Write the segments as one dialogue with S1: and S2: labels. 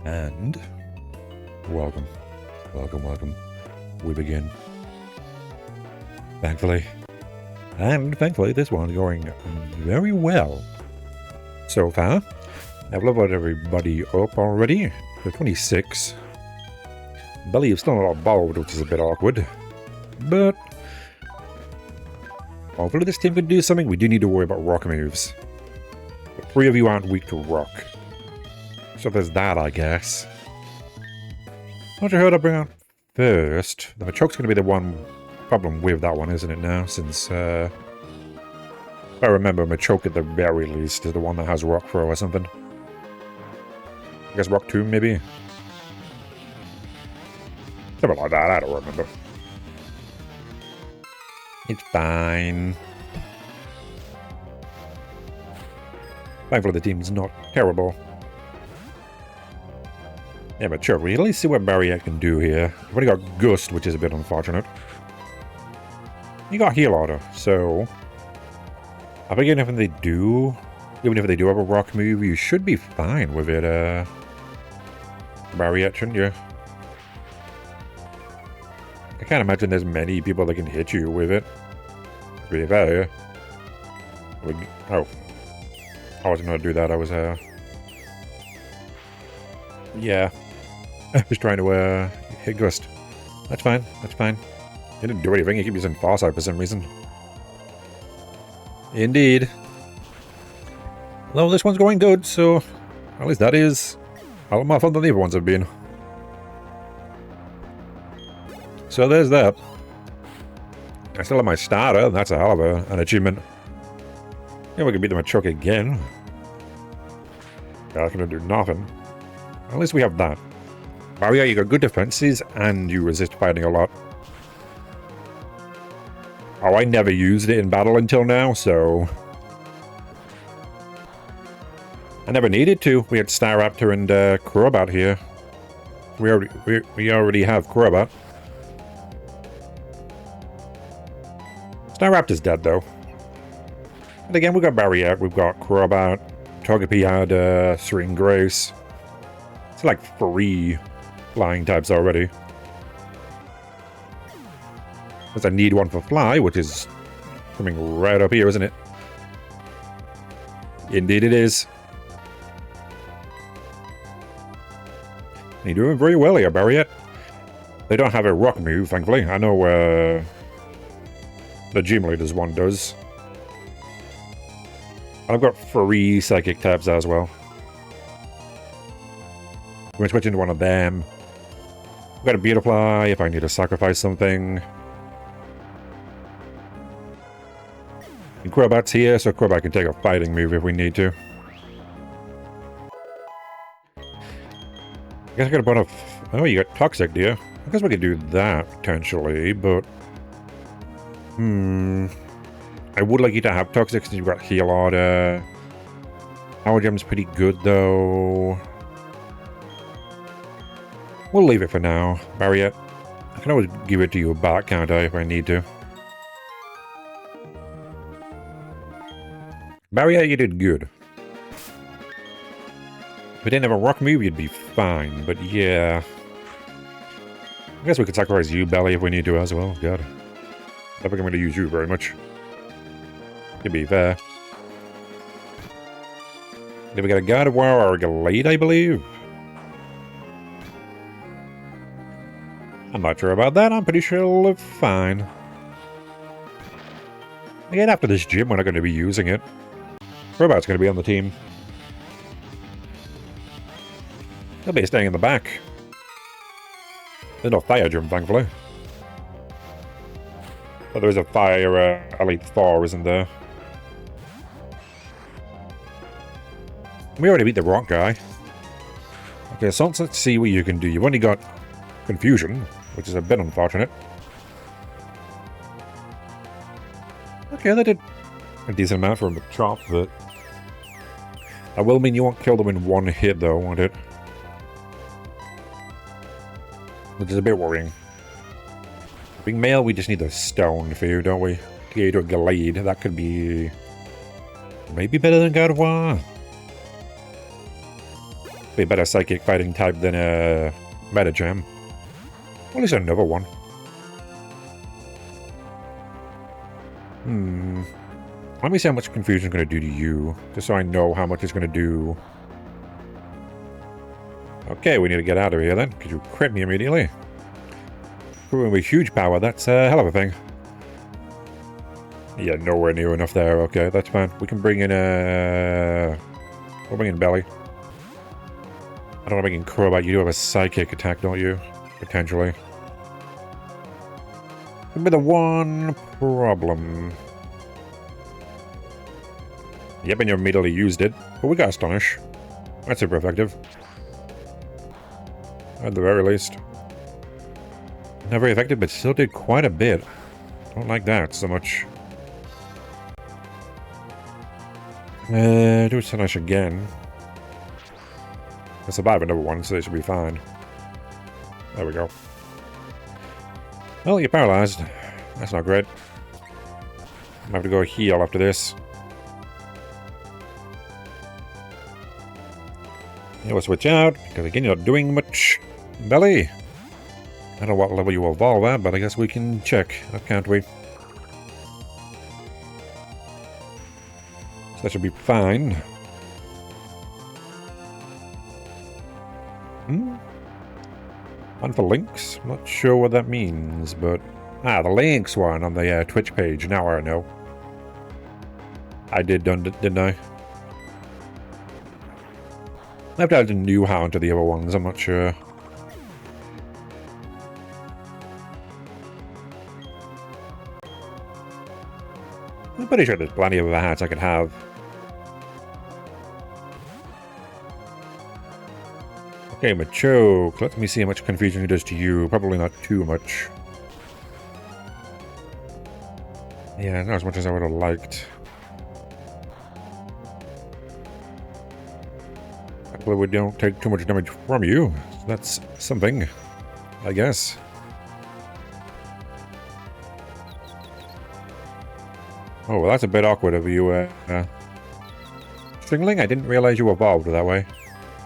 S1: And welcome, welcome. We begin. Thankfully, this one's going very well so far. I've leveled everybody up already to 26. Belly is still not evolved, which is a bit awkward, but hopefully this team can do something. We do need to worry about rock moves. The 3 of you aren't weak to rock, so there's that, I guess. Not sure who to bring out first. The Machoke's going to be the one problem with that one, isn't it now? Since, if I remember, Machoke at the very least is the one that has Rock Throw or something. I guess Rock Tomb, maybe? Something like that, I don't remember. It's fine. Thankfully the team's not terrible. Yeah, but sure, we at least see what Barrier can do here. You've only got Gust, which is a bit unfortunate. You got Heal Order, so I think even if they do have a rock move, you should be fine with it, Barrier, shouldn't you? I can't imagine there's many people that can hit you with it. To be fair. Oh. I wasn't going to do that, I was, yeah. I was trying to, hit Gust. That's fine, that's fine. He didn't do anything, he keeps using Farsight for some reason. Indeed. Well, this one's going good, so at least that is a lot more fun than the other ones have been. So there's that. I still have my starter, that's a hell of an achievement. Yeah, we can beat the Machoke again. That's gonna do nothing. At least we have that. Oh yeah, you got good defenses and you resist fighting a lot. Oh, I never used it in battle until now, so I never needed to. We had Staraptor and Crobat here. We already have Crobat. Staraptor's dead though. And again, we've got Barrier, we've got Crobat, Togepi had Serene Grace. It's like 3 flying types already. Because I need one for Fly, which is coming right up here, isn't it? Indeed it is. You're doing very well here, Barrier. They don't have a rock move, thankfully. I know the Gym Leaders one does. And I've got 3 psychic types as well. I'm going to switch into one of them. I've got a Beautifly if I need to sacrifice something. And Crobat's here, so Crobat can take a fighting move if we need to. I guess I got a bunch of... Oh, you got Toxic, do you? I guess we could do that, potentially, but... I would like you to have Toxic since you've got Heal Order. Power Gem's pretty good, though. We'll leave it for now. Barrier, I can always give it to you back, can't I, if I need to. Barrier, you did good. If we didn't have a rock move, you'd be fine, but yeah. I guess we could sacrifice you, Belly, if we need to as well. God. I don't think I'm going to use you very much. To be fair. Did we get a Gardevoir or a Gallade, I believe? I'm not sure about that. I'm pretty sure it'll look fine. Again, after this gym, we're not going to be using it. Crobat's going to be on the team. He'll be staying in the back. There's no Fire Gym, thankfully. But there is a Fire Elite 4, isn't there? We already beat the rock guy. Okay, so let's see what you can do. You've only got Confusion, which is a bit unfortunate. Okay, they did a decent amount from the chop, but that will mean you won't kill them in one hit, though, won't it? Which is a bit worrying. Being male, we just need the stone for you, don't we? To get you to a Gallade, that could be maybe better than Gardevoir. Be a better psychic fighting type than a Metagem. Well, at least another one. Let me see how much confusion is going to do to you, just so I know how much it's going to do. Okay, we need to get out of here then, because you crit me immediately. With huge power, that's a hell of a thing. Yeah, nowhere near enough there. Okay, that's fine. We can bring in we'll bring in Belly. I don't know if I can Crobat. You do have a psychic attack, don't you? Potentially. Could be the one problem. Yep, and you immediately used it. But we got Astonish. That's super effective. At the very least. Not very effective, but still did quite a bit. Don't like that so much. Do Astonish again. I survived another one, so they should be fine. There we go. Well, you're paralyzed. That's not great. I'm gonna have to go heal after this. Yeah, we'll switch out, because again, you're not doing much. Belly! I don't know what level you evolve at, but I guess we can check, can't we? So that should be fine. And for links? I'm not sure what that means, but... Ah, the links one on the Twitch page. Now I know. I did, didn't I? I have to add a new hound to the other ones, I'm not sure. I'm pretty sure there's plenty of other hats I could have. Okay, Machoke. Let me see how much confusion it does to you. Probably not too much. Yeah, not as much as I would have liked. Hopefully we don't take too much damage from you. That's something, I guess. Oh, well, that's a bit awkward of you, Stringling, I didn't realize you evolved that way.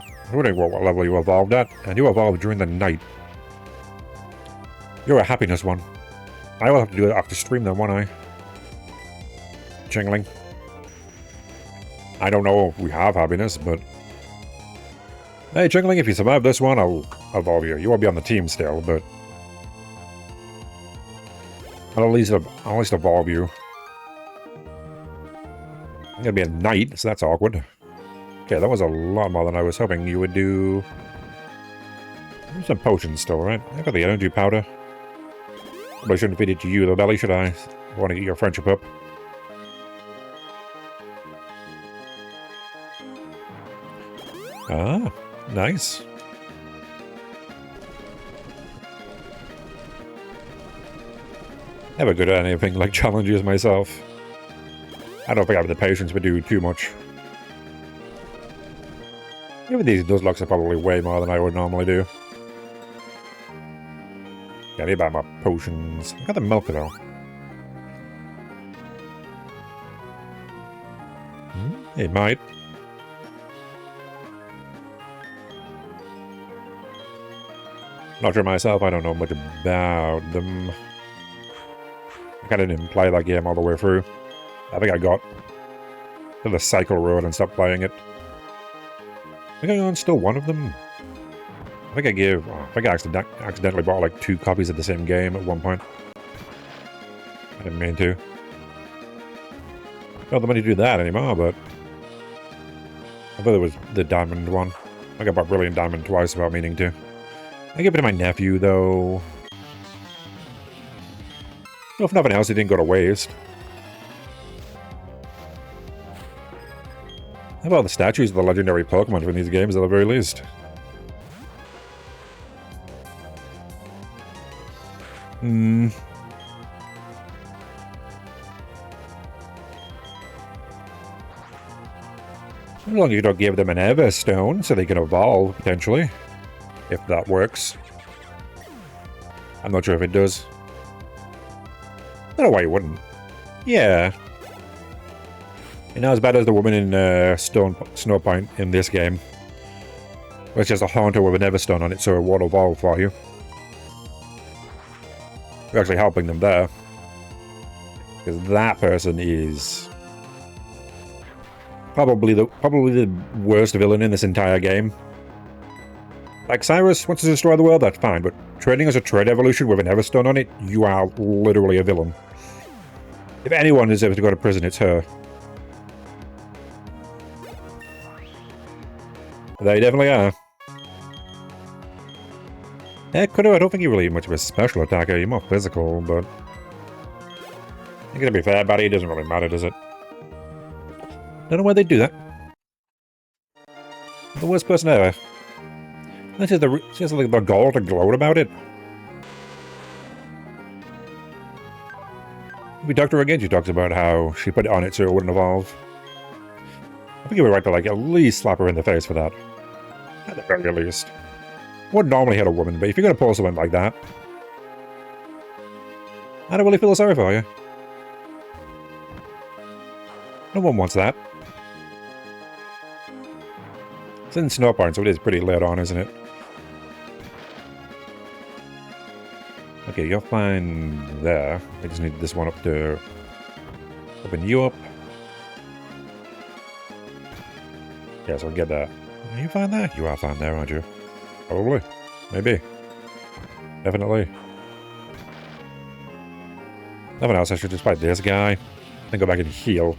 S1: I was wondering what level you evolved at, and you evolved during the night. You're a happiness one. I will have to do it after stream then, won't I? Jingling. I don't know if we have happiness, but... Hey, Jingling, if you survive this one, I'll evolve you. You won't be on the team still, but... I'll at least evolve you. I'm gonna be a knight, so that's awkward. Okay, that was a lot more than I was hoping you would do. There's some potions still, right? I got the energy powder. But I shouldn't feed it to you, though, Belly, should I? I want to get your friendship up. Ah, nice. Never good at anything like challenges myself. I don't think I have the patience to do too much. Even these Nuzlockes are probably way more than I would normally do. Yeah, I need to buy my potions. I got the milk though. It might. Not sure myself, I don't know much about them. I kinda didn't play that game all the way through. I think I got to the cycle road and stopped playing it. I think I own still one of them. I think I accidentally bought like 2 copies of the same game at one point. I didn't mean to. Don't have the money to do that anymore, but... I thought it was the Diamond one. I got Brilliant Diamond twice without meaning to. I gave it to my nephew, though. Well, if nothing else, it didn't go to waste. How about the statues of the legendary Pokemon from these games, at the very least? As long as you don't give them an Everstone, so they can evolve, potentially. If that works. I'm not sure if it does. I don't know why you wouldn't. Yeah. You're not as bad as the woman in Snowpoint in this game. It's just a Haunter with an Everstone on it, so it won't evolve for you. You're actually helping them there. Because that person is probably the worst villain in this entire game. Like, Cyrus wants to destroy the world, that's fine, but trading as a trade evolution with an Everstone on it, you are literally a villain. If anyone deserves to go to prison, it's her. They definitely are. Yeah, Kudo, I don't think you're really much of a special attacker. You're more physical, but... I'm gonna be fair, buddy. It doesn't really matter, does it? Don't know why they do that. The worst person ever. That's just like the goal to gloat about it. If we talk to her again, she talks about how she put it on it so it wouldn't evolve. I think you would right to, like, at least slap her in the face for that. At the very least. Wouldn't normally hit a woman, but if you're gonna pull someone like that... I don't really feel sorry for you. No one wants that. It's in Snowbarn, so it is pretty late on, isn't it? Okay, you're fine there. I just need this one up to open you up. Yeah, so I'll get that. Are you fine there? You are fine there, aren't you? Probably. Maybe. Definitely. Nothing else, I should just fight this guy. Then go back and heal.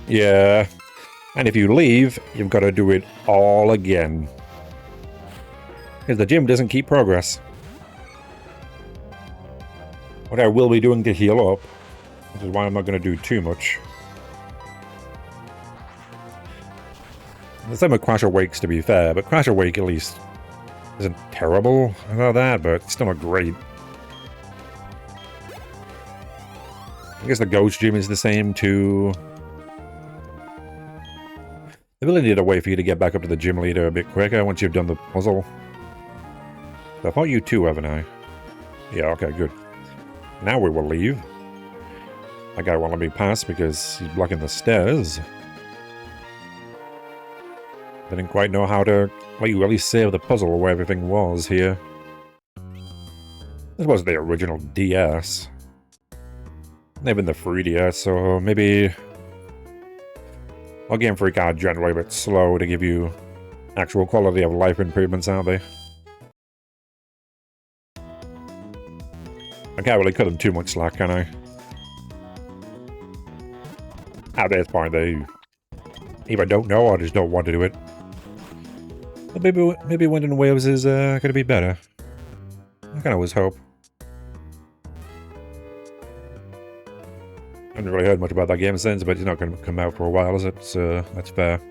S1: Yeah. And if you leave, you've got to do it all again. Because the gym doesn't keep progress. What I will be doing to heal up, which is why I'm not going to do too much. The same with Crash Awakes, to be fair, but Crash Awake at least isn't terrible about that, but it's still not great. I guess the Ghost Gym is the same too. They really need a way for you to get back up to the gym leader a bit quicker once you've done the puzzle. I fought you too, haven't I? Yeah, okay, good. Now we will leave. That guy won't let me pass because he's blocking the stairs. I didn't quite know how to let you at least save the puzzle where everything was here. This was the original DS. They've been the 3DS, so maybe... Well, Game Freak are generally a bit slow to give you actual quality of life improvements, aren't they? I can't really cut them too much slack, can I? At this point, they either don't know or just don't want to do it. But maybe Wind and Waves is going to be better. I can always hope. I haven't really heard much about that game since, but it's not going to come out for a while, is it? So that's fair.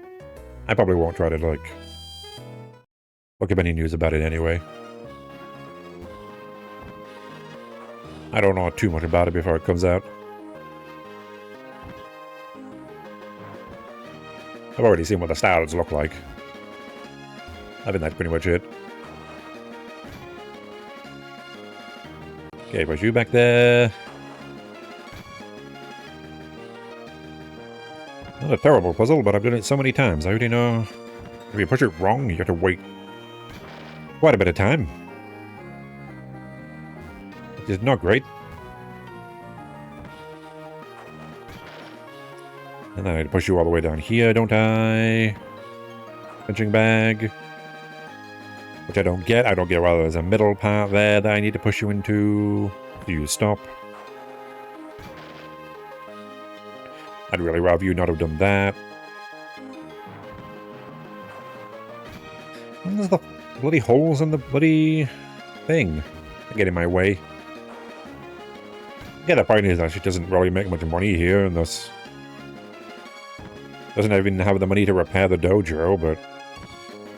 S1: I probably won't try to, like, look up any news about it anyway. I don't know too much about it before it comes out. I've already seen what the styles look like. I think that's pretty much it. Okay, push you back there. Not a terrible puzzle, but I've done it so many times. I already know if you push it wrong, you have to wait quite a bit of time. Which is not great. And then I push you all the way down here, don't I? Punching bag. Which I don't get. I don't get whether there's a middle part there that I need to push you into. Do you stop? I'd really rather you not have done that. And there's the bloody holes in the bloody thing. They get in my way. Yeah, the point is that she doesn't really make much money here, and thus doesn't even have the money to repair the dojo, but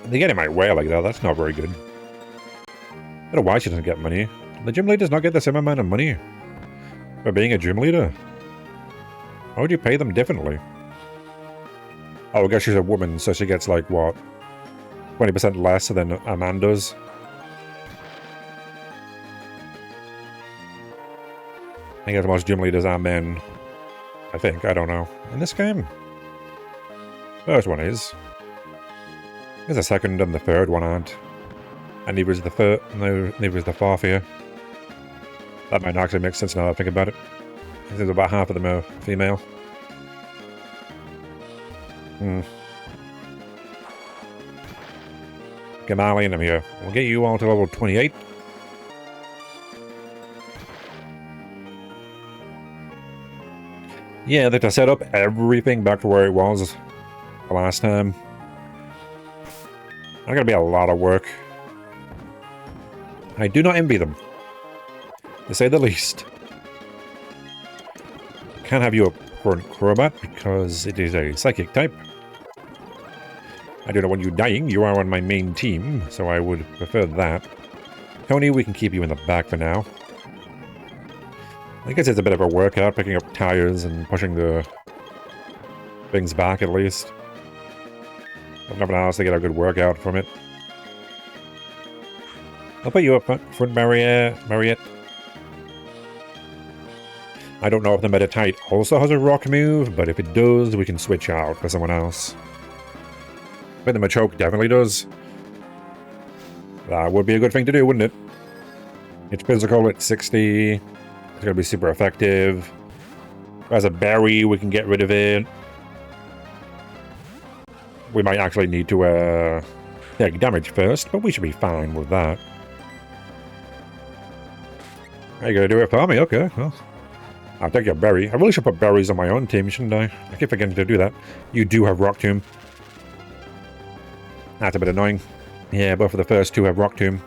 S1: they get in my way like that. That's not very good. I don't know why she doesn't get money. The gym leader does not get the same amount of money for being a gym leader. How would you pay them differently? Oh, I guess she's a woman, so she gets, like, what? 20% less than a man does? I guess most gym leaders are men. I think, I don't know. In this game? First one is. There's a second and the third one aren't. And neither is the third, no, neither is the fourth here. That might actually make sense now that I think about it. I think about half of them are female. Get Marley in them here. We'll get you all to level 28. Yeah, they set up everything back to where it was the last time. That's gonna be a lot of work. I do not envy them, to say the least. Can't have you a current Crobat because it is a psychic type. I do not want you dying. You are on my main team, so I would prefer that. Coney, we can keep you in the back for now. I guess it's a bit of a workout, picking up tires and pushing the things back at least. If nothing else, they get a good workout from it. I'll put you up front, Mariette. I don't know if the Meta Tide also has a rock move, but if it does, we can switch out for someone else. I think the Machoke definitely does. That would be a good thing to do, wouldn't it? It's physical at 60. It's going to be super effective. As a berry, we can get rid of it. We might actually need to take damage first, but we should be fine with that. Are you going to do it for me? Okay, well. I'll take your berry. I really should put berries on my own team, shouldn't I? I keep forgetting to do that. You do have Rock Tomb. That's a bit annoying. Yeah, both of the first two have Rock Tomb.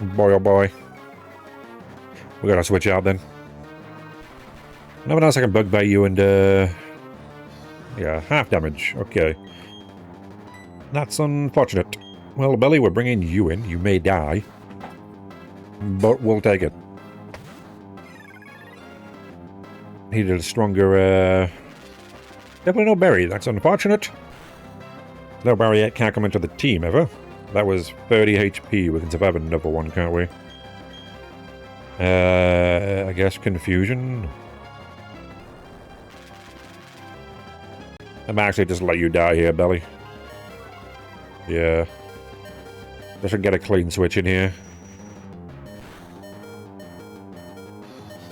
S1: Boy, oh boy. We gotta switch out then. Nothing else I can bug by you and, yeah, half damage. Okay. That's unfortunate. Well, Belly, we're bringing you in. You may die. But we'll take it. Needed a stronger, definitely no berry. That's unfortunate. No berry yet can't come into the team ever. That was 30 HP. We can survive another one, can't we? I guess confusion. I might actually just let you die here, Belly. Yeah. I should get a clean switch in here.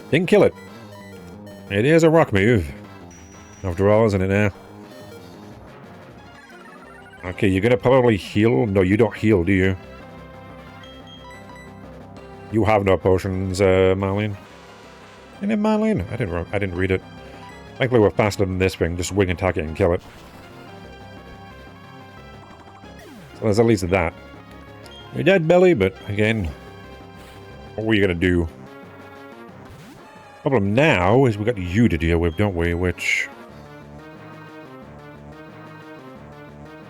S1: Didn't kill it. It is a rock move. After all, isn't it now? Okay, you're gonna probably heal. No, you don't heal, do you? You have no potions, Marlene. And then Marlene? I didn't read it. Thankfully, we're faster than this thing. Just wing attack it and kill it. So there's at least that. You're dead, Belly, but again, what were you gonna do? Problem now is we've got you to deal with, don't we? Which...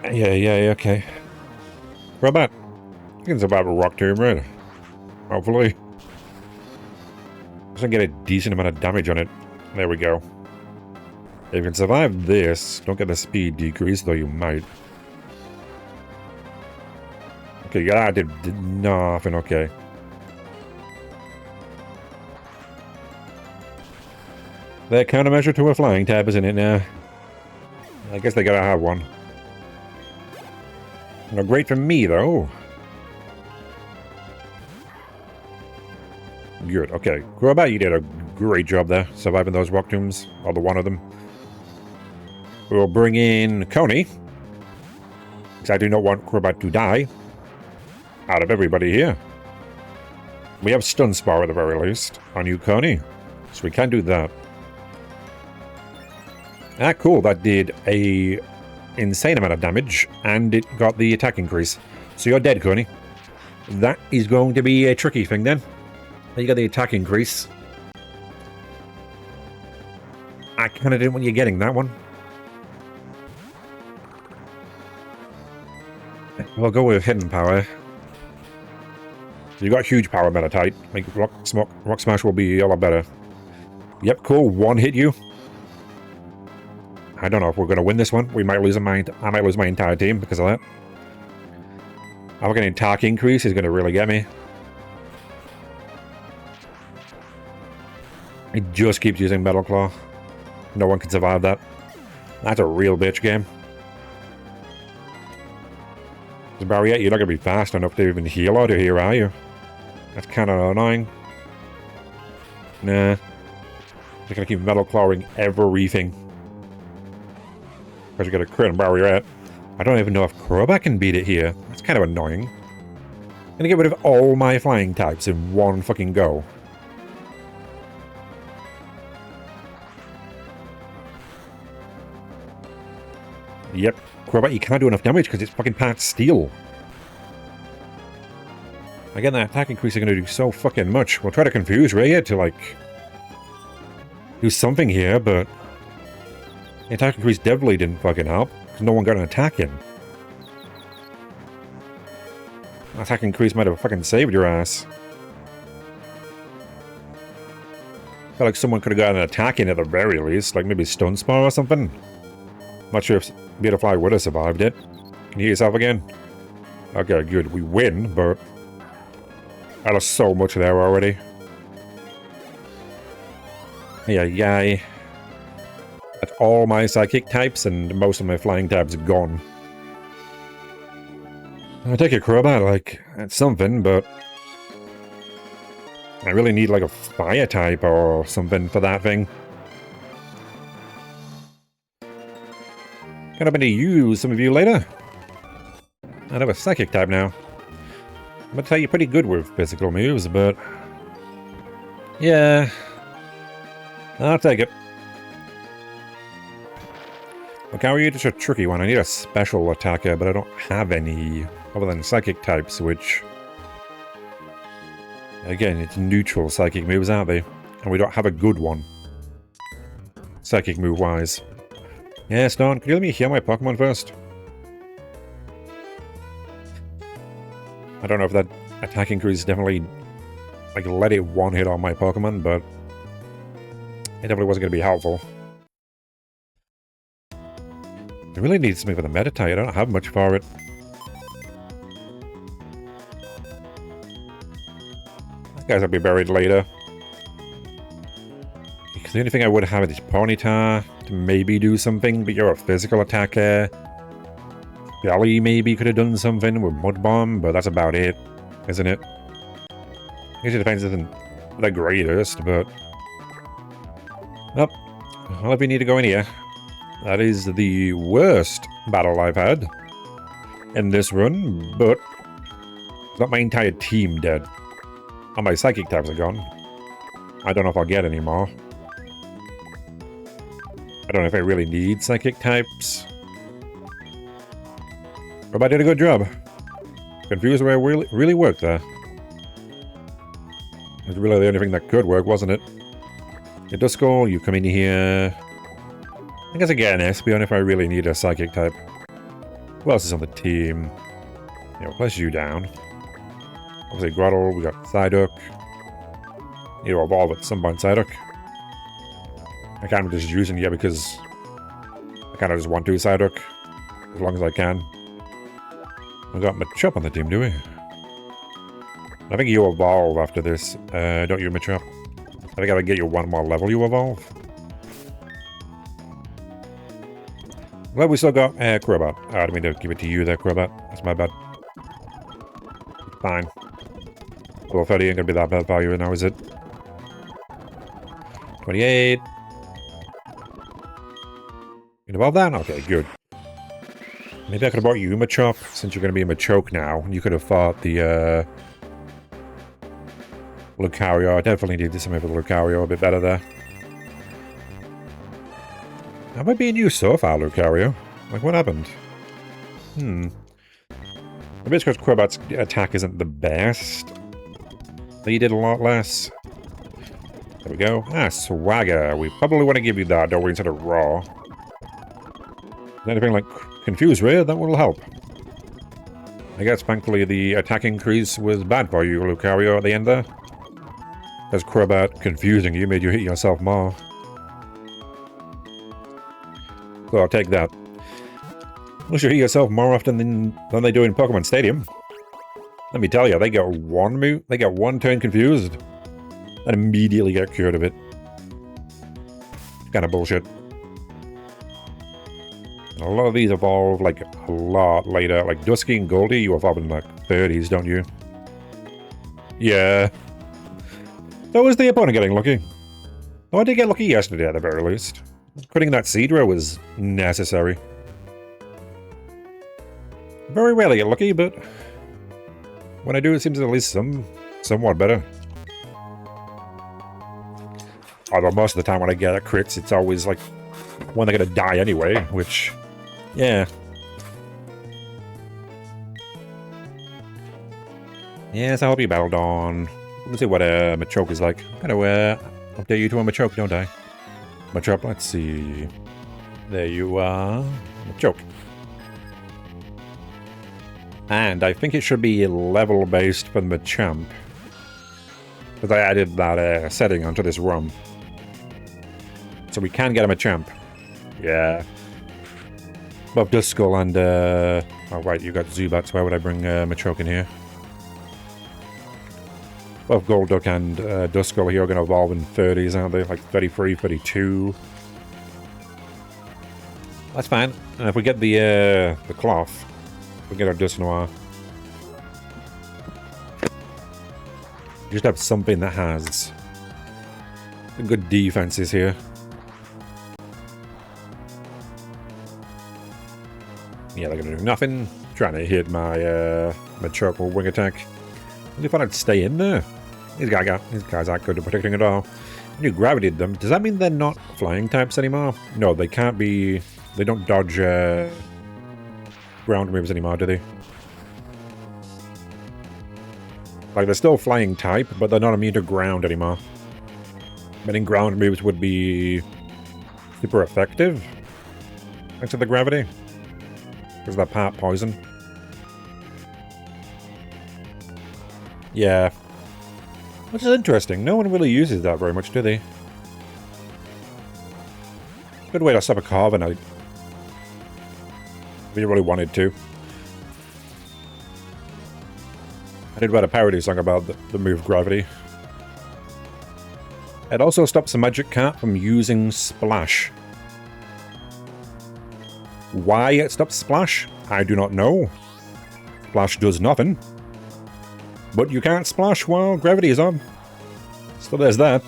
S1: Yeah, okay. Crobat. You can survive a Rock Tomb, right? Hopefully. Just gonna get a decent amount of damage on it. There we go. If you can survive this, don't get the speed decrease, though you might. Okay, yeah, I did nothing, okay. Their countermeasure to a flying type, isn't it now? I guess they gotta have one. No, great for me, though. Good, okay. Crobat, you did a great job there, surviving those rock tombs. Or the one of them. We'll bring in Coney. Because I do not want Crobat to die. Out of everybody here. We have Stun Spore at the very least on you, Coney. So we can do that. Ah, cool. That did a insane amount of damage, and it got the attack increase. So you're dead, Coney. That is going to be a tricky thing, then. You got the attack increase. I kind of didn't want you getting that one. We'll go with Hidden Power. You got huge power, Metatite. Like Rock Smash will be a lot better. Yep, cool. One hit you. I don't know if we're going to win this one. We might lose I might lose my entire team because of that. I'm getting attack increase is going to really get me. It just keeps using Metal Claw. No one can survive that. That's a real bitch game. Barrier, you're not going to be fast enough to even heal out of here, are you? That's kind of annoying. Nah. They're going to keep metal clawing everything. Because you got a crit and Barrier. I don't even know if Crobat can beat it here. That's kind of annoying. I'm gonna get rid of all my flying types in one fucking go. Yep, Crobat, you can't do enough damage because it's fucking part steel. Again, that attack increase is gonna do so fucking much. We'll try to confuse Ray to, like, do something here, but the attack increase definitely didn't fucking help because no one got an attack in. Attack increase might have fucking saved your ass. I feel like someone could have gotten an attack in at the very least, like maybe Stun Spore or something. Not sure if Beautifly would have survived it. Can you hear yourself again? Okay, good. We win, but I lost so much there already. Yeah. That's all my psychic types, and most of my flying types are gone. I take a Crobat, like, that's something, but I really need, like, a fire type or something for that thing. Gonna be to use some of you later. I have a psychic type now. I'm gonna tell you pretty good with physical moves, but yeah, I'll take it. Lucario is just a tricky one. I need a special attacker, but I don't have any other than psychic types, which, again, it's neutral psychic moves, aren't they? And we don't have a good one, psychic move-wise. Yeah, Stone, can you let me heal my Pokemon first? I don't know if that attack increase definitely, like, let it one-hit on my Pokemon, but it definitely wasn't going to be helpful. I really need something for the Meditite. I don't have much for it. Guys, I'll be buried later. Because the only thing I would have is Ponyta to maybe do something, but you're a physical attacker. Jelly maybe could have done something with Mud Bomb, but that's about it, isn't it? I guess it depends, isn't the greatest, but... Well, if we need to go in here, that is the worst battle I've had in this run, but it's not my entire team dead. All my psychic types are gone. I don't know if I'll get any more. I don't know if I really need psychic types. But I did a good job. Confused where it really worked there. It was really the only thing that could work, wasn't it? Your Duskull, you come in here. I guess I get an Espeon if I really need a psychic type. Who else is on the team? Yeah, we'll place you down. Obviously Grottle, we got Psyduck. Need to evolve at some point, Psyduck. I kind of just using it because I kind of just want to Psyduck as long as I can. We got Machop on the team, do we? I think you evolve after this, don't you, Machop? I think I gotta get you one more level, you evolve. Well, we still got Crobat. I didn't mean to give it to you there, Crobat. That's my bad. Fine. Well, 30 ain't gonna be that bad value now, is it? 28. You evolve that? Okay, good. Maybe I could have bought you Machop, since you're gonna be a Machoke now. You could have fought the, Lucario. I definitely need something for the Lucario a bit better there. Am I being used so far, Lucario? Like, what happened? Maybe it's because Crobat's attack isn't the best. He did a lot less. There we go. Ah, Swagger. We probably want to give you that, don't we, instead of Raw. Anything like Confuse Ray, that will help. I guess, thankfully, the attack increase was bad for you, Lucario, at the end there. As Crobat confusing you made you hit yourself more. So I'll take that. Unless you hit yourself more often than they do in Pokemon Stadium. Let me tell you, they get one turn confused, and immediately get cured of it. It's kind of bullshit. A lot of these evolve, like, a lot later. Like, Dusky and Goldie, you evolve in, like, 30s, don't you? Yeah. So was the opponent getting lucky? Oh, I did get lucky yesterday, at the very least. Cutting that seed row was necessary. Very rarely get lucky, but when I do, it seems at least somewhat better. Although most of the time when I get a crits, it's always, like, when they're gonna die anyway, which... yeah. Yes, I hope you battled on. Let's see what a Machoke is like. Gotta update you to a Machoke, don't I? Machoke, let's see. There you are. Machoke. And I think it should be level-based for the Machamp. Because I added that setting onto this ROM. So we can get a Machamp. Yeah. Both Duskull and... oh, right, you got Zubat, so why would I bring Machoke in here? Both Golduck and Duskull here are going to evolve in 30s, aren't they? Like 33, 32. That's fine. And if we get the cloth, we get our Dusknoir. Just have something that has good defenses here. Yeah, they're going to do nothing. Trying to hit my Machoke with Wing Attack. I thought I'd stay in there. These guys aren't good at protecting at all. When you gravitated them, does that mean they're not flying types anymore? No, they can't be... They don't dodge ground moves anymore, do they? Like, they're still flying type, but they're not immune to ground anymore. Meaning ground moves would be super effective thanks to the gravity. Because they're part poison. Yeah. Which is interesting. No one really uses that very much, do they? Good way to stop a Carbonite. If you really wanted to. I did write a parody song about the move Gravity. It also stops the Magic Cat from using Splash. Why it stops Splash? I do not know. Splash does nothing. But you can't splash while gravity is on. So there's that.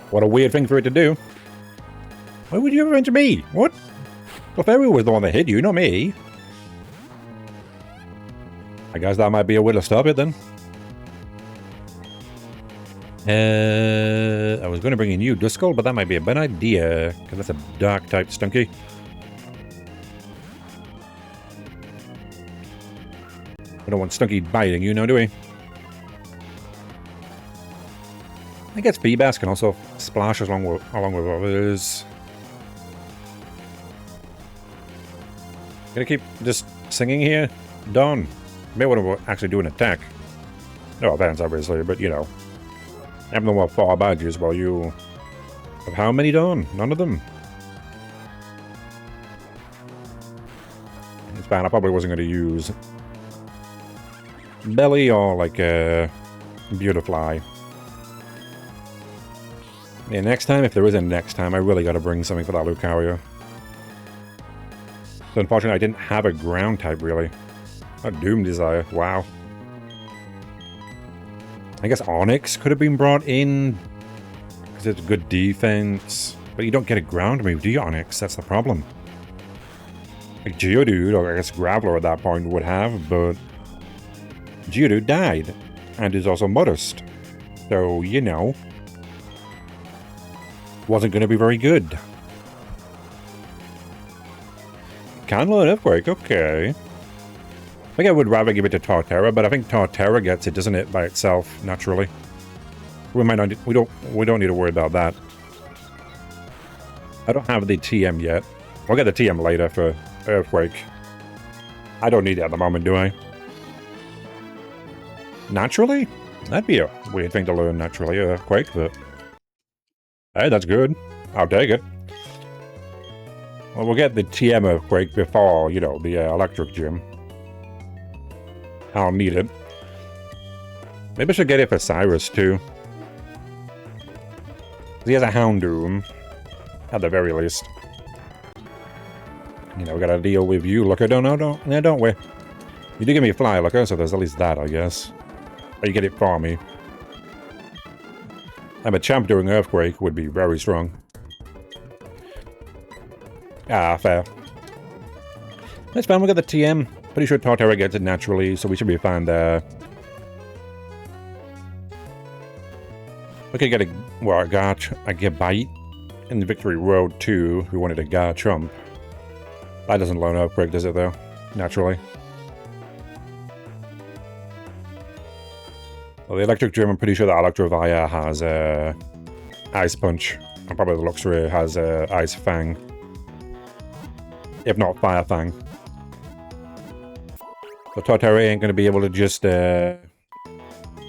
S1: What a weird thing for it to do. Why would you ever enter me? What? Clefairy was the one that hit you, not me. I guess that might be a way to stop it then. I was going to bring in you, Duskull, but that might be a bad idea. Because that's a dark type Stunky. We don't want Stunky biting you now, do we? I guess Feebas can also splash along with others. Gonna keep just singing here? Dawn. May want to actually do an attack. No offense, obviously, but you know. Having them all 4 badges while you... Have how many, Dawn? None of them? It's fine, I probably wasn't going to use... Belly or like a Beautifly. Yeah, next time, if there is a next time, I really got to bring something for that Lucario. So unfortunately, I didn't have a ground type really. A Doom Desire, wow. I guess Onyx could have been brought in because it's good defense, but you don't get a ground move, do you, Onyx? That's the problem. Like Geodude, or I guess Graveler at that point would have, but Geodude died, and is also modest. So, you know, wasn't going to be very good. Can learn Earthquake, okay. I think I would rather give it to Torterra, but I think Torterra gets it, doesn't it, by itself, naturally. We might not, we don't need to worry about that. I don't have the TM yet. I'll get the TM later for Earthquake. I don't need it at the moment, do I? Naturally? That'd be a weird thing to learn naturally, Earthquake, but... Hey, that's good. I'll take it. Well, we'll get the TM Earthquake before, you know, the Electric Gym. I'll need it. Maybe I should get it for Cyrus, too. He has a Houndoom, at the very least. You know, we gotta deal with you, Looker, don't we? You do give me a fly, Looker, so there's at least that, I guess. Or you get it for me. I'm a champ doing Earthquake would be very strong. Ah, fair. That's fine, we got the TM. Pretty sure Torterra gets it naturally, so we should be fine there. We could get a Gabite in the Victory Road too, if we wanted a Garchomp. That doesn't loan Earthquake, does it, though? Naturally. Well, the Electric Gym, I'm pretty sure that Electivire has Ice Punch. And probably the Luxray has Ice Fang. If not Fire Fang. So Torterra ain't going to be able to just tear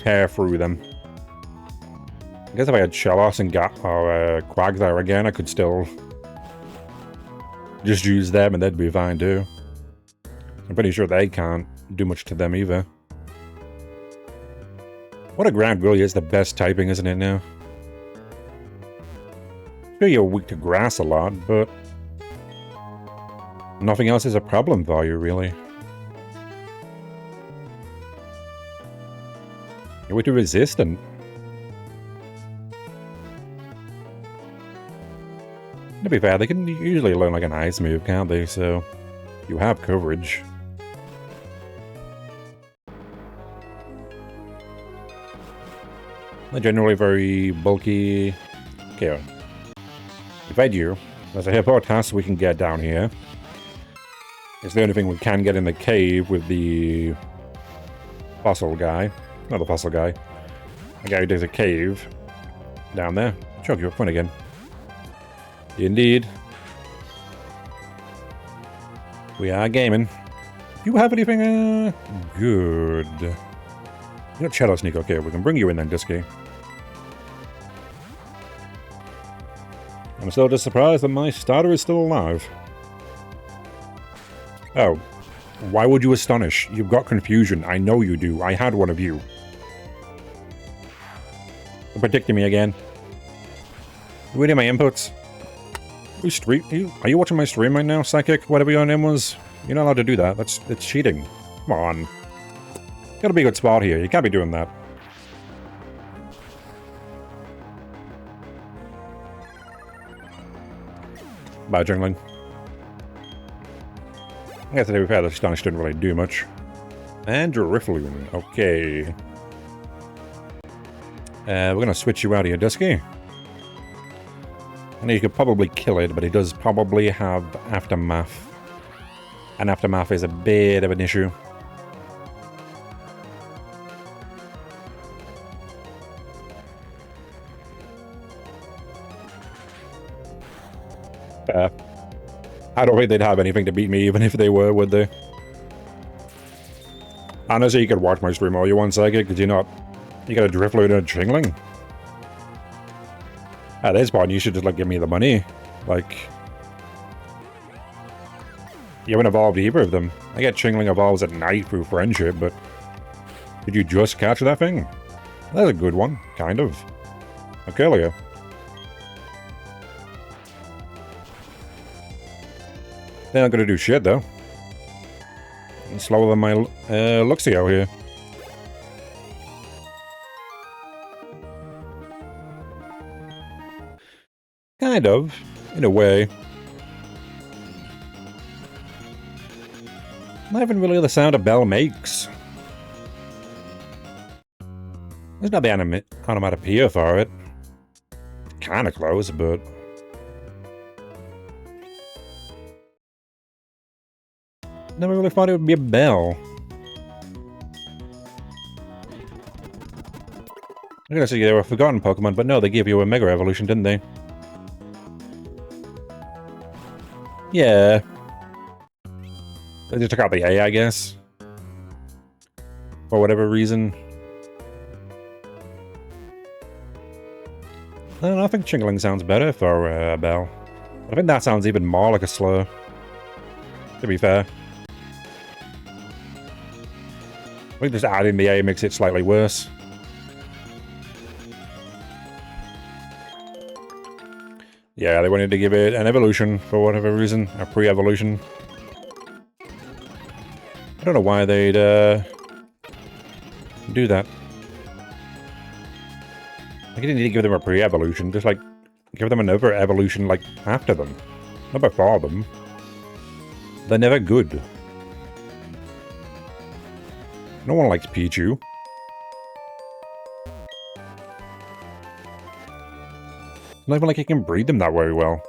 S1: through them. I guess if I had Shellos and Quagsire again, I could still just use them and they'd be fine too. I'm pretty sure they can't do much to them either. Water Ground really is the best typing, isn't it now? Sure, you're weak to grass a lot, but nothing else is a problem for you, really. You're weak to resistant. To be fair, they can usually learn like an ice move, can't they? So, you have coverage. They're generally very bulky. Okay. If I do, there's a Hippopotas we can get down here. It's the only thing we can get in the cave with the fossil guy. Not the fossil guy. The guy who does a cave down there. Choke you up fun again. Indeed. We are gaming. Do you have anything? Good. You got Shadow Sneak. Okay, we can bring you in then, Disky. I'm still just surprised that my starter is still alive. Oh. Why would you astonish? You've got confusion. I know you do. I had one of you. You're predicting me again. You reading my inputs? Are you watching my stream right now, Psychic? Whatever your name was? You're not allowed to do that. It's cheating. Come on. Gotta be a good spot here. You can't be doing that. Bye, Jungling. I guess to be fair, the Astonish didn't really do much. And Drifloon. Okay. We're gonna switch you out of here, Dusky. I know you could probably kill it, but it does probably have Aftermath. And Aftermath is a bit of an issue. I don't think they'd have anything to beat me, even if they were, would they? Honestly, you could watch my stream all you want, Psychic, because you're not... You got a Drifloon and a Chingling. At this point, you should just, like, give me the money. Like... You haven't evolved either of them. I get Chingling evolves at night through friendship, but... Did you just catch that thing? That's a good one, kind of. I'll kill you. They're not gonna do shit, though. I'm slower than my Luxio here. Kind of, in a way. Not even really the sound a bell makes. There's not the onomatopoeia for it. Kinda close, but... Never really thought it would be a bell. I'm gonna say they were forgotten Pokemon, but no, they gave you a Mega Evolution, didn't they? Yeah. They just took out the A, I guess. For whatever reason. I don't know, I think Chingling sounds better for a bell. I think that sounds even more like a slur. To be fair. I think just adding the A makes it slightly worse. Yeah, they wanted to give it an evolution for whatever reason. A pre-evolution. I don't know why they'd do that. Like, you didn't need to give them a pre-evolution, just like give them another evolution like after them. Not before them. They're never good. No one likes Pichu. Not even like you can breed them that very well.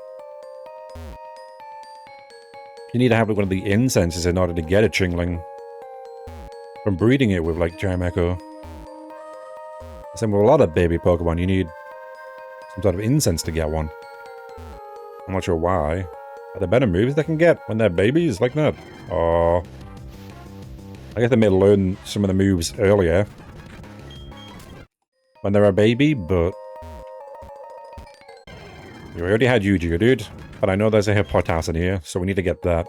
S1: You need to have like one of the incenses in order to get a Chingling. From breeding it with like Chimecho. Same with a lot of baby Pokemon, you need some sort of incense to get one. I'm not sure why. Are there better moves they can get when they're babies like that? Oh. I guess they may learn some of the moves earlier. When they're a baby, but... We already had you, Geodude. But I know there's a Hippopotas in here, so we need to get that.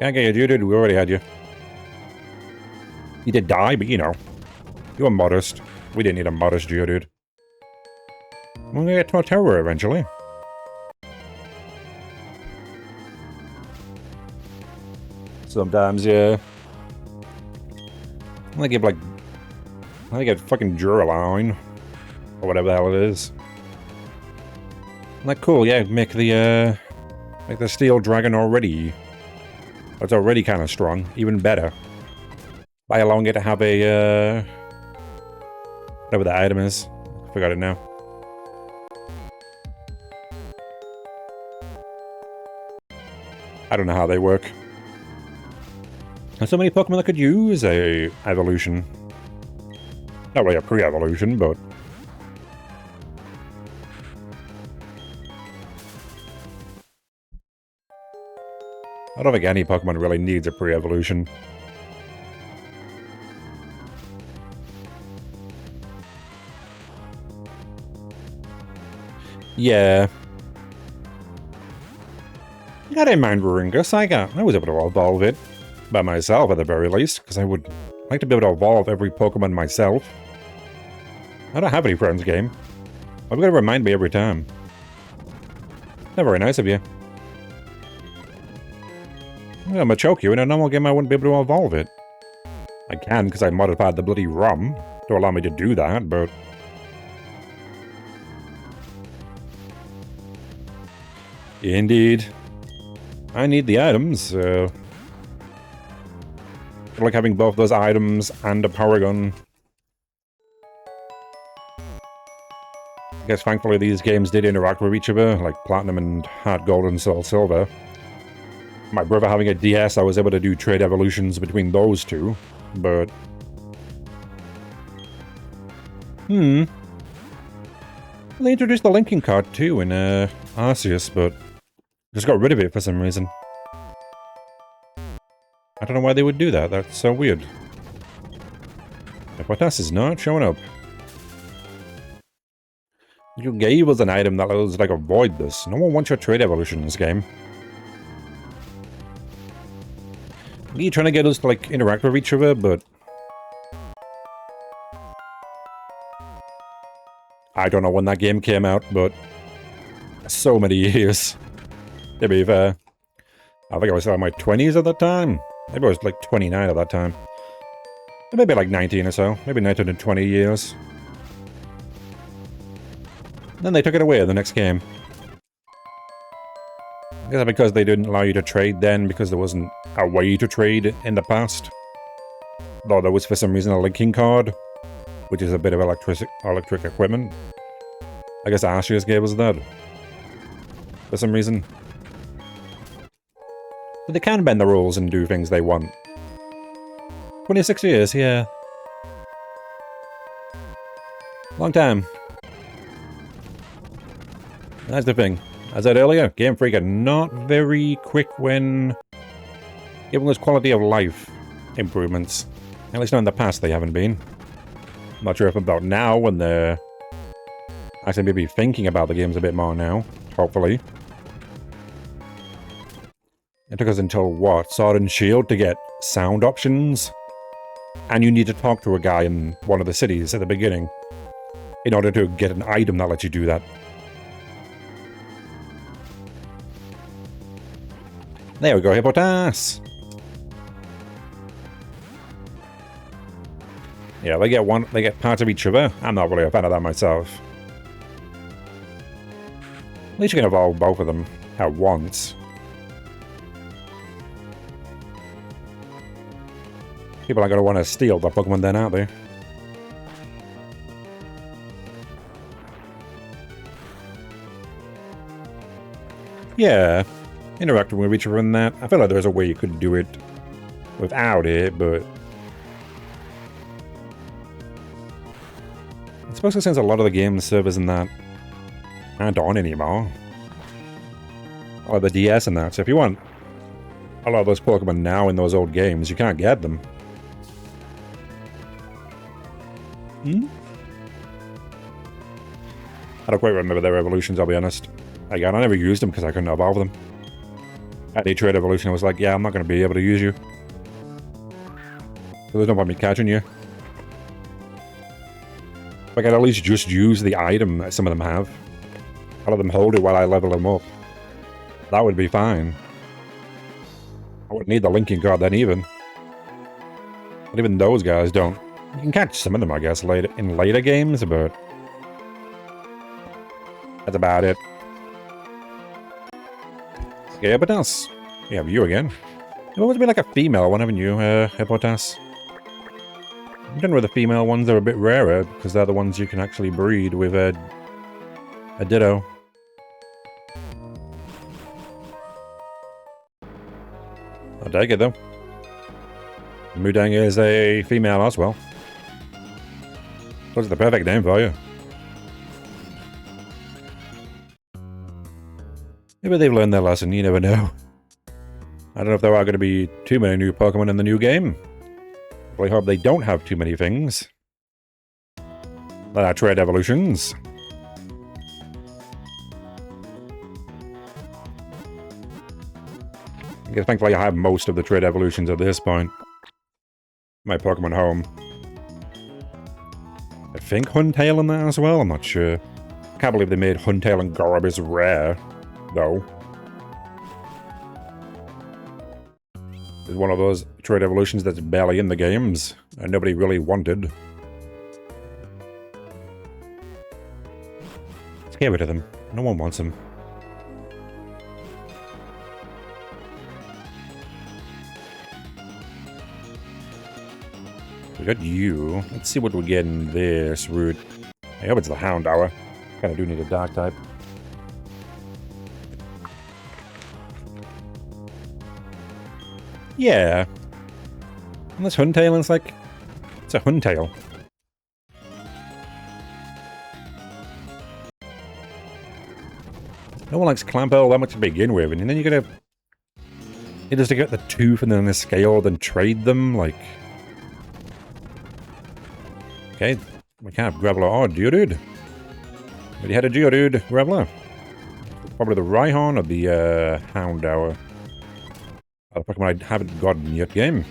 S1: Can't get you, Geodude, we already had you. You did die, but you know. You were modest. We didn't need a modest Geodude. We're gonna get Torterra eventually. Sometimes, yeah. I give like... I get fucking Duraline. Or whatever the hell it is. Like, cool, yeah, make the Steel Dragon already... It's already kind of strong. Even better. By allowing it to have a, whatever the item is. I forgot it now. I don't know how they work. There's so many Pokemon that could use a evolution. Not really a pre-evolution, but... I don't think any Pokemon really needs a pre-evolution. Yeah. I didn't mind Ringus. I was able to evolve it. By myself, at the very least. Because I would like to be able to evolve every Pokemon myself. I don't have any friends game. I've got to remind me every time. Not very nice of you. I'm gonna choke you. In a normal game, I wouldn't be able to evolve it. I can, because I modified the bloody ROM to allow me to do that, but... Indeed. I need the items, so... I like having both those items and a Porygon. I guess thankfully these games did interact with each other, like Platinum and Heart Gold and Soul Silver. My brother having a DS, I was able to do trade evolutions between those two, but... They introduced the linking card too in Arceus, but just got rid of it for some reason. I don't know why they would do that, that's so weird. Hippopotas is not showing up. You gave us an item that was like, avoid this. No one wants your trade evolution in this game. Are you trying to get us to, like, interact with each other, but... I don't know when that game came out, but... So many years. To be fair. I think I was in my 20s at that time. Maybe I was, like, 29 at that time. Maybe, like, 19 or so. Maybe 19 to 20 years. Then they took it away in the next game. I guess because they didn't allow you to trade then, because there wasn't a way to trade in the past. Though there was, for some reason, a linking card, which is a bit of electric equipment. I guess Arceus gave us that. For some reason. But they can bend the rules and do things they want. 26 years, yeah. Long time. That's the thing. As I said earlier, Game Freak are not very quick when giving us quality of life improvements. At least not in the past they haven't been. I'm not sure if about now when they're actually maybe thinking about the games a bit more now. Hopefully. It took us until, what, Sword and Shield to get sound options? And you need to talk to a guy in one of the cities at the beginning in order to get an item that lets you do that. There we go, Hippotas! Yeah, they get parts of each other. I'm not really a fan of that myself. At least you can evolve both of them at once. People aren't going to want to steal the Pokemon then, aren't they? Yeah, interacting with each other in that. I feel like there's a way you could do it without it, but... Especially since a lot of the game servers in that aren't on anymore. Or the DS and that, so if you want a lot of those Pokemon now in those old games, you can't get them. I don't quite remember their evolutions, I'll be honest. Again, I never used them because I couldn't evolve them. At the trade evolution, I was like, yeah, I'm not going to be able to use you. So there's no point me catching you. If I could at least just use the item that some of them have. I'll let them hold it while I level them up. That would be fine. I wouldn't need the linking card then even. But even those guys don't. You can catch some of them, I guess, in later games, but... That's about it. Yeah, but that's... We have you again. You always be like a female one, haven't you, Hippotas? I'm done with the female ones. They're a bit rarer, because they're the ones you can actually breed with a Ditto. I'll take it, though. Mudang is a female as well. What's the perfect name for you? Maybe they've learned their lesson, you never know. I don't know if there are going to be too many new Pokemon in the new game. I hope they don't have too many things. That are trade evolutions. I guess thankfully I have most of the trade evolutions at this point. My Pokemon home. I think Huntail in that as well, I'm not sure. Can't believe they made Huntail and Gorobis rare, though. It's one of those trade evolutions that's barely in the games, and nobody really wanted. Let's get rid of them. No one wants them. We got you. Let's see what we get in this route. I hope it's the Houndour. Kinda do need a dark type. Yeah. And this Huntail is like... It's a Huntail. No one likes Clamperl that much to begin with, and then you're gonna... You just to get the tooth and then the scale, then trade them, like... Okay, we can't have Graveler or Geodude. We had a Geodude Graveler. Probably the Rhyhorn or the Houndour. A Pokemon I haven't gotten yet game.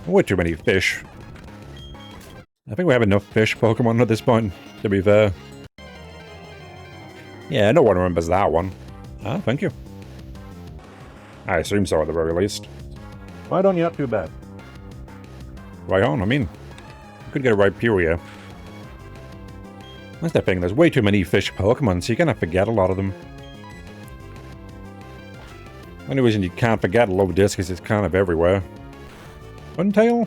S1: Way too many fish. I think we have enough fish Pokemon at this point, to be fair. Yeah, no one remembers that one. Ah, thank you. I assume so at the very least. Why don't you? Not too bad. Rhyhorn, I mean. You could get a Rhyperior. That's the thing, there's way too many fish Pokemon, so you're gonna forget a lot of them. The only reason you can't forget Love-Disc is it's kind of everywhere. Huntail?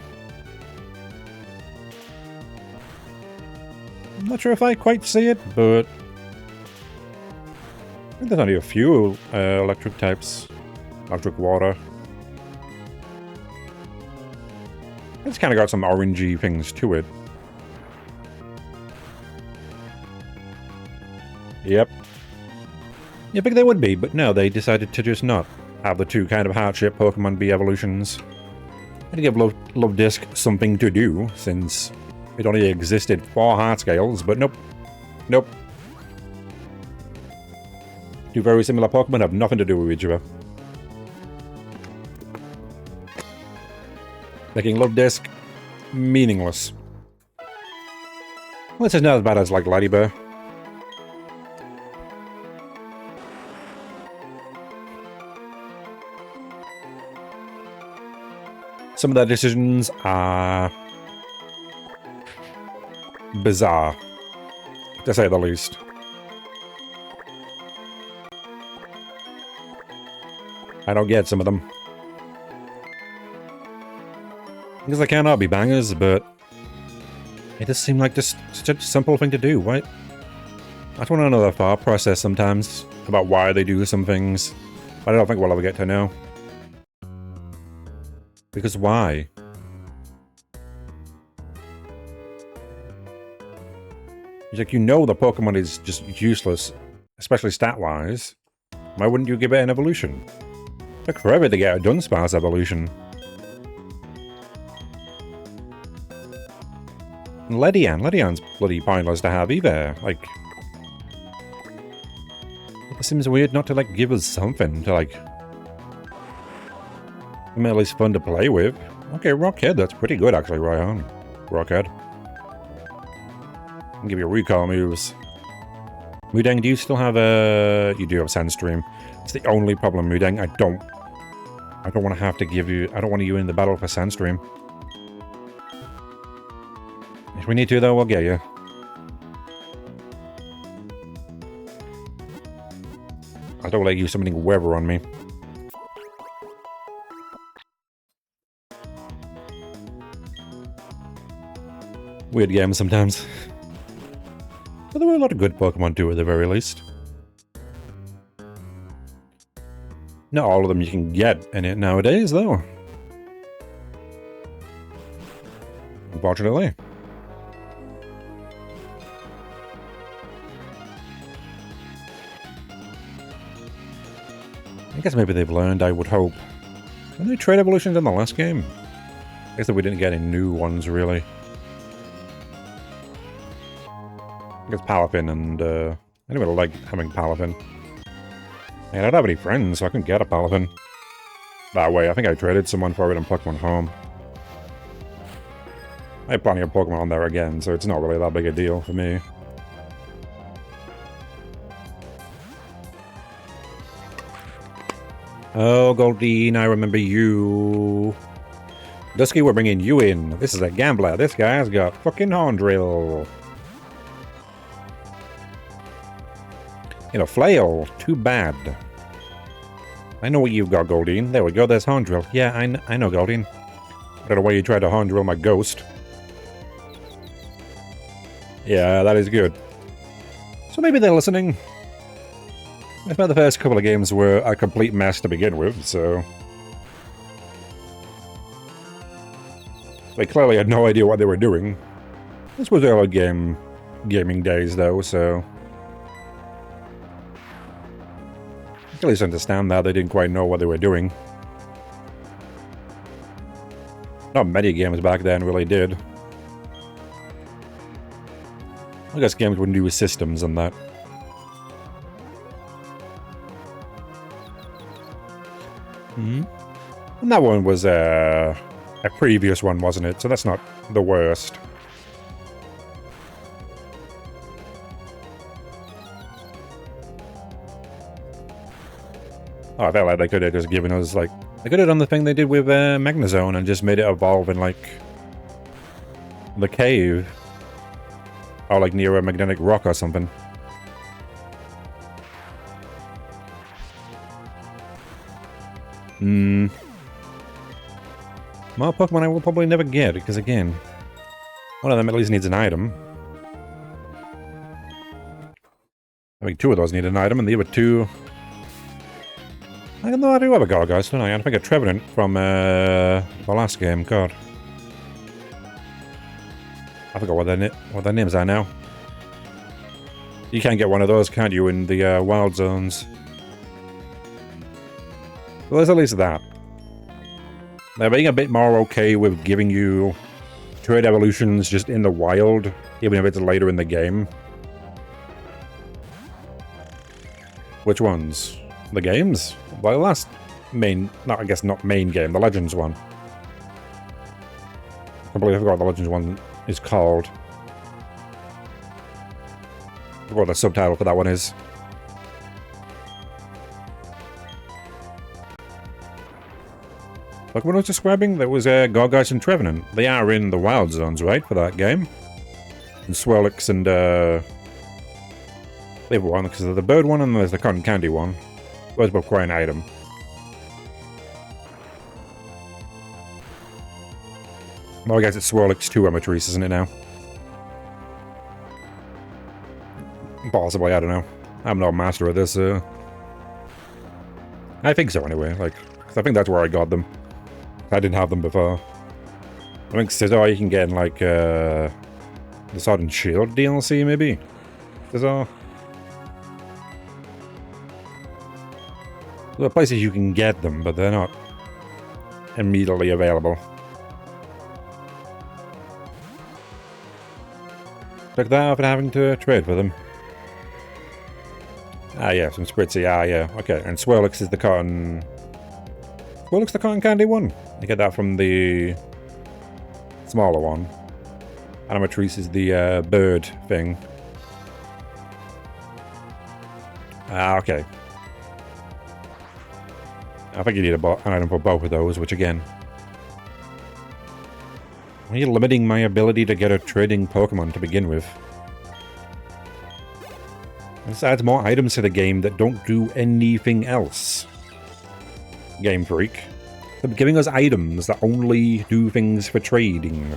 S1: I'm not sure if I quite see it, but... I think there's only a few electric types. Electric water. It's kind of got some orangey things to it. Yep. You think they would be, but no, they decided to just not have the two kind of heart-shaped Pokemon be evolutions. And to give Love-Disc something to do, since it only existed for heart scales, but nope. Nope. Two very similar Pokemon have nothing to do with each other. Making Love-Disc meaningless. Well, this is not as bad as like Ladybird. Some of their decisions are bizarre, to say the least. I don't get some of them. Because they cannot be bangers, but it does seem like just such a simple thing to do. Why? I just want to know their thought process sometimes about why they do some things. But I don't think we'll ever get to know. Because why? It's like, you know the Pokemon is just useless, especially stat-wise. Why wouldn't you give it an evolution? It took forever to get a Dunsparce evolution. And Ledian's bloody pointless to have either. Like, it seems weird not to, like, give us something to, like, make it at least fun to play with. Okay, Rockhead, that's pretty good, actually, right on. Rockhead. I'll give you recall moves. Mudang, do you still have a... You do have Sandstream. It's the only problem, Mudang. I don't want to have to give you... I don't want you in the battle for Sandstream. If we need to, though, we'll get you. I don't like you summoning Weather on me. Weird games sometimes. But there were a lot of good Pokemon too, at the very least. Not all of them you can get in it nowadays, though. Unfortunately. I guess maybe they've learned, I would hope. Didn't they trade evolutions in the last game? I guess that we didn't get any new ones, really. I guess Palafin and, I didn't really like having Palafin. And I don't have any friends, so I couldn't get a Palafin. That way, I think I traded someone for it in Pokemon Home. I have plenty of Pokemon on there again, so it's not really that big a deal for me. Oh, Goldeen, I remember you. Dusky, we're bringing you in. This is a gambler. This guy's got fucking Horn Drill. In a flail. Too bad. I know what you've got, Goldeen. There we go, there's Horn Drill. Yeah, I know, Goldeen. I don't know why you tried to Horn Drill my ghost. Yeah, that is good. So maybe they're listening. I bet the first couple of games were a complete mess to begin with, so... They clearly had no idea what they were doing. This was early gaming days, though, so... I can at least understand that they didn't quite know what they were doing. Not many games back then really did. I guess games with new systems and that. And that one was a previous one, wasn't it? So that's not the worst. Oh, I felt like they could have just given us, like... They could have done the thing they did with Magnezone and just made it evolve in, like... the cave. Or, like, near a magnetic rock or something. More Pokemon I will probably never get, because again, one of them at least needs an item. I think two of those need an item, and the other two... I don't know how to do have a Gargoyles, don't I? I think a Trevenant from the last game, God. I forgot what their names are now. You can't get one of those, can't you, in the wild zones? Well, there's at least that. They're being a bit more okay with giving you trade evolutions just in the wild, even if it's later in the game. Which ones? The games? Well, the last main... I guess not main game, the Legends one. I completely forgot what the Legends one is called. I forgot what the subtitle for that one is. Like what I was describing, that was Gargeist and Trevenant. They are in the wild zones, right, for that game? And Swirlix and the other one, because there's the bird one and there's the cotton candy one. Those both require an item. Well, I guess it's Swirlix 2 Amatrice, isn't it now? Possibly, I don't know. I'm not a master of this, I think so, anyway. Like, 'cause I think that's where I got them. I didn't have them before. I think Scizor you can get in, like, the Sword and Shield DLC, maybe? Scizor? There are places you can get them, but they're not immediately available. Took that off and having to trade for them. Ah, yeah, some Spritzy. Ah, yeah. Okay, and Swirlix is the cotton... Swirlix the cotton candy one. You get that from the smaller one. Animatrice is the bird thing. Ah, okay. I think you need an item for both of those, which again... Why are you limiting my ability to get a trading Pokemon to begin with? This adds more items to the game that don't do anything else. Game Freak. They're giving us items that only do things for trading.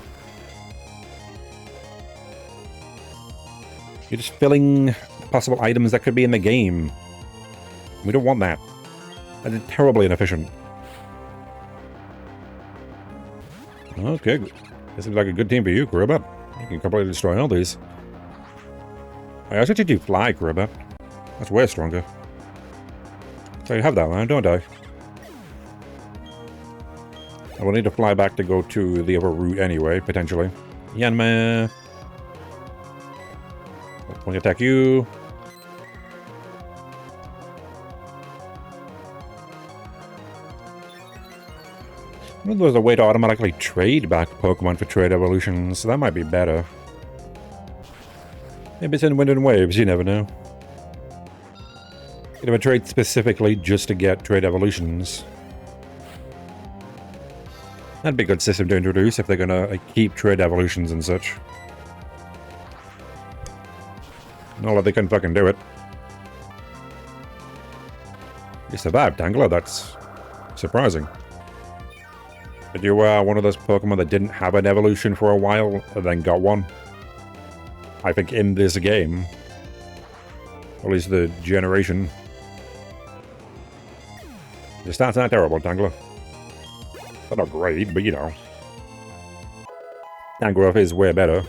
S1: You're just filling possible items that could be in the game. We don't want that. That is terribly inefficient. Okay, this looks like a good team for you, Crobat. You can completely destroy all these. I actually do fly, Crobat. That's way stronger. So you have that one, don't I? I will need to fly back to go to the other route anyway, potentially. Yanma. I'm going to attack you. Well, there's a way to automatically trade back Pokemon for trade evolutions, so that might be better. Maybe it's in Wind and Waves, you never know. Could have a trade specifically just to get trade evolutions. That'd be a good system to introduce if they're gonna keep trade evolutions and such. Not that they can fucking do it. You survived, Tangler, that's surprising. But you were one of those Pokemon that didn't have an evolution for a while, and then got one. I think in this game. Or at least the generation. The stats aren't terrible, Tangler. They're not great, but you know. Tangrowth is way better.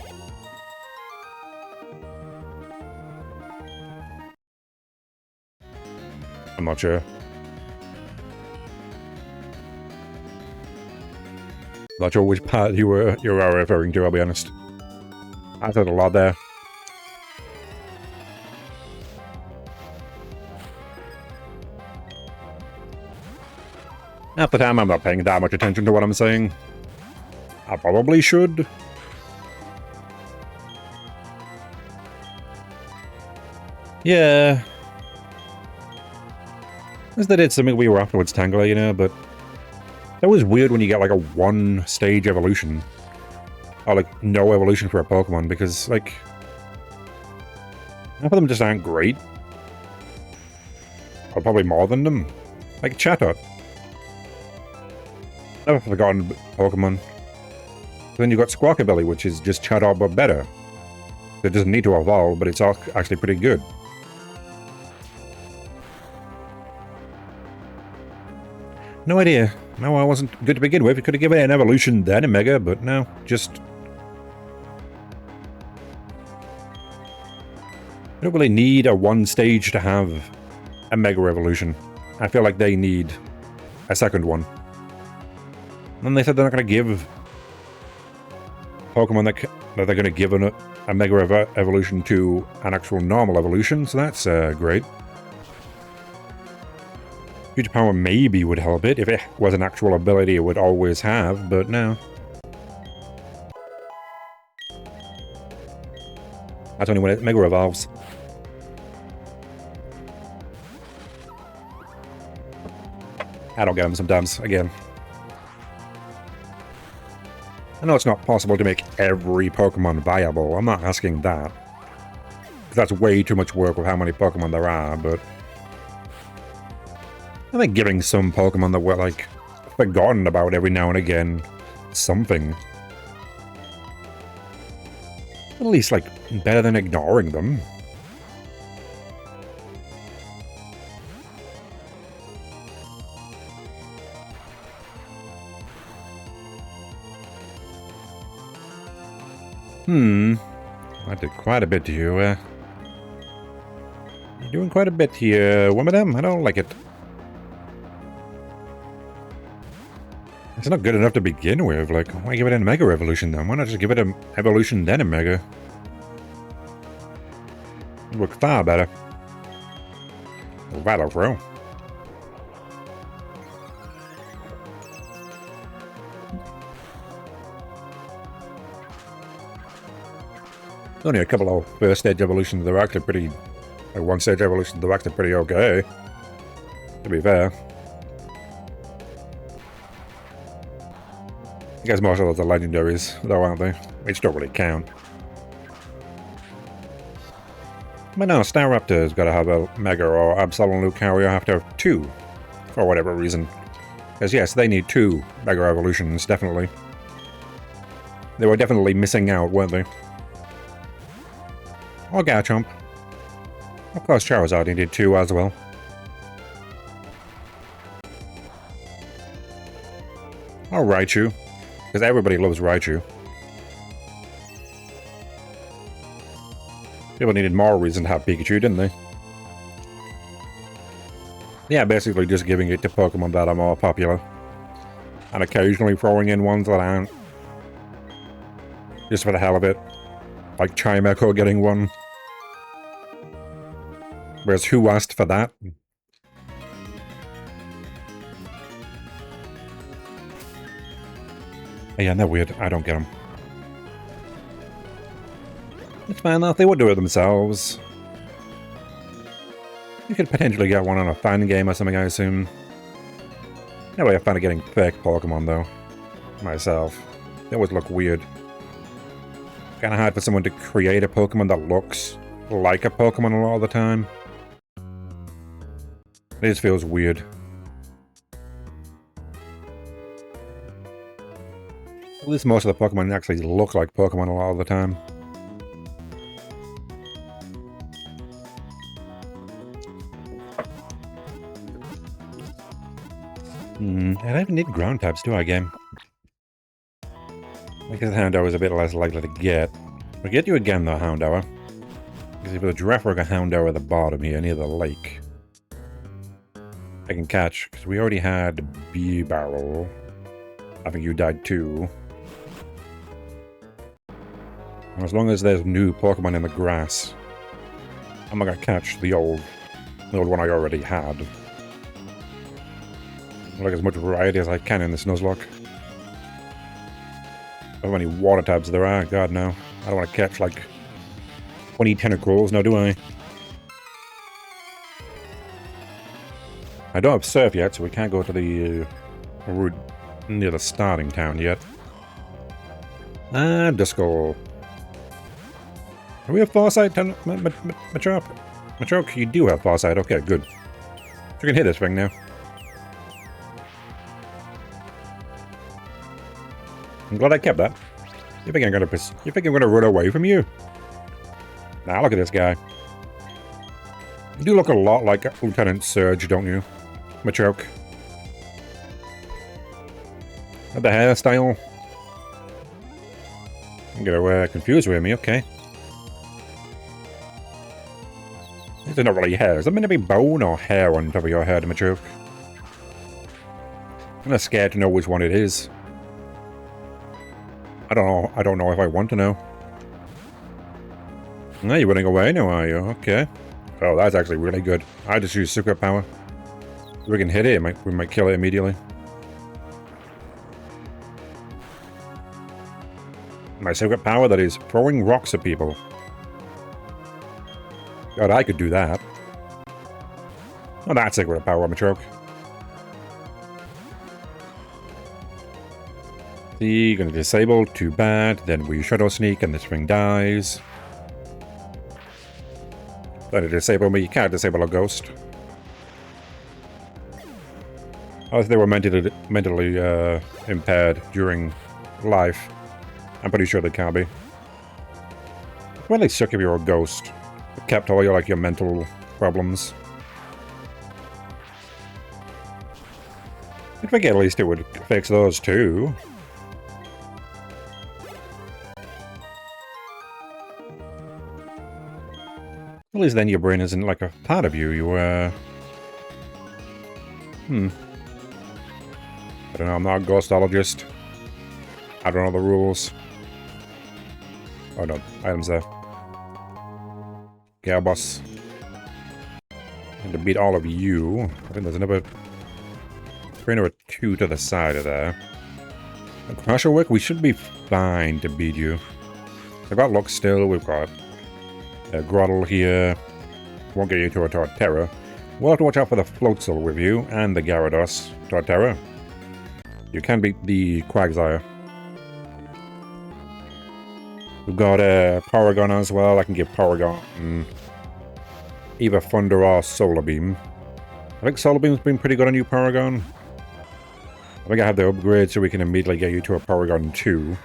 S1: I'm not sure. Not sure which part you are referring to, I'll be honest. I said a lot there. Half the time I'm not paying that much attention to what I'm saying. I probably should. Yeah. As they did something we were afterwards, Tangler, you know, but... That was weird when you get like a one-stage evolution. Or like no evolution for a Pokemon, because like... half of them just aren't great. Or probably more than them. Like Chatot. Never forgotten Pokemon. Then you've got Squawkabilly, which is just Chatot but better. It doesn't need to evolve, but it's actually pretty good. No idea. No, I wasn't good to begin with. You could have given it an evolution then, a Mega, but no, just... I don't really need a one stage to have a Mega Evolution. I feel like they need a second one. And they said they're not going to give Pokemon that they're going to give a Mega Evolution to an actual normal evolution, so that's great. Huge power maybe would help it. If it was an actual ability it would always have, but no. That's only when it Mega Evolves. I don't get them sometimes, again. I know it's not possible to make every Pokemon viable, I'm not asking that. Because that's way too much work with how many Pokemon there are, but... I think giving some Pokemon that were, like, forgotten about every now and again something. At least, like, better than ignoring them. I did quite a bit here. You're doing quite a bit here, one of them. I don't like it. It's not good enough to begin with. Like, why give it a Mega Evolution then? Why not just give it an Evolution then a Mega? It would work far better. Battle Throw. Only a couple of first stage evolutions that are actually pretty... Like one stage evolutions that are actually pretty okay. To be fair. I guess most of those are legendaries, though, aren't they? Which don't really count. But no, Staraptor's got to have a Mega or Absolute Lucario have to have 2. For whatever reason. Because yes, they need 2 Mega Evolutions, definitely. They were definitely missing out, weren't they? Or Garchomp. Of course, Charizard needed 2 as well. Or Raichu. Because everybody loves Raichu. People needed more reason to have Pikachu, didn't they? Yeah, basically just giving it to Pokemon that are more popular. And occasionally throwing in ones that aren't. Just for the hell of it. Like Chimecho getting one. Whereas who asked for that? Yeah, they're weird. I don't get them. It's fine though. They would do it themselves. You could potentially get one on a fan game or something, I assume. Never have fun of getting fake Pokemon though. Myself. They always look weird. Kinda hard for someone to create a Pokemon that looks like a Pokemon a lot of the time. It just feels weird. At least most of the Pokemon actually look like Pokemon a lot of the time. I don't even need ground types, do I, game? Because Houndour is a bit less likely to get. We'll get you again, though, Houndour. Because if it's a Girafarig or Houndour at the bottom here, near the lake, I can catch. Because we already had Barrel. I think you died too. And as long as there's new Pokemon in the grass, I'm not gonna catch the old one I already had. I'll like as much variety as I can in this Nuzlocke. How many water types there are? God, no. I don't want to catch, like, 20 tentacles, now do I? I don't have Surf yet, so we can't go to the route near the starting town yet. Ah, Duskull. Do we have Farsight? Machoke, you do have Farsight. Okay, good. You can hit this thing now. I'm glad I kept that. You think I'm gonna run away from you? Nah, look at this guy. You do look a lot like Lieutenant Surge, don't you? Machoke. Got the hairstyle. I'm gonna confused with me, okay. These are not really hair. Is that meant to be bone or hair on top of your head, Machoke? I'm kind of scared to know which one it is. I don't know if I want to know. No, you're running away now, are you? Okay. Oh, that's actually really good. I just use Secret Power. If we can hit it, we might kill it immediately. My Secret Power that is throwing rocks at people. God, I could do that. Oh, that's Secret Power, Machoke. See, gonna disable, too bad. Then we Shadow Sneak and this thing dies. Then it disable me, you can't disable a ghost. Unless they were mentally impaired during life. I'm pretty sure they can't be. When they suck if you're a ghost. It kept all your, like, your mental problems. I think at least it would fix those too. At least then your brain isn't like a part of you. I don't know, I'm not a ghostologist. I don't know the rules. Oh no, items there. Yeah, boss. And to beat all of you, I think there's another trainer or two to the side of there. Crusher Wick, we should be fine to beat you. We've got Luck still, we've got Groddle here. Won't get you to a Torterra. We'll have to watch out for the Floatzel with you, and the Gyarados Torterra. You can beat the Quagsire. We've got Paragon as well. I can give Paragon either Thunder or Solar Beam. I think Solar Beam's been pretty good on you, Paragon. I think I have the upgrade so we can immediately get you to a Paragon 2.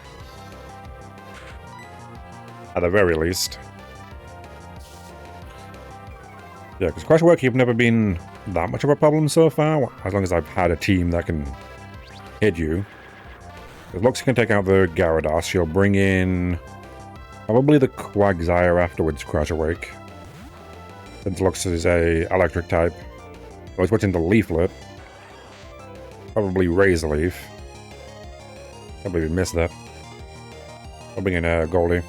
S1: At the very least. Yeah, because Crash Work, you've never been that much of a problem so far, as long as I've had a team that can hit you. It looks you can take out the Gyarados. You'll bring in probably the Quagsire afterwards, Crash Awake. Since Lux is a electric type. I was watching the Leaflet. Probably Razor Leaf. Probably missed that. I'll bring in Goldie.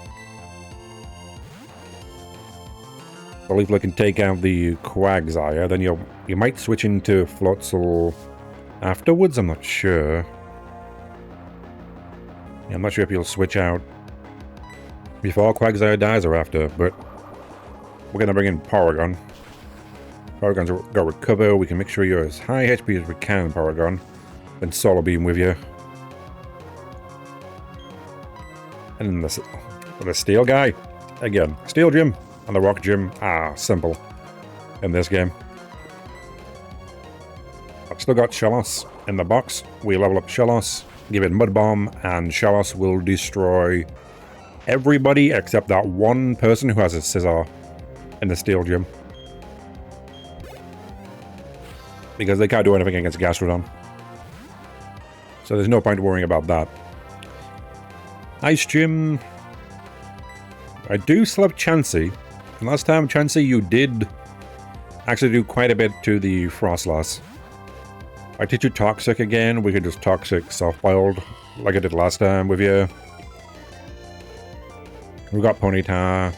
S1: The Leaflet can take out the Quagsire, then you might switch into Floatzel afterwards, I'm not sure. Yeah, I'm not sure if you'll switch out before Quagsire dies or after, but we're going to bring in Paragon. Paragon's got Recover, we can make sure you're as high HP as we can, Paragon. Then Solar Beam with you. And the Steel guy. Again, Steel Gym and the Rock Gym. Simple. In this game. I've still got Shellos in the box. We level up Shellos, give it Mud Bomb, and Shellos will destroy everybody except that one person who has a Scizor in the Steel Gym. Because they can't do anything against Gastrodon. So there's no point worrying about that. Ice Gym. I do still have Chansey. Last time, Chansey, you did actually do quite a bit to the Frostlass. I teach you Toxic again. We could just Toxic Soft-Boiled like I did last time with you. We've got Ponyta.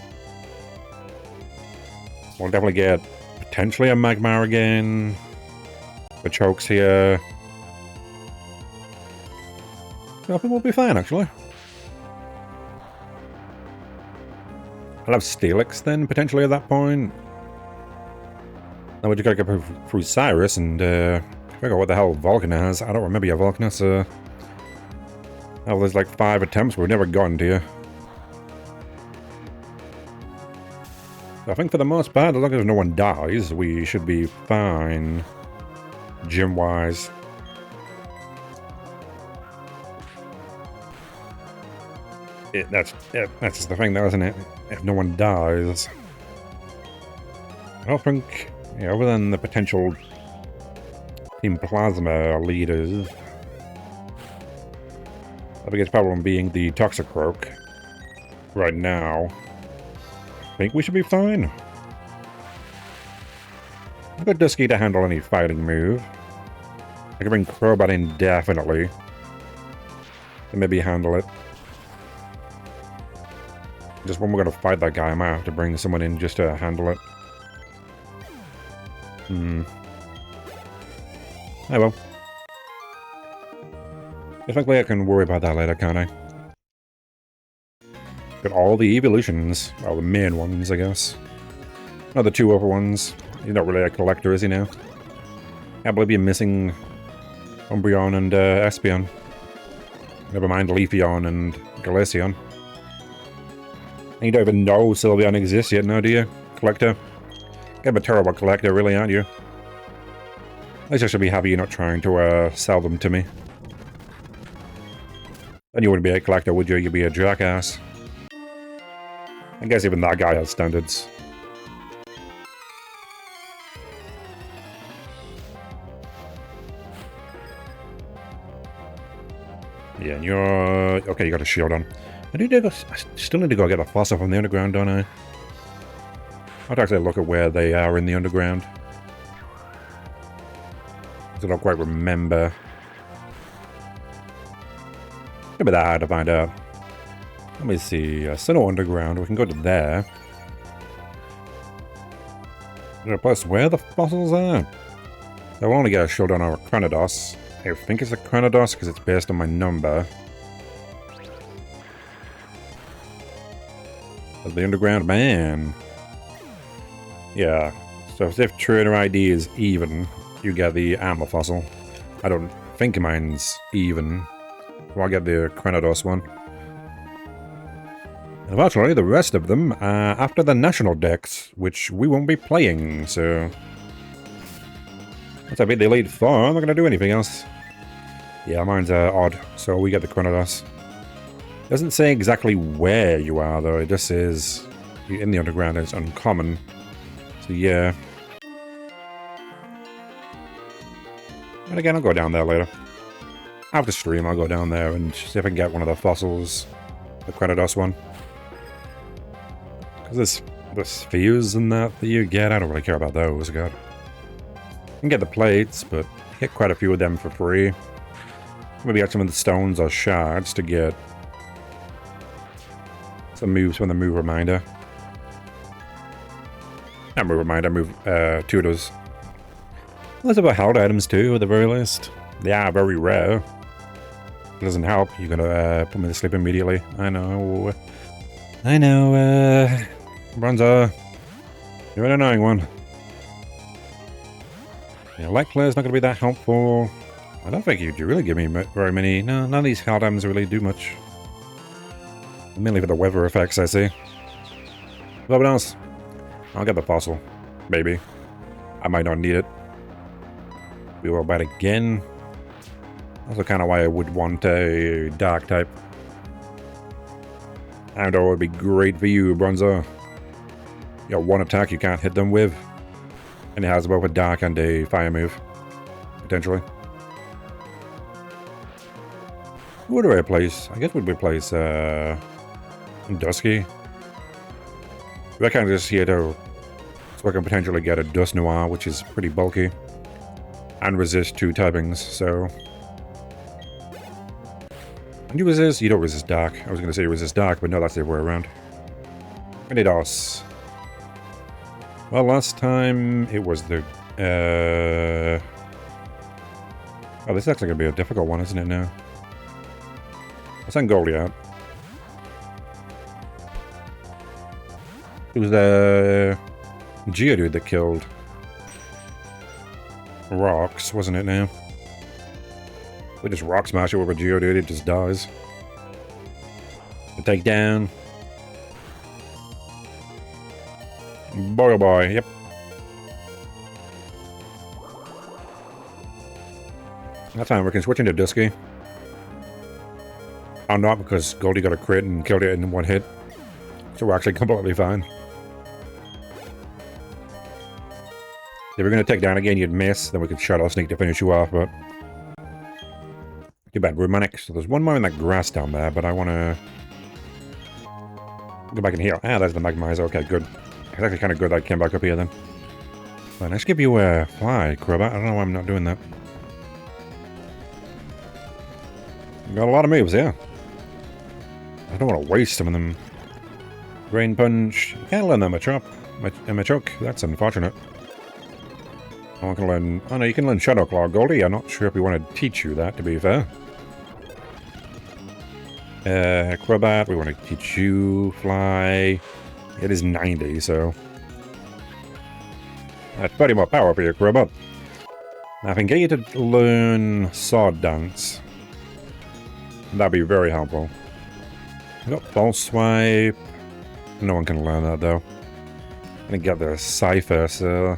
S1: We'll definitely get potentially a Magmar again. The Chokes here. I think we'll be fine, actually. I'll have Steelix then, potentially, at that point. Now we just gotta go through Cyrus and figure out what the hell Vulcan has. I don't remember your Vulcan, so... Well, there's like 5 attempts, we've never gotten to you. I think for the most part, as long as no one dies, we should be fine. Gym-wise. That's just the thing, though, isn't it? If no one dies. I don't think... Yeah, other than the potential Team Plasma leaders. The biggest problem being the Toxicroak. Right now. I think we should be fine. I've got Dusky to handle any fighting move. I can bring Crobat in definitely. And maybe handle it. Just when we're going to fight that guy, I might have to bring someone in just to handle it. Oh well. Definitely I can worry about that later, can't I? Got all the evolutions. Well, the main ones, I guess. Not the 2 other ones. He's not really a collector, is he now? I believe you're missing Umbreon and Espeon. Never mind Leafeon and Glaceon. And you don't even know Sylveon exists yet, no, do you? Collector? Kind of a terrible collector, really, aren't you? At least I should be happy you're not trying to sell them to me. Then you wouldn't be a collector, would you? You'd be a jackass. I guess even that guy has standards. Yeah, and you're... Okay, you got a shield on. I still need to go get a fossil from the underground, don't I? I'll have to actually look at where they are in the underground. I don't quite remember. Could be that hard to find out. Let me see. Sinnoh Underground. We can go to there. Is there a place where the fossils are? I will only get a showdown on a Cranidos. I think it's a Cranidos because it's based on my number. Of the underground man. Yeah. So if trainer ID is even, you get the Armor Fossil. I don't think mine's even. So I'll get the Cranidos one. And eventually, the rest of them are after the national decks, which we won't be playing, so... Once I beat the Elite Four, I'm not going to do anything else. Yeah, mine's odd, so we get the Cranidos. Doesn't say exactly where you are, though. It just says you're in the underground, it's uncommon. So, yeah. And again, I'll go down there later. After stream, I'll go down there and see if I can get one of the fossils. The Cranidos one. Because the spheres and that you get, I don't really care about those, God. You can get the plates, but get quite a few of them for free. Maybe get some of the stones or shards to get some moves from the move reminder. Not move reminder, move tutors. There's about held items too, at the very least. They are very rare. It doesn't help. You're gonna put me to sleep immediately. I know. Bronzer. You're an annoying one. Yeah, light clear's not gonna be that helpful. I don't think you'd really give me very many. No, none of these held items really do much. Mainly for the weather effects, I see. What else? I'll get the fossil. Maybe. I might not need it. We will bite again. Also kind of why I would want a dark type. I know it would be great for you, Bronzer. You got one attack you can't hit them with. And it has both a dark and a fire move. Potentially. Who do I replace? I guess we'd replace Dusky. We're kind of just here to... So I can potentially get a Dust Noir, which is pretty bulky. And resist 2 typings, so... And you resist? You don't resist dark. I was going to say you resist dark, but no, that's the other way around. Cranidos. Well, last time it was the... Oh, this is actually going to be a difficult one, isn't it now? I'll send Goldie out. It was the Geodude that killed Rocks, wasn't it now? We just rock smash it with a Geodude, it just dies. The takedown. Boy oh boy, yep. That's fine, we can switch into Dusky. Oh, not because Goldie got a crit and killed it in one hit. So we're actually completely fine. If we're going to take down again, you'd miss. Then we could Shadow Sneak to finish you off, but... Too bad. Rumanic. So there's one more in that grass down there, but I want to... Go back and heal. Ah, there's the Magmaiser. Okay, good. It's actually kind of good that I came back up here then. Fine, let's give you a fly, Crobat. I don't know why I'm not doing that. Got a lot of moves, yeah. I don't want to waste some of them. Rain Punch. You can't learn that Machoke. That's unfortunate. I can learn... Oh no, you can learn Shadow Claw, Goldie. I'm not sure if we want to teach you that, to be fair. Crobat, we want to teach you Fly. It is 90, so... That's plenty more power for your Crobat. Now, if I can get you to learn Sword Dance... That'd be very helpful. We got False Swipe. No one can learn that, though. I didn't get the Cypher, so...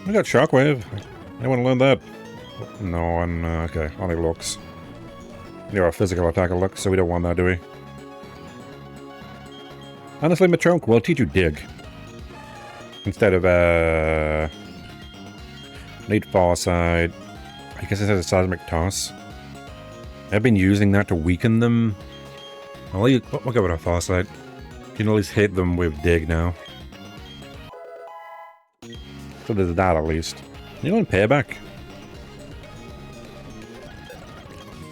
S1: We got Shockwave. Anyone learn that? No one... okay, only looks. You're a physical attacker look, so we don't want that, do we? Honestly, Machoke, we'll teach you Dig. Instead of, Need Farsight. I guess it has a Seismic Toss. I've been using that to weaken them. We'll go with a Farsight. You can at least hit them with Dig now. So there's that at least. Can you learn Payback?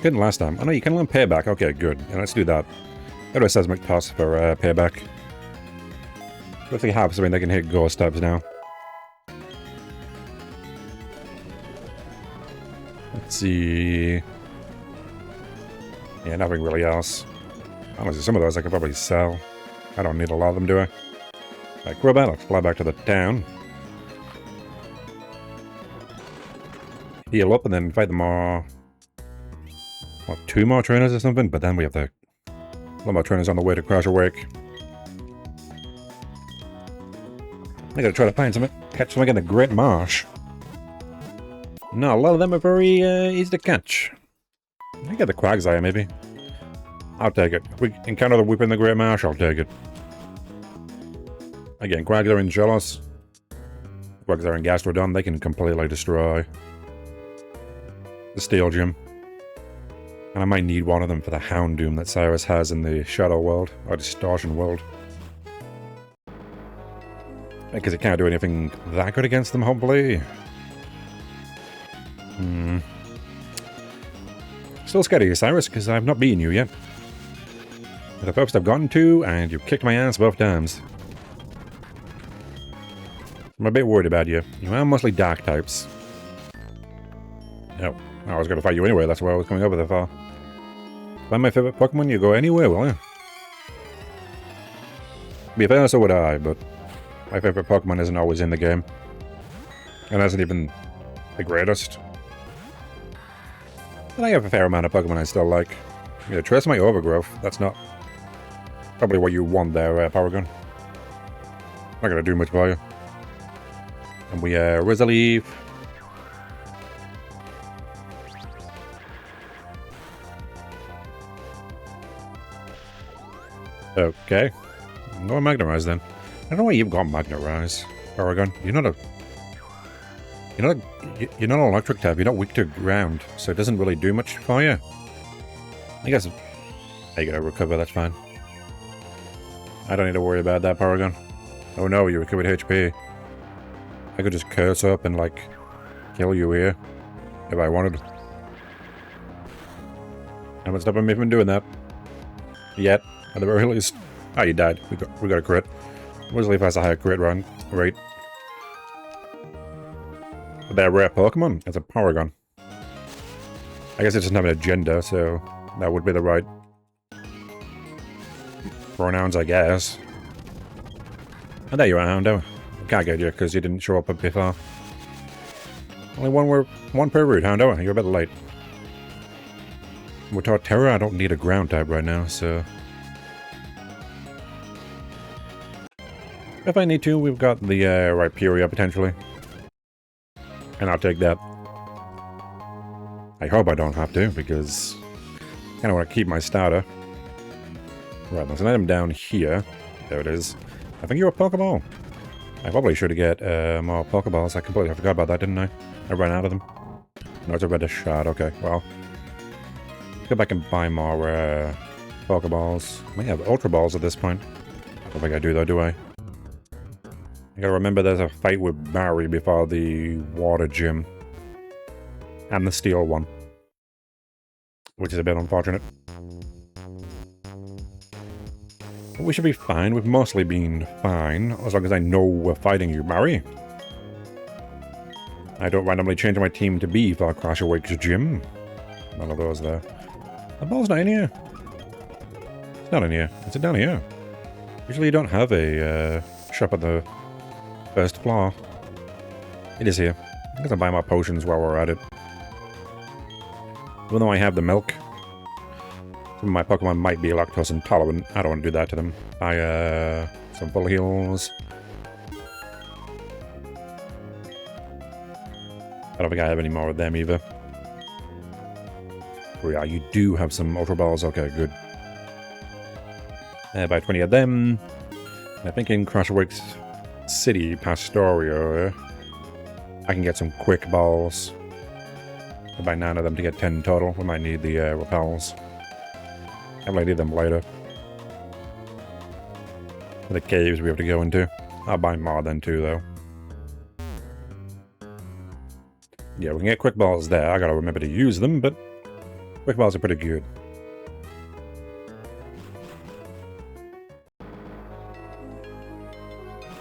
S1: Couldn't last time. Oh no, you can learn Payback. Okay, good. Yeah, let's do that. Go to a Seismic Toss for Payback. If they have something, they can hit Ghost types now. Let's see... Yeah, nothing really else. Honestly, some of those I could probably sell. I don't need a lot of them, do I? Like, Crobat, let's fly back to the town. Heal up and then fight the more... What, 2 more trainers or something? But then we have the... A lot more trainers on the way to Crash Awake. I gotta try to find something. Catch something in the Great Marsh. No, a lot of them are very easy to catch. I get the Quagsire, maybe. I'll take it. If we encounter the Whip in the Great Marsh, I'll take it. Again, Quagsire and Jealous. Quagsire and Gastrodon, they can completely destroy the Steel Gym. And I might need one of them for the Houndoom that Cyrus has in the Shadow World, or Distortion World. Because it can't do anything that good against them, hopefully. Still scared of you, Cyrus, because I've not beaten you yet. You're the first I've gotten to, and you've kicked my ass both times. I'm a bit worried about you. You are mostly dark types. Oh, I was going to fight you anyway, that's why I was coming over there for. Find my favorite Pokemon, you go anywhere, will you? Be fair, so would I, but my favorite Pokemon isn't always in the game. And isn't even the greatest. And I have a fair amount of Pokemon I still like. Yeah, trace my Overgrowth. That's not probably what you want there, Paragon. Not gonna do much for you. And we, Resolve. Okay. Go Magnarize then. I don't know why you've got Magnarize, Paragon. You're not an electric type. You're not weak to ground, so it doesn't really do much for you. I guess I gotta recover. That's fine. I don't need to worry about that, Paragon. Oh no, you recovered HP. I could just curse up and like kill you here if I wanted. Haven't stopped me from doing that yet. At the very least. Oh, you died. We got a crit. Wesley has a higher crit run rate. But they're rare Pokemon. It's a Paragon. I guess it doesn't have an agenda, so that would be the right pronouns, I guess. And there you are, Hondo. Can't get you because you didn't show up before. Only one per route, Hondo. You're a bit late. With Torterra, I don't need a ground type right now, so... If I need to, we've got the Rhyperior, potentially. And I'll take that. I hope I don't have to, because I kind of want to keep my starter. Right, let's let him down here. There it is. I think you're a Pokeball. I probably should get more Pokeballs. I completely forgot about that, didn't I? I ran out of them. No, it's a reddish shard. Okay, well. Go back and buy more Pokeballs. I may have Ultra Balls at this point. I don't think I do, though, do I? I gotta remember there's a fight with Barry before the Water Gym. And the Steel one. Which is a bit unfortunate. But we should be fine. We've mostly been fine. As long as I know we're fighting you, Barry. I don't randomly change my team to be for Crash Awake's gym. None of those there. The ball's not in here. It's not in here. It's down here. Usually you don't have a shop at the first floor. It is here. I'm gonna buy more potions while we're at it. Even though I have the milk, some of my Pokemon might be lactose intolerant. I don't want to do that to them. Some full heals. I don't think I have any more of them either. Oh yeah, you do have some Ultra Balls. Okay, good. About 20 of them. I think in Crashwick's City, Pastoria, I can get some quick balls. I'll buy 9 of them to get 10 total. We might need the repels. I might need them later. For the caves we have to go into. I'll buy more then too, though. Yeah, we can get quick balls there. I gotta remember to use them, but quick balls are pretty good.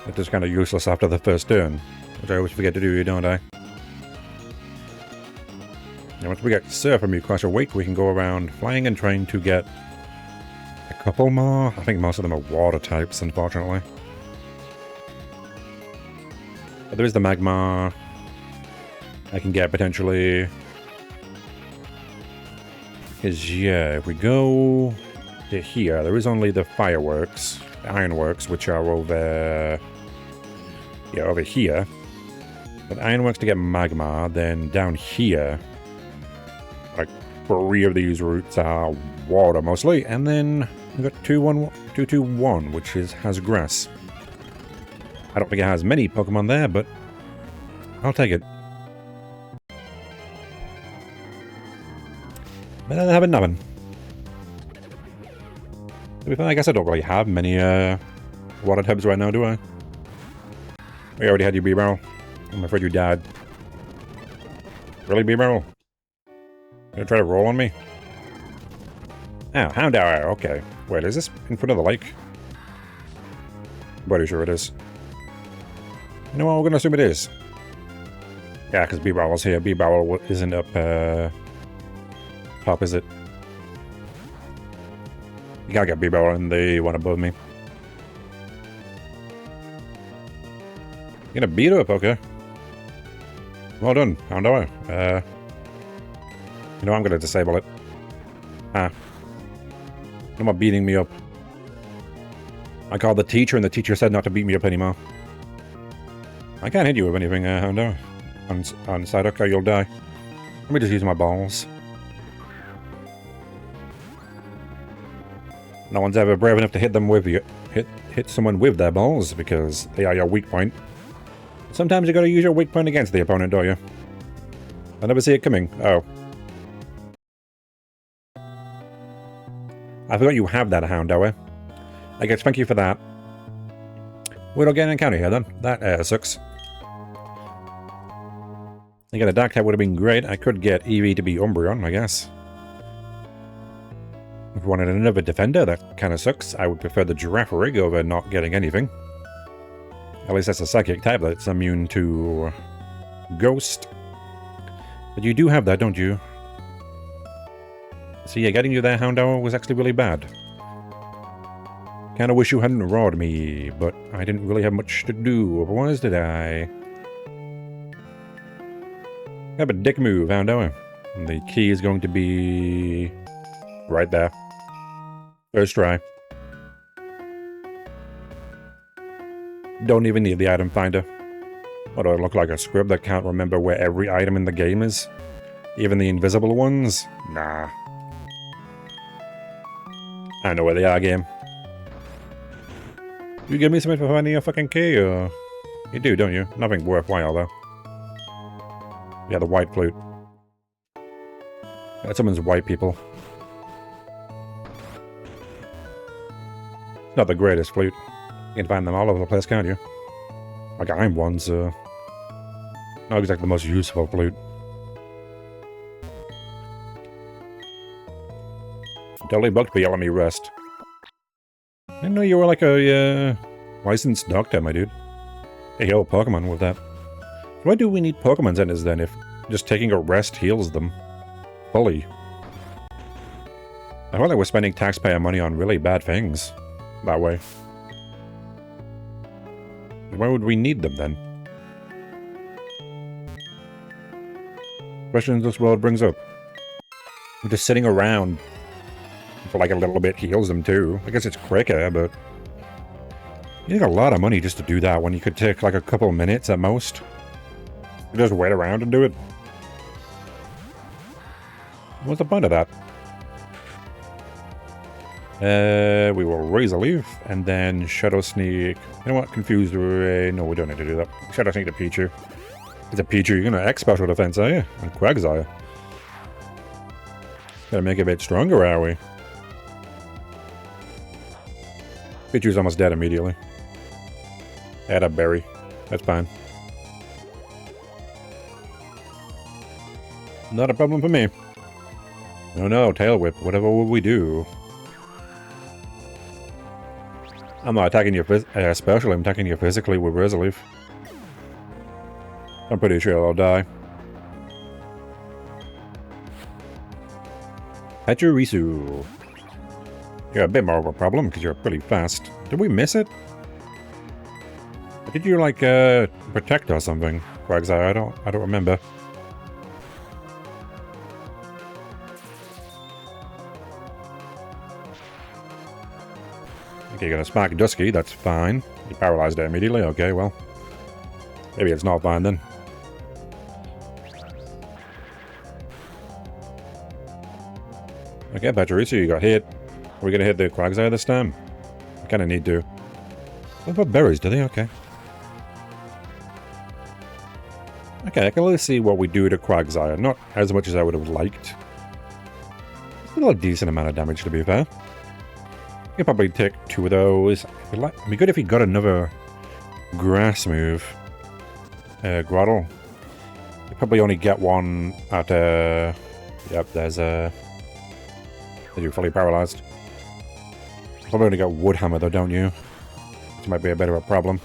S1: It's just kind of useless after the first turn, which I always forget to do, don't I? And once we get Surf and Clash Awake, we can go around flying and trying to get a couple more. I think most of them are water types, unfortunately. But there is the Magmar. I can get potentially. Because, yeah, if we go to here, there is only the Fireworks, the Ironworks, which are over. Yeah, over here. But Ironworks to get Magmar, then down here. Like 3 of these routes are water mostly, and then we've got 221, which has grass. I don't think it has many Pokemon there, but I'll take it. Better than having nothing. To be fair, I guess I don't really have many water types right now, do I? We already had your B-Barrel. I'm afraid you died. Really, B-Barrel? Gonna try to roll on me? Oh, Houndour, okay. Wait, is this in front of the lake? Pretty sure it is. You know what, we're gonna assume it is. Yeah, because B-Barrel's here. B-Barrel isn't up, top, is it? You gotta get B-Barrel in the one above me. You're gonna beat up, okay. Well done, Houndour. You know, I'm gonna disable it. No more beating me up. I called the teacher and the teacher said not to beat me up anymore. I can't hit you with anything, Houndour. On Psyduck, or you'll die. Let me just use my balls. No one's ever brave enough to hit them with you. Hit someone with their balls because they are your weak point. Sometimes you gotta use your weak point against the opponent, don't you? I never see it coming. Oh. I forgot you have that Houndour. I guess thank you for that. We don't get an encounter here then. That sucks. Again, a Dark type would have been great. I could get Eevee to be Umbreon, I guess. If we wanted another defender, that kind of sucks. I would prefer the Girafarig over not getting anything. At least that's a psychic type that's immune to Ghost. But you do have that, don't you? So yeah, getting you there, Houndour, was actually really bad. Kinda wish you hadn't roared me, but I didn't really have much to do otherwise, did I? Have a dick move, Houndour. And the key is going to be right there. First try. Don't even need the item finder. What do I look like, a scrib that can't remember where every item in the game is? Even the invisible ones? Nah. I know where they are, game. You give me something for finding a fucking key, or... You do, don't you? Nothing worthwhile, though. Yeah, the white flute. That's someone's white people. Not the greatest flute. You can find them all over the place, can't you? Like, I'm one, so... Not exactly the most useful flute. Totally booked, but you let me rest. I didn't know you were like a, licensed doctor, my dude. Hey, heal Pokemon with that. Why do we need Pokemon centers then if just taking a rest heals them? Fully. I feel like we're spending taxpayer money on really bad things. That way. Why would we need them then? Questions this world brings up. Just sitting around for like a little bit heals them too. I guess it's quicker, but you need a lot of money just to do that when you could take like a couple minutes at most. You just wait around and do it. What's the point of that? We will raise a leaf and then Shadow Sneak. You know what? Confused Ray. No, we don't need to do that. Shadow Sneak to Pichu. It's a Pichu. You're gonna X special defense, are you? And Quagsire. Gotta make it a bit stronger, are we? Pichu's almost dead immediately. Add a berry. That's fine. Not a problem for me. No, no, Tail Whip. Whatever will we do? I'm not attacking you specially. I'm attacking you physically with Resolute. I'm pretty sure I'll die. Pachirisu. You're a bit more of a problem because you're pretty fast. Did we miss it? Or did you like protect or something, Quagsire? I don't remember. Okay, you're gonna spark Dusky, that's fine. You paralyzed it immediately, okay, well. Maybe it's not fine then. Okay, Pachirisu, you got hit. Are we gonna hit the Quagsire this time? I kinda need to. What about berries, do they? Okay. Okay, I can really see what we do to Quagsire. Not as much as I would have liked. Still a decent amount of damage, to be fair. You could probably take 2 of those. It'd be good if he got another grass move. Grottle. You probably only get one at yep, there's you're fully paralyzed. You probably only got Wood Hammer though, don't you? Which might be a bit of a problem.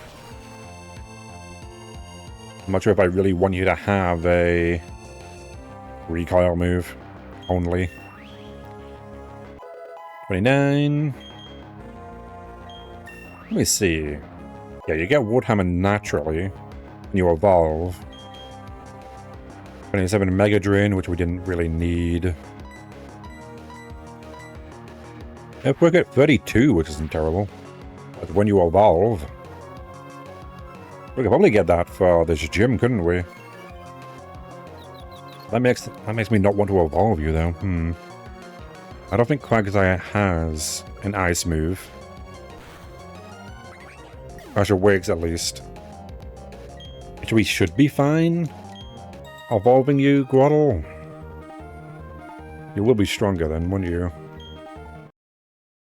S1: I'm not sure if I really want you to have a recoil move only. 29. Let me see. Yeah, you get Wood Hammer naturally when you evolve. 27 Mega Drain, which we didn't really need. If we get 32, which isn't terrible. But when you evolve, we could probably get that for this gym, couldn't we? That makes me not want to evolve you, though. I don't think Quagsire has an ice move. Pressure Wigs, at least. Which we should be fine. Evolving you, Grottle. You will be stronger then, won't you?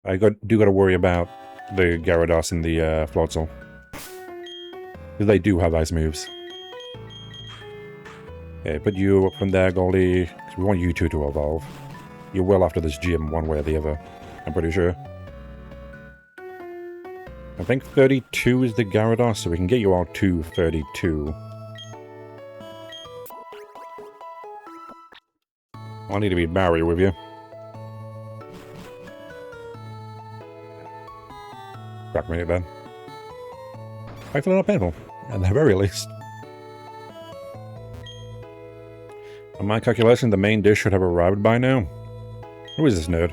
S1: I do got to worry about the Gyarados and the Floatzel. Because they do have ice moves. Okay, put you up from there, Goldie. Because we want you two to evolve. You will after this gym, one way or the other. I'm pretty sure. I think 32 is the Gyarados, so we can get you all to 32. I'll need to be Barry with you. Crack me then. Hopefully not painful, at the very least. On my calculation, the main dish should have arrived by now. Who is this nerd?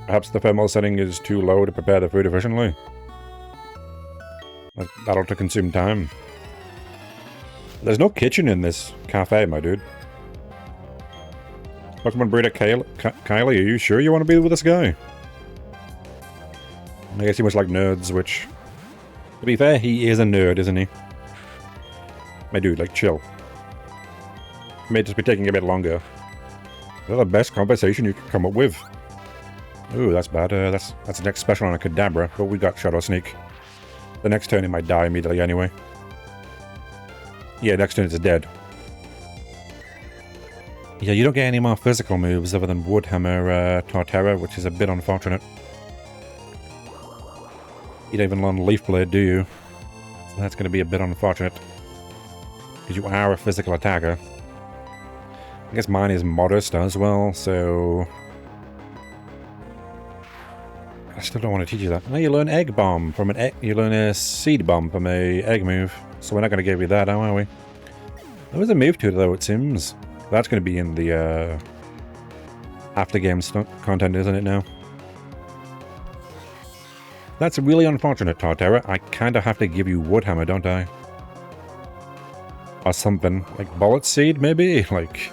S1: Perhaps the thermal setting is too low to prepare the food efficiently. That'll to consume time. There's no kitchen in this cafe, my dude. Pokemon breeder Kylie, are you sure you want to be with this guy? I guess he must like nerds, which... To be fair, he is a nerd, isn't he? My dude, like, chill. It may just be taking a bit longer. Is that the best compensation you can come up with? Ooh, that's bad. That's the next special on a Kadabra, but we got Shadow Sneak. The next turn he might die immediately anyway. Yeah, next turn it's dead. Yeah, you don't get any more physical moves other than Wood Hammer, Torterra, which is a bit unfortunate. You don't even learn Leaf Blade, do you? So that's going to be a bit unfortunate. Because you are a physical attacker. I guess mine is modest as well, so... I still don't want to teach you that. No, you learn Egg Bomb from an egg. You learn a Seed Bomb from a Egg move. So we're not going to give you that, are we? There was a move to it, though, it seems. That's going to be in the after game content, isn't it now? That's really unfortunate, Torterra. I kind of have to give you Woodhammer, don't I? Or something. Like Bullet Seed, maybe? Like...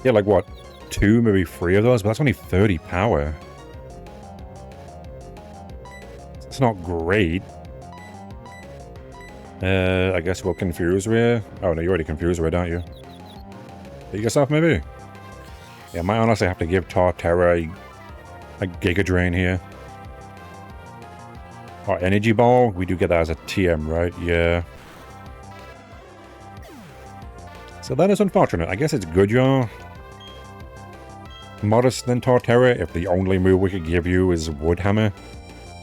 S1: Yeah, like what? 2, maybe 3 of those? But that's only 30 power. It's not great. I guess we'll confuse her. Oh, no, you already confused her, don't you? Hit yourself, maybe? Yeah, I might honestly have to give Torterra a Giga Drain here. Or Energy Ball? We do get that as a TM, right? Yeah. So that is unfortunate. I guess it's good you're modest than Torterra if the only move we could give you is Woodhammer.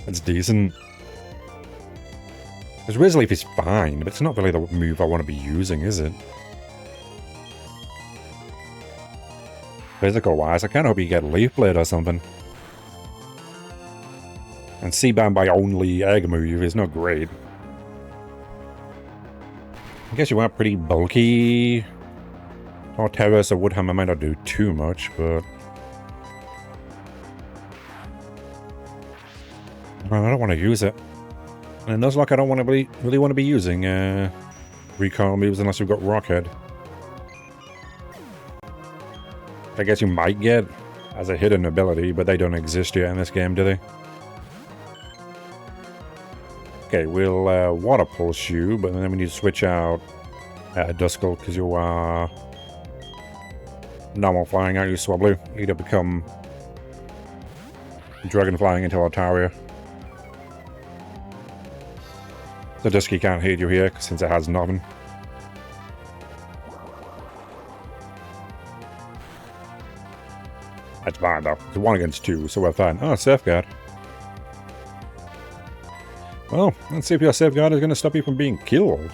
S1: That's decent. Because Rizleaf is fine, but it's not really the move I want to be using, is it? Physical-wise, I kind of hope you get Leaf Blade or something. And C-Band by only Egg move is not great. I guess you are pretty bulky. Torterra, so Woodhammer might not do too much, but... I don't want to use it. And in Nuzlocke, I don't want to really want to be using recoil moves unless you've got Rockhead. I guess you might get as a hidden ability, but they don't exist yet in this game, do they? Okay, we'll Water Pulse you, but then we need to switch out Duskull because you are normal flying, aren't you, Swablu? You need to become Dragon Flying into Altaria. So Dusky can't hit you here since it has nothing. That's fine though. It's 1 against 2, so we're fine. Oh, Safeguard. Well, let's see if your Safeguard is going to stop you from being killed.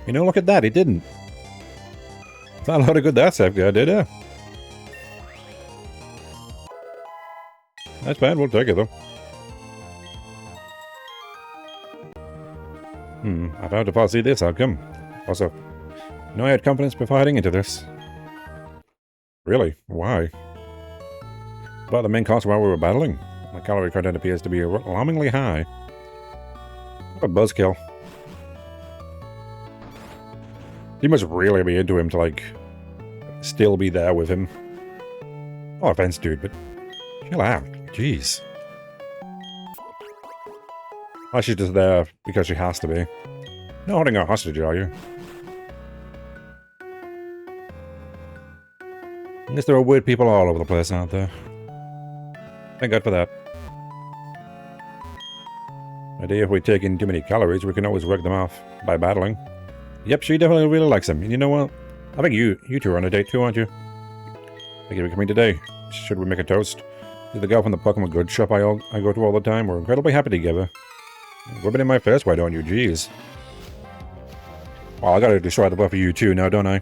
S1: You know, look at that, it didn't. It's not a lot of good that Safeguard did, yeah. That's bad, we'll take it though. I found to foresee this outcome. Also, I had confidence before heading into this. Really? Why? About the main cost while we were battling. My calorie content appears to be alarmingly high. What a buzzkill. You must really be into him to, like, still be there with him. No offense, dude, but chill out. Jeez. Oh, she's just there because she has to be. Not holding her hostage, are you? I guess there are weird people all over the place, aren't there? Thank God for that. Idea if we take in too many calories, we can always work them off by battling. Yep, she definitely really likes him. And you know what? I think you two are on a date too, aren't you? Thank you for coming today. Should we make a toast? She's the girl from the Pokemon goods shop I go to all the time. We're incredibly happy together. Rub it in my face, why don't you? Jeez. Well, I gotta destroy the both of you too now, don't I?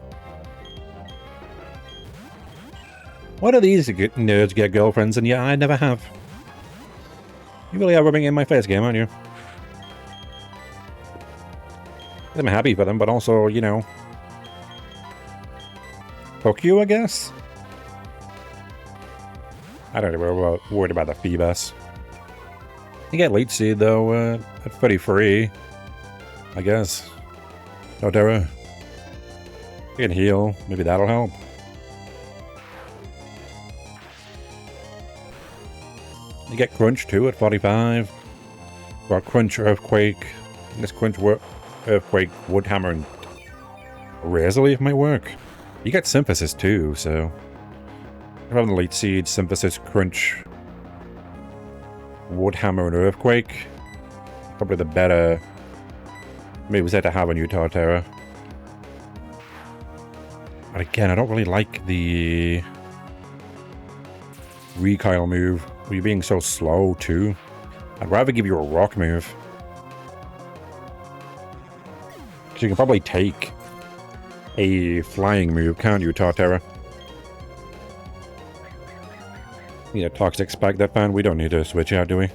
S1: Why do these nerds get girlfriends and yet I never have? You really are rubbing it in my face game, aren't you? I'm happy for them, but also, you know... Poke you, I guess? I don't know, we're worried about the Phoebus. You get Leech Seed, though, at 33. I guess. Torterra. You can heal. Maybe that'll help. You get Crunch, too, at 45. Got Crunch, Earthquake. This Crunch, Earthquake, Woodhammer, and Razor Leaf might work. You get Synthesis, too, so... Rather than Leech Seed, Synthesis, Crunch, Woodhammer, and Earthquake. Probably the better moves to have on you, Torterra. But again, I don't really like the recoil move. You're being so slow, too. I'd rather give you a rock move. Because you can probably take a flying move, can't you, Torterra? Yeah, Toxic Spike that fan. We don't need to switch out, do we?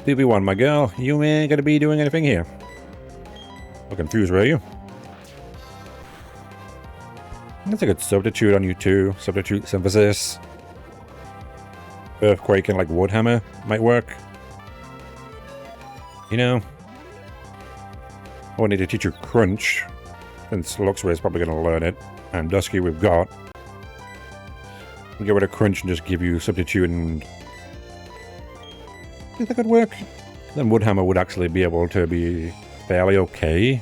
S1: 2v1, my girl. You ain't gonna be doing anything here. I'm confused, were you? That's a good substitute on you too. Substitute synthesis. Earthquake and like Woodhammer might work. You know, I would need to teach you Crunch, since Luxray is probably going to learn it. And Dusky we've got. We'll get rid of Crunch and just give you Substitute and... I think that could work. Then Woodhammer would actually be able to be fairly okay.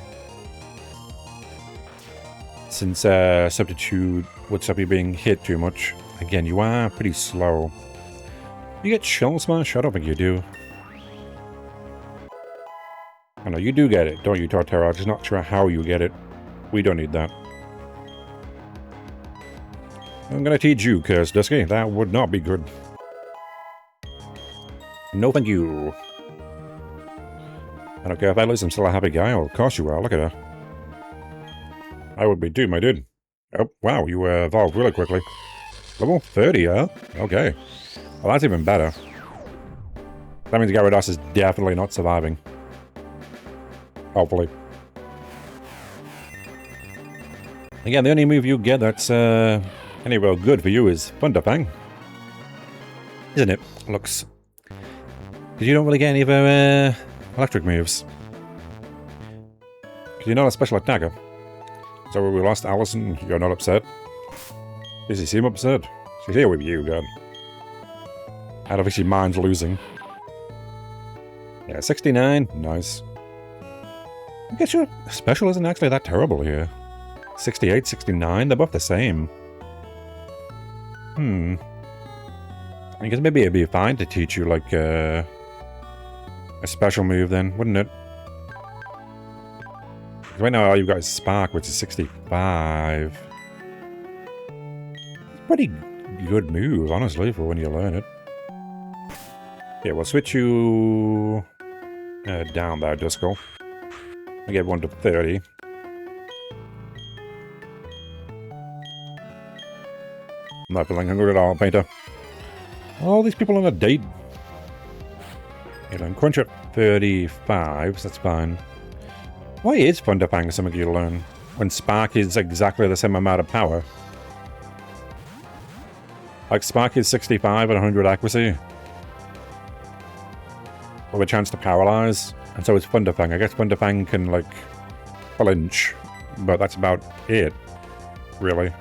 S1: Since Substitute would stop you being hit too much. Again, you are pretty slow. You get Shell Smash? I don't think you do. I know, you do get it, don't you, Torterra? I'm just not sure how you get it. We don't need that. I'm gonna teach you, Curse Dusky. That would not be good. No thank you. I don't care if I lose, I'm still a happy guy. Of course you are, look at her. I would be too, my dude. Oh, wow, you evolved really quickly. Level 30, huh? Okay. Well, that's even better. That means Gyarados is definitely not surviving. Hopefully. Again, the only move you get that's any real good for you is Thunderfang. Isn't it? Looks. Because you don't really get any of electric moves. Because you're not a special attacker. So we lost Allison, you're not upset? Does he seem upset? She's here with you, God. I don't think she minds losing. Yeah, 69. Nice. I guess your special isn't actually that terrible here. 68, 69, they're both the same. I guess maybe it'd be fine to teach you, like, a special move then, wouldn't it? Right now, all you've got is Spark, which is 65. It's a pretty good move, honestly, for when you learn it. Yeah, we'll switch you down there, Duskull. I get 1 to 30. I'm not feeling hungry at all, Painter. All these people on a date. Yeah, Crunch at 35, so that's fine. Why is Thunderfang something you learn when Spark is exactly the same amount of power? Like, Spark is 65 and 100 accuracy. With a chance to paralyze. And so is Thunderfang. I guess Thunderfang can, like, flinch. But that's about it, really.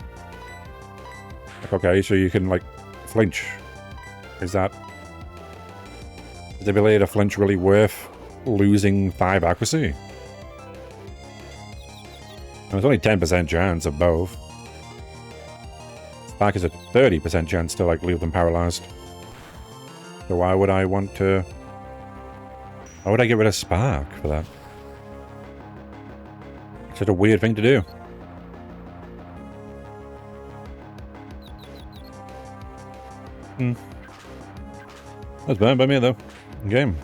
S1: Like, okay, so you can, like, flinch. Is the ability to flinch really worth losing 5 accuracy? There's only 10% chance of both. Spark is a 30% chance to, like, leave them paralyzed. So why would I want to... Why would I get rid of Spark for that? It's such a weird thing to do. That's bad by me, though. Game.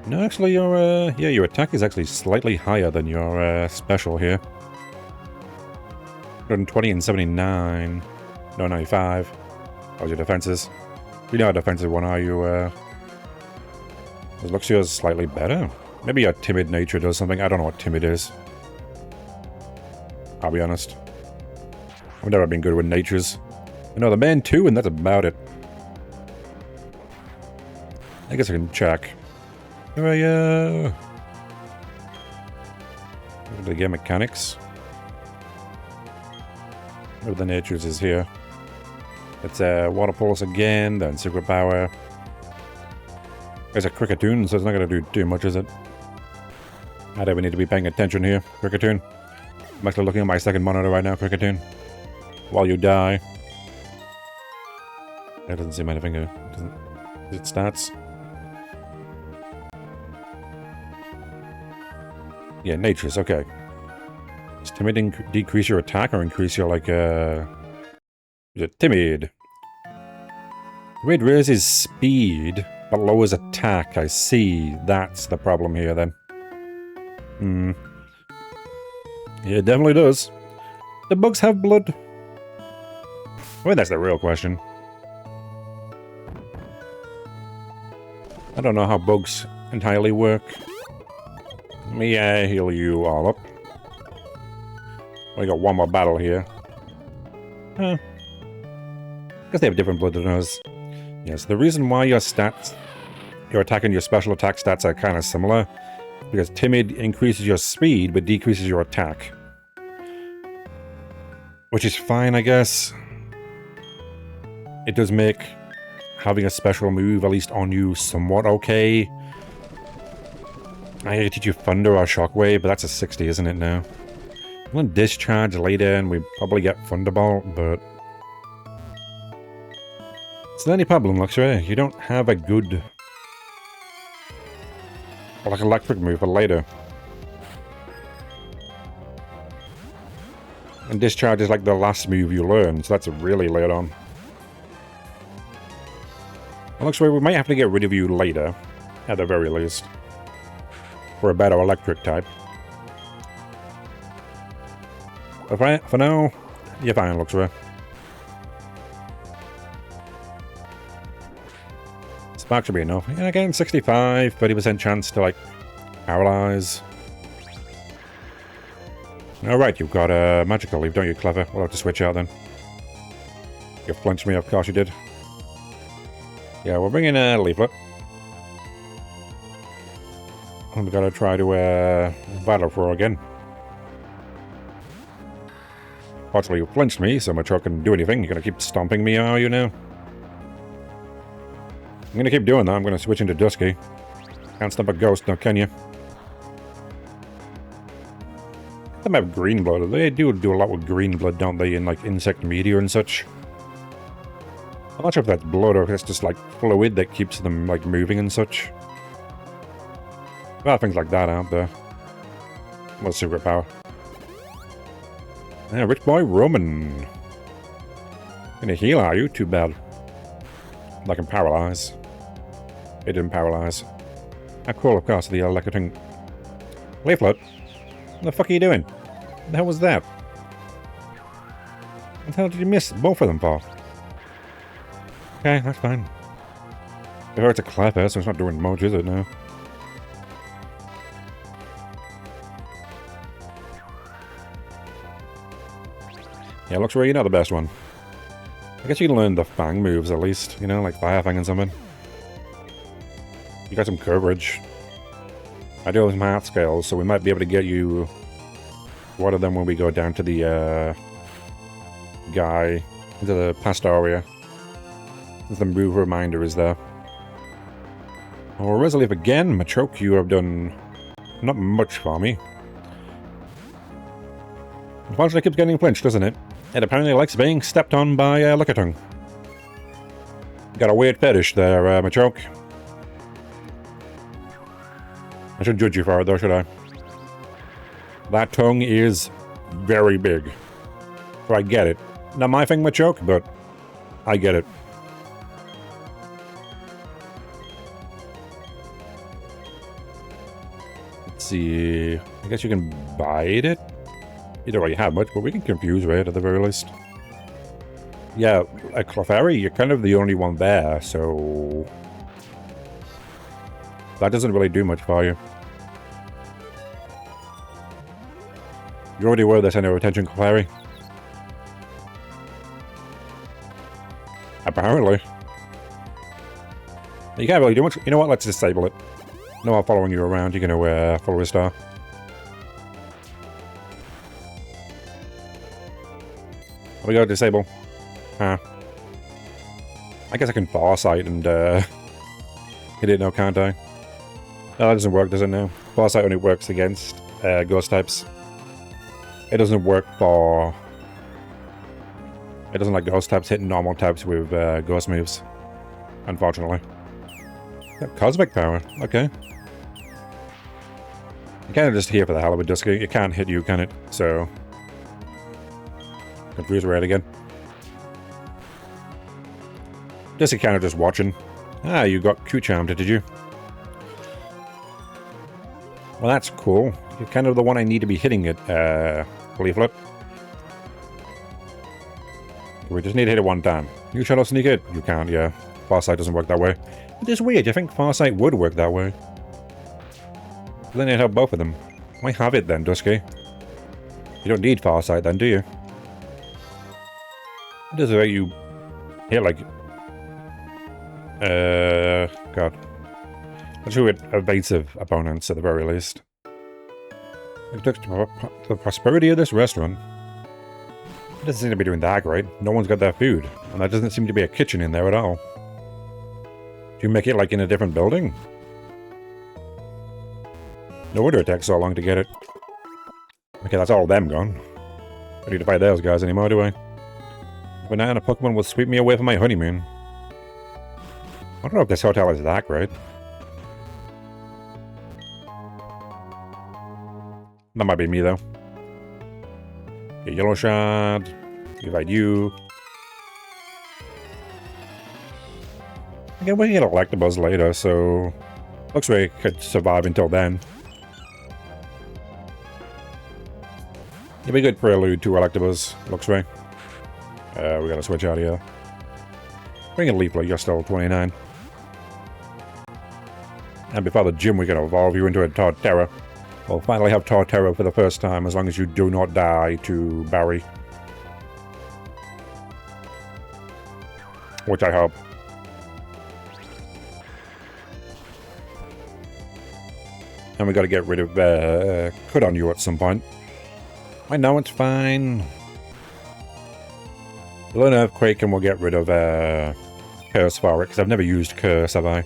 S1: No, actually, your your attack is actually slightly higher than your special here. 120 and 79. No, 95. How's your defenses? You know how defensive one are you? It looks yours slightly better. Maybe your timid nature does something. I don't know what timid is. I'll be honest. I've never been good with natures. I know the man too, and that's about it. I guess I can check. Did I get mechanics? Oh, the natures is here. It's water pulse again, then secret power. There's a Cricketune, so it's not going to do too much, is it? I don't even need to be paying attention here, Cricketune. I'm actually looking at my second monitor right now, Cricketune. While you die. That doesn't seem anything. Is it stats? Yeah, natures, okay. Does timid decrease your attack or increase your, like, Is it timid? Timid raises speed, but lowers attack. I see. That's the problem here, then. Yeah, it definitely does. Do bugs have blood? I mean, that's the real question. I don't know how bugs entirely work. Let me heal you all up. We got one more battle here. Huh. Because they have different blood than us. Yes, the reason why your stats, your attack and your special attack stats are kind of similar, because timid increases your speed but decreases your attack. Which is fine, I guess. It does make having a special move, at least on you, somewhat okay. I gotta teach you Thunder or Shockwave, but that's a 60, isn't it now? We'll Discharge later and we probably get Thunderbolt, but... It's the only problem, Luxray. You don't have a good... like electric move for later. And Discharge is like the last move you learn, so that's really late on. Well, Luxray, we might have to get rid of you later, at the very least. For a better electric type. But for now, you're fine, Luxray. Spark should be enough. Yeah, again, 65, 30% chance to, like, paralyze. Alright, you've got a magical leaf, don't you, Clever? We'll have to switch out then. You flinched me, of course you did. Yeah, we'll bring in a leaflet. And we've got to try to battle for her again. Fortunately, you flinched me, so Machoke can do anything. You're going to keep stomping me, are you now? I'm going to keep doing that. I'm going to switch into Dusky. Can't stomp a ghost now, can you? They have green blood. They do a lot with green blood, don't they? In, like, insect media and such. I'm not sure if that's blood or if it's just, like, fluid that keeps them, like, moving and such. There are things like that out there. What's secret power? Yeah, rich boy Roman. Gonna heal, are you? Too bad. I can paralyze. It didn't paralyze. Ah, cool, of course, the electric leaflet. What the fuck are you doing? What the hell was that? What the hell did you miss both of them for? Okay, that's fine. It hurts a Clever, so it's not doing much, is it now? Yeah, looks really not the best one. I guess you can learn the Fang moves at least, you know, like Fire Fang and something. You got some coverage. I do have some heart scales, so we might be able to get you one of them when we go down to the guy, into the Pastoria. The move reminder is there. Oh, Resolve again. Machoke, you have done not much for me. Unfortunately, it keeps getting flinched, doesn't it? It apparently likes being stepped on by Lickitung. Got a weird fetish there, Machoke. I shouldn't judge you for it, though, should I? That tongue is very big. So I get it. Not my thing, Machoke, but I get it. Let's see. I guess you can bite it? You don't really have much, but we can confuse it at the very least. Yeah, a Clefairy, you're kind of the only one there, so... that doesn't really do much for you. You already were the center of attention, Clefairy. Apparently. You can't really do much. You know what, let's disable it. No more following you around, you're gonna follow a star. We go disable. Huh. I guess I can Farsight and hit it now, can't I? No, that doesn't work, does it now? Farsight only works against ghost types. It doesn't work for... it doesn't like ghost types hitting normal types with ghost moves. Unfortunately. Yeah, cosmic power, okay. You can't just here for the hell of it, Dusky. It can't hit you, can it? So... confuse red again. Dusky kind of just watching. Ah, you got Q-charmed, did you? Well, that's cool. You're kind of the one I need to be hitting it, Leaflet. We just need to hit it one time. You Shadow Sneak it? You can't, yeah. Farsight doesn't work that way. It is weird, you think Farsight would work that way. then you'd have both of them. Why have it then, Dusky? You don't need Farsight then, do you? It does let you hit like... God. Let's do it evasive opponents at the very least. It took the prosperity of this restaurant. It doesn't seem to be doing that great. No one's got their food. And there doesn't seem to be a kitchen in there at all. Do you make it like in a different building? No wonder it takes so long to get it. Okay, that's all of them gone. I don't need to fight those guys anymore, do I? Banana Pokemon will sweep me away from my honeymoon. I don't know if this hotel is that great. That might be me, though. Okay, Yellow Shard. Invite you. Again, we can get Electabuzz later, so... Looks like it could survive until then. It'd be a good prelude to Electabuzz, looks like. We gotta switch out here. Bring in Leaflet, you're still 29. And before the gym, we can evolve you into a Torterra. We'll finally have Torterra for the first time, as long as you do not die to Barry. Which I hope. And we gotta get rid of Cut on you at some point. I know it's fine. We'll learn Earthquake and we'll get rid of Curse for it, because I've never used Curse, have I?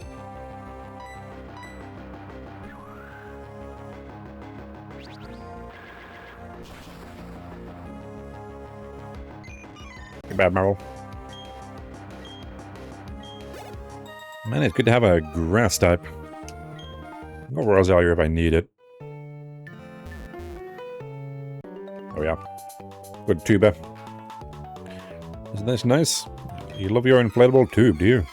S1: Bad Meryl. Man, it's good to have a grass type. I'll go Rosalia if I need it. Oh yeah. Good tuber. Isn't this nice? You love your inflatable tube, do you?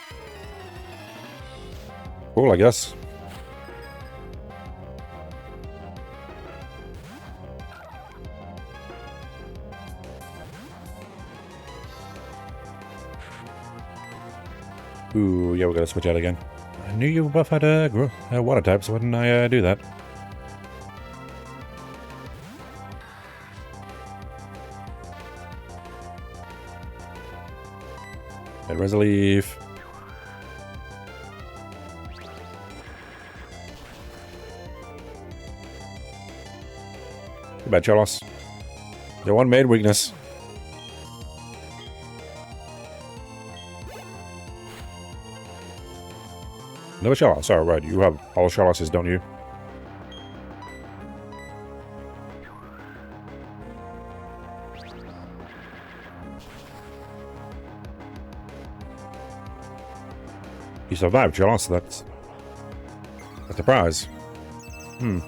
S1: Cool, I guess. Ooh, yeah, we gotta switch out again. I knew you both had water types, so why didn't I do that? Red Resleaf. Too bad, Charlos. The one main weakness. No Charlos. Oh, right. You have all Charloses, don't you? You survived, Charlos. That's a prize. I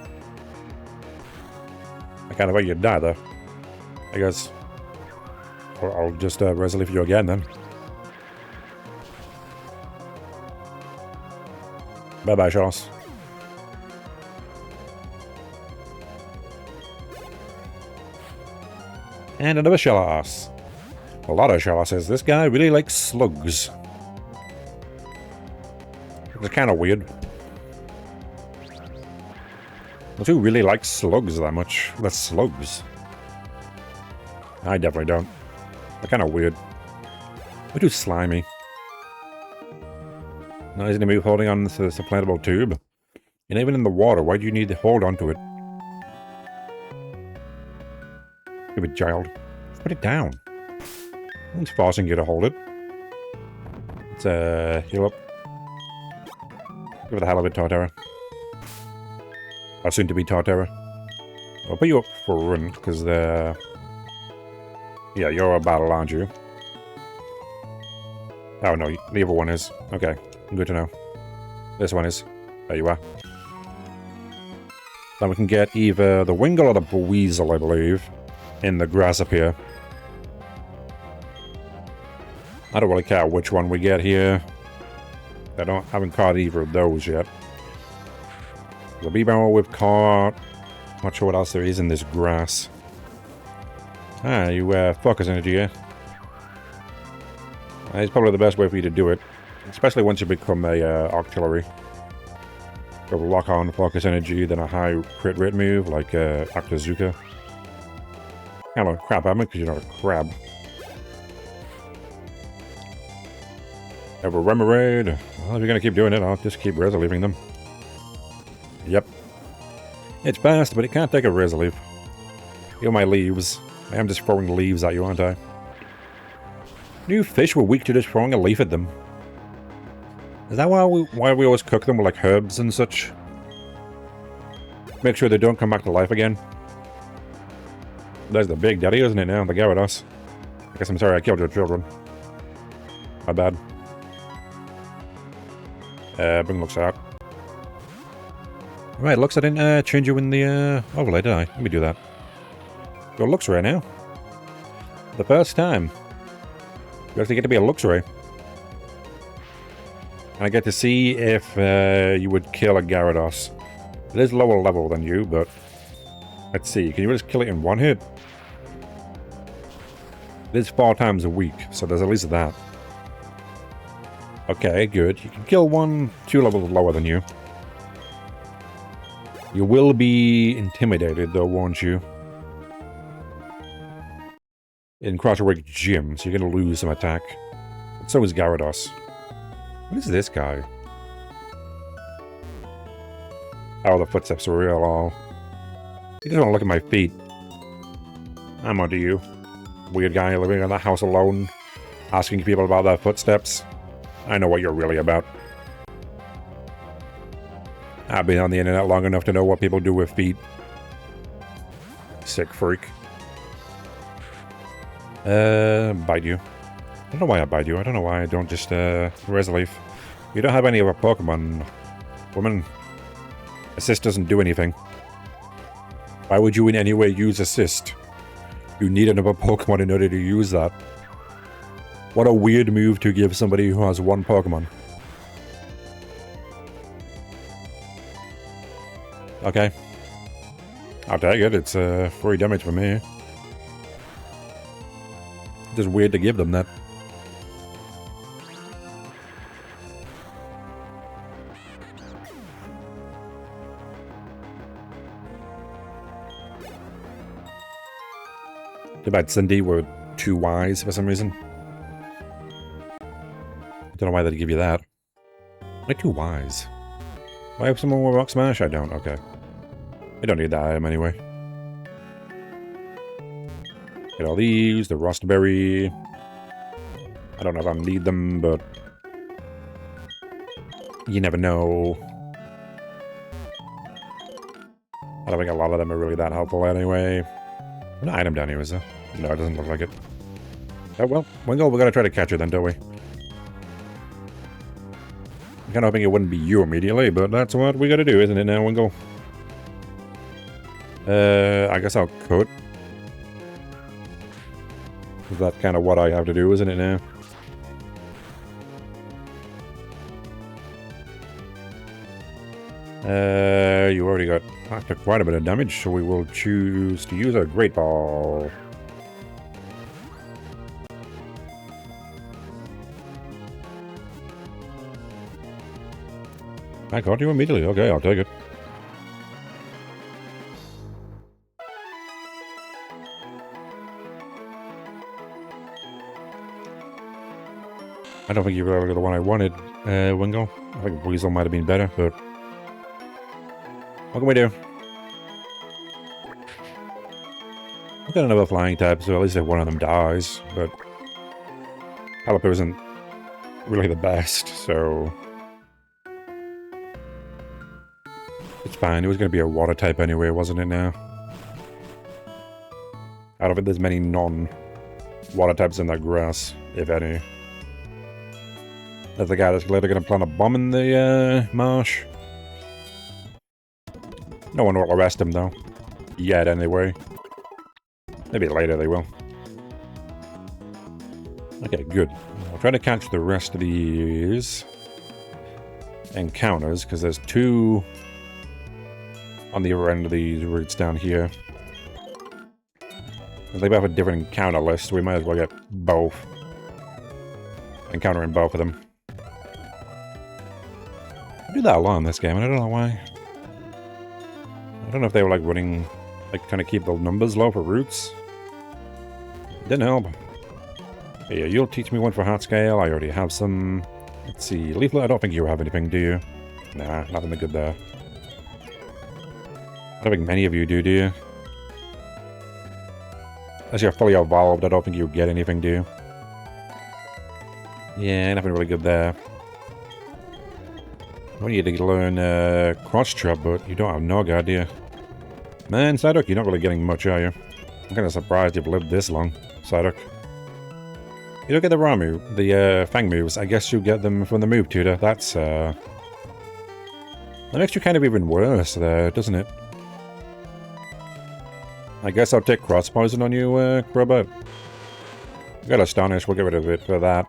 S1: kind of thought you'd die, though. I guess I'll just Resleaf you again, then. Bye-bye, Charles. And another Charlos. A lot of Charloses. This guy really likes slugs. It's kind of weird. Don't you really like slugs that much? That's slugs. I definitely don't. They're kind of weird. They're too slimy. Now he's going to be holding on to this implantable tube. And even in the water, why do you need to hold on to it? Stupid child. Put it down. No one's forcing you to hold it. Let's heal up. Give it the hell of it, Torterra. Or soon to be Torterra. I'll put you up front, because the... Yeah, you're a battle, aren't you? Oh no, the other one is. Okay, good to know. This one is. There you are. Then we can get either the Wingull or the Buizel, I believe, in the grass up here. I don't really care which one we get here. Haven't caught either of those yet. The B-Barrel we've caught. Not sure what else there is in this grass. Ah, you focus energy, yeah? It's probably the best way for you to do it. Especially once you become a artillery. Go lock on, focus energy, then a high crit rate move like Octazooka. Kind of crap at me because you're not a crab. Have a Remoraid. Well, if you're going to keep doing it, I'll just keep Resolving them. Yep. It's fast, but it can't take a Resolve. Feel my leaves. I am just throwing leaves at you, aren't I? New fish were weak to just throwing a leaf at them. Is that why we always cook them with like herbs and such? Make sure they don't come back to life again. There's the big daddy, isn't it now? The Gyarados. I guess I'm sorry I killed your children. My bad. Bring looks out. Right, looks I didn't change you in the overlay, did I? Let me do that. Your looks right now. The first time. You actually get to be a Luxray. And I get to see if you would kill a Gyarados. It is lower level than you, but... Let's see, can you just kill it in one hit? It is 4 times a week, so there's at least that. Okay, good. You can kill 2 levels lower than you. You will be intimidated, though, won't you? In Crosswick Gym, so you're going to lose some attack. But so is Gyarados. What is this guy? Oh, the footsteps are real all. You just want to look at my feet. I'm onto you. Weird guy living in that house alone, asking people about their footsteps. I know what you're really about. I've been on the internet long enough to know what people do with feet. Sick freak. Bite you. I don't know why I bite you. I don't know why I don't just, Resolve. You don't have any other Pokemon, woman. Assist doesn't do anything. Why would you in any way use Assist? You need another Pokemon in order to use that. What a weird move to give somebody who has 1 Pokemon. Okay. I'll take it. It's, free damage for me. Just weird to give them that. Too bad Cindy were too wise for some reason. Don't know why they'd give you that. They're too wise. Do I have someone with Rock Smash? I don't. Okay. I don't need that item anyway. Get all these. The Rustberry. I don't know if I need them, but... You never know. I don't think a lot of them are really that helpful anyway. An item down here, is there? No, it doesn't look like it. Oh, well, Wingull, we're gonna try to catch her then, don't we? I'm kinda hoping it wouldn't be you immediately, but that's what we gotta do, isn't it now, Wingull? I guess I'll cut. That's kinda what I have to do, isn't it now? You already got after quite a bit of damage, so we will choose to use a Great Ball. I got you immediately. Okay, I'll take it. I don't think you were the one I wanted, Wingull. I think Weasel might have been better, but... What can we do? We've got another flying type, so at least if one of them dies, but... Calipo isn't really the best, so... It's fine, it was going to be a water type anyway, wasn't it now? I don't think there's many non-water types in that grass, if any. There's the guy that's later going to plant a bomb in the marsh. No one will arrest him, though. Yet, anyway. Maybe later they will. Okay, good. I'll try to catch the rest of these encounters, because there's 2 on the other end of these routes down here. They both have a different encounter list, so we might as well get both. Encountering both of them. I do that a lot in this game, and I don't know why. I don't know if they were like running, like trying to keep the numbers low for roots. Didn't help. Yeah, you'll teach me one for heart scale. I already have some. Let's see, leaflet. I don't think you have anything, do you? Nah, nothing good there. I don't think many of you do you? Unless you're fully evolved, I don't think you get anything, do you? Yeah, nothing really good there. I want you to learn cross chop, but you don't have Noga, do you? Man, Psyduck, you're not really getting much, are you? I'm kind of surprised you've lived this long, Psyduck. You don't get the raw move, the Fang moves. I guess you get them from the move tutor. That's, that makes you kind of even worse there, doesn't it? I guess I'll take cross poison on you, Crobot. You got Astonish, we'll get rid of it for that.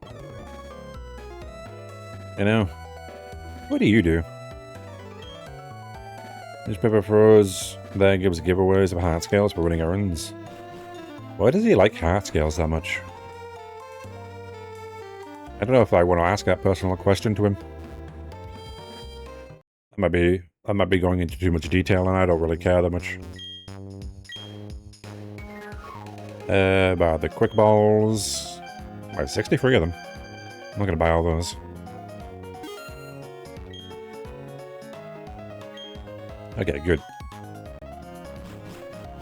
S1: You know? What do you do? Newspaper throws there gives giveaways of heart scales for running errands. Why does he like heart scales that much? I don't know if I want to ask that personal question to him. I might be going into too much detail, and I don't really care that much. About the quick balls. I have 63 of them. I'm not gonna buy all those. Okay, good.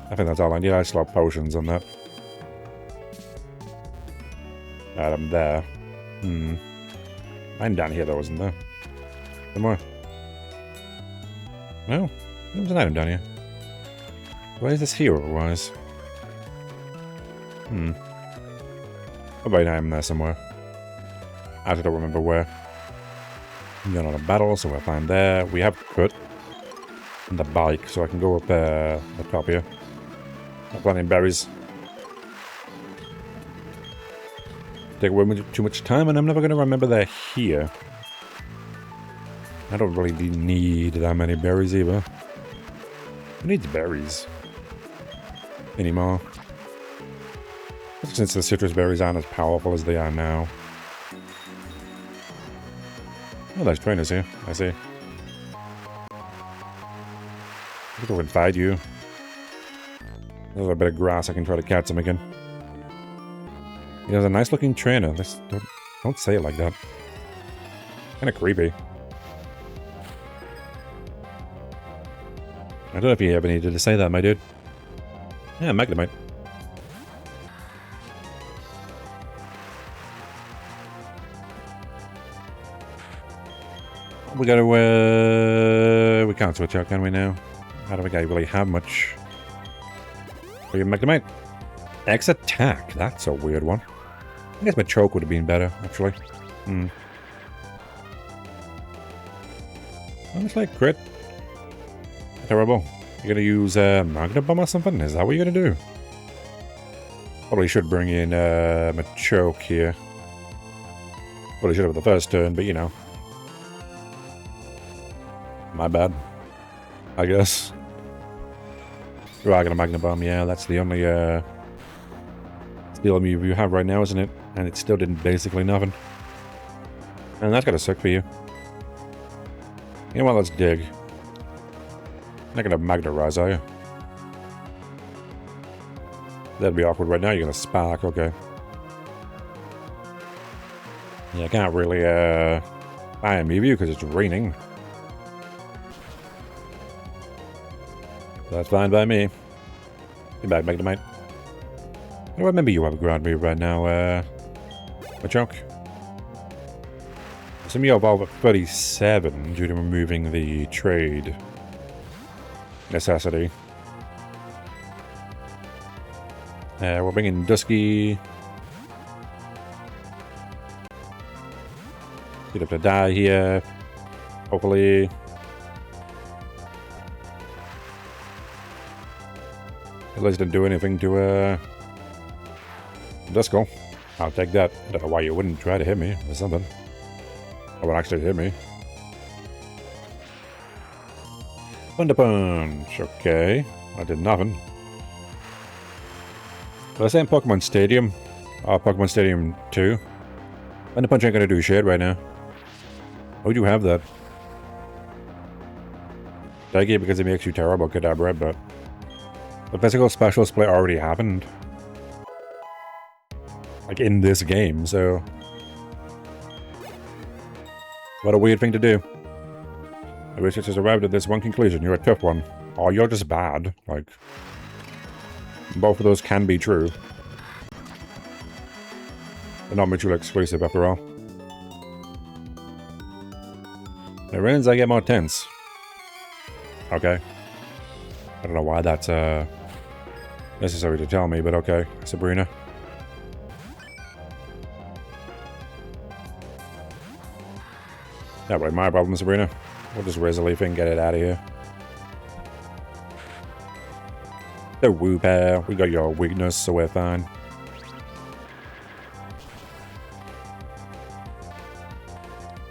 S1: I think that's all I need. I still have potions on that. Item there. Mine down here though, isn't there? Somewhere. No, there was an item down here. Where is this here otherwise? I'll buy an item there somewhere. I don't remember where. I'm going on a battle, so we'll find there. We have cut on the bike, so I can go up the top here. I'm planting berries. Take away too much time, and I'm never going to remember they're here. I don't really need that many berries either. Who needs berries anymore? Since the citrus berries aren't as powerful as they are now. Oh, there's trainers here. I see. I'll go and fight you. There's a bit of grass. I can try to catch him again. He has a nice looking trainer. This, don't say it like that. Kind of creepy. I don't know if you ever needed to say that, my dude. Yeah, Magnemite. We gotta, we can't switch out, can we now? I don't think I really have much. For your Magnemite. X attack, that's a weird one. I guess my choke would have been better, actually. Honestly, crit. Terrible. You're gonna use Magna Bomb or something? Is that what you're gonna do? Probably should bring in my choke here. Probably should have the first turn, but you know. My bad. I guess. You are gonna Magna Bomb, yeah, that's the only move you have right now, isn't it? And it still didn't basically nothing. And that's gotta suck for you. You know what, let's dig. You're not gonna Magna Rise, are you? That'd be awkward right now, you're gonna Spark, okay. Yeah, I can't really buy a move you because it's raining. That's fine by me. Get back, Magnemite. I remember you have a ground move right now, Machoke. Some of you evolve at 37 due to removing the trade necessity. We're bringing Dusky. Get up to die here. Hopefully. At least didn't do anything to Duskull. I'll take that. I don't know why you wouldn't try to hit me or something. Or would actually hit me. Thunder Punch. Okay. I did nothing. Did I say in Pokemon Stadium? Pokemon Stadium 2? Thunder Punch ain't gonna do shit right now. Why would you have that? Take it because it makes you terrible, Kadabra, but the physical special split already happened. Like, in this game, so... What a weird thing to do. The research has arrived at this one conclusion. You're a tough one. Or you're just bad. Like, both of those can be true. They're not mutually exclusive, after all. When it rains, I get more tense. Okay. I don't know why that's necessary to tell me, but okay, Sabrina. That way, my problem, Sabrina. We'll just raise a leaf and get it out of here. The Wooper. We got your weakness, so we're fine.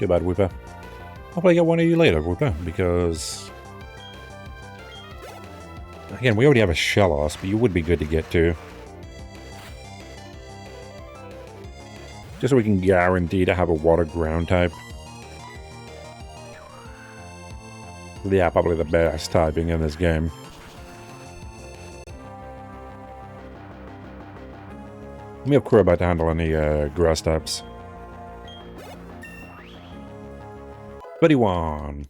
S1: Too bad, Wooper. I'll probably get one of you later, Wooper, because... Again, we already have a Shellos, but you would be good to get to. Just so we can guarantee to have a water ground type. Yeah, probably the best typing in this game. We have crew about to handle any grass types. 31.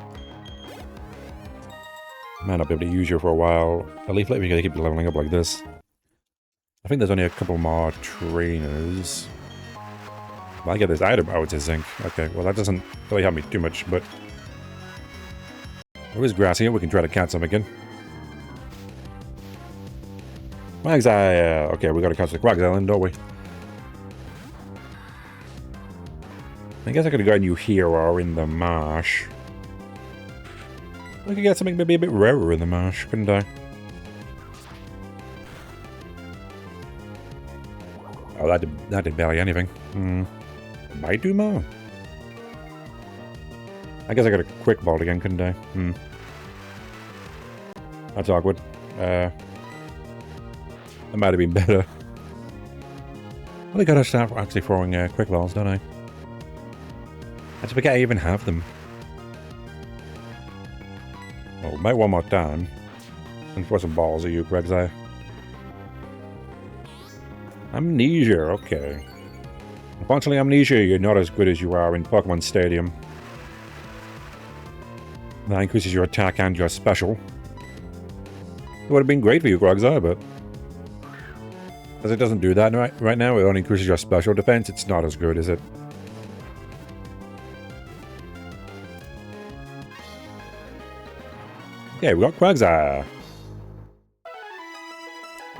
S1: Might not be able to use you for a while. At least let me keep leveling up like this. I think there's only a couple more trainers. Well, I get this item. Oh, it's a zinc. Okay, well that doesn't really help me too much, but... There is grass here. We can try to catch some again. Quagsire. Okay, we gotta catch the Quagsire then, don't we? I guess I could have gotten you here or in the marsh. We could get something maybe a bit rarer in the marsh, couldn't I? Oh, that did barely anything. Might do more. I guess I got a quick vault again, couldn't I? That's awkward. That might have been better. Well, I gotta start actually throwing quick balls, don't I? I just forget I even have them. Oh, might one more time. And throw some balls at you, Quagsire. Amnesia, okay. Unfortunately, Amnesia, you're not as good as you are in Pokemon Stadium. That increases your attack and your special. It would have been great for you, Quagsire, but... As it doesn't do that right now, it only increases your special defense, it's not as good, is it? Okay, we got Quagsire.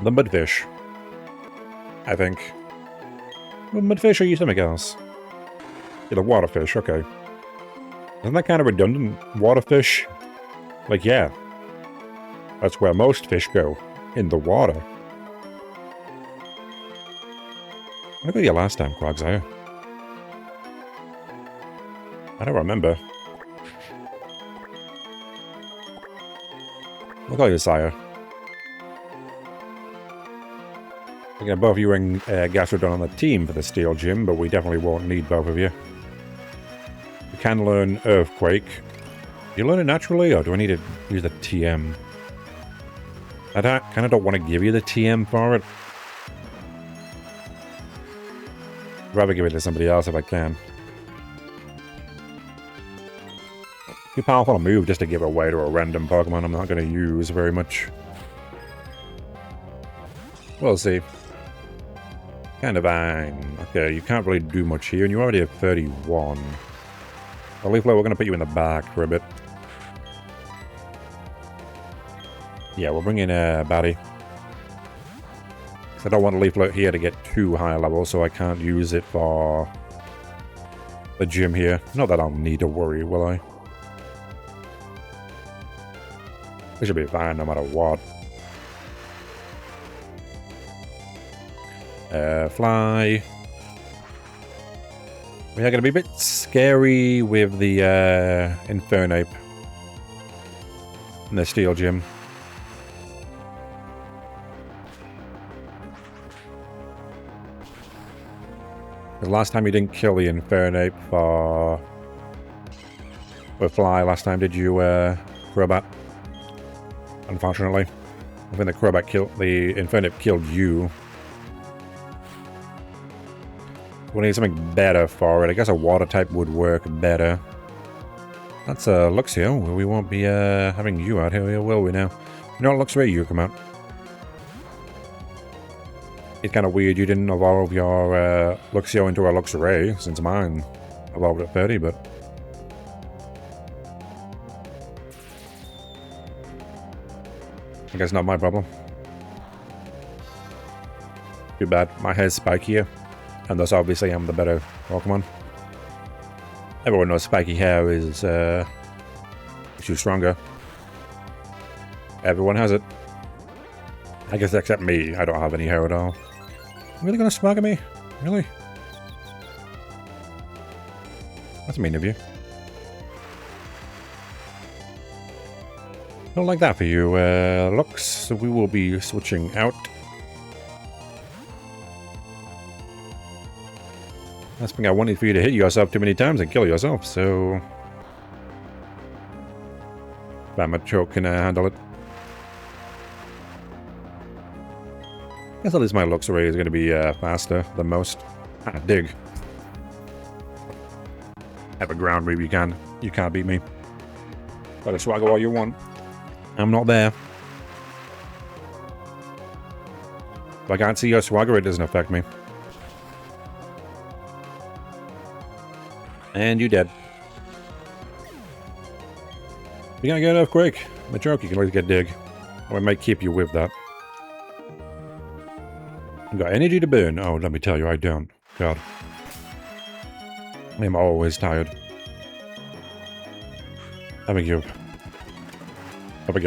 S1: The Mudfish. I think. Well, Mudfish or you something else? Yeah, the Waterfish, okay. Isn't that kind of redundant? Waterfish? Like, yeah. That's where most fish go. In the water. Where were you last time, Quagsire? I don't remember. We'll call you Sire. Again, both you and Gastrodon on the team for the Steel Gym, but we definitely won't need both of you. You can learn Earthquake. Do you learn it naturally, or do I need to use the TM? I kind of don't want to give you the TM for it. I'd rather give it to somebody else if I can. Too powerful a move just to give away to a random Pokemon I'm not going to use very much. We'll see. Kind of fine. Okay, you can't really do much here, and you already have 31. Well, Leaflet, we're going to put you in the back for a bit. Yeah, we'll bring in Batty. Because I don't want Leaflet here to get too high level, so I can't use it for the gym here. Not that I'll need to worry, will I? We should be fine no matter what. Fly. We are going to be a bit scary with the Infernape in the Steel Gym. The last time you didn't kill the Infernape for... with Fly last time, did you, Robot? unfortunately. I think the Crobat killed... the Infernape killed you. We need something better for it. I guess a water type would work better. That's Luxio. We won't be having you out here, will we now? You know what, Luxray, you come out. It's kind of weird you didn't evolve your Luxio into a Luxray, since mine evolved at 30, but... I guess not my problem. Too bad. My hair's spikier, and thus obviously I'm the better Pokemon. Everyone knows spiky hair is makes you stronger. Everyone has it. I guess except me. I don't have any hair at all. Really gonna smug at me? Really? That's mean of you. Don't like that for you, Lux. So we will be switching out. Last thing I wanted for you to hit yourself too many times and kill yourself, so... Choke can handle it. I guess at least my Luxray is going to be faster than most. Dig. Have a ground move, you can't beat me. Got a swagger all you want. I'm not there. If I can't see your swagger, it doesn't affect me. And you dead. You're gonna get an earthquake. Machoke, you can at least get dig. Or I might keep you with that. You got energy to burn. Oh, let me tell you, I don't. God. I'm always tired. I think you're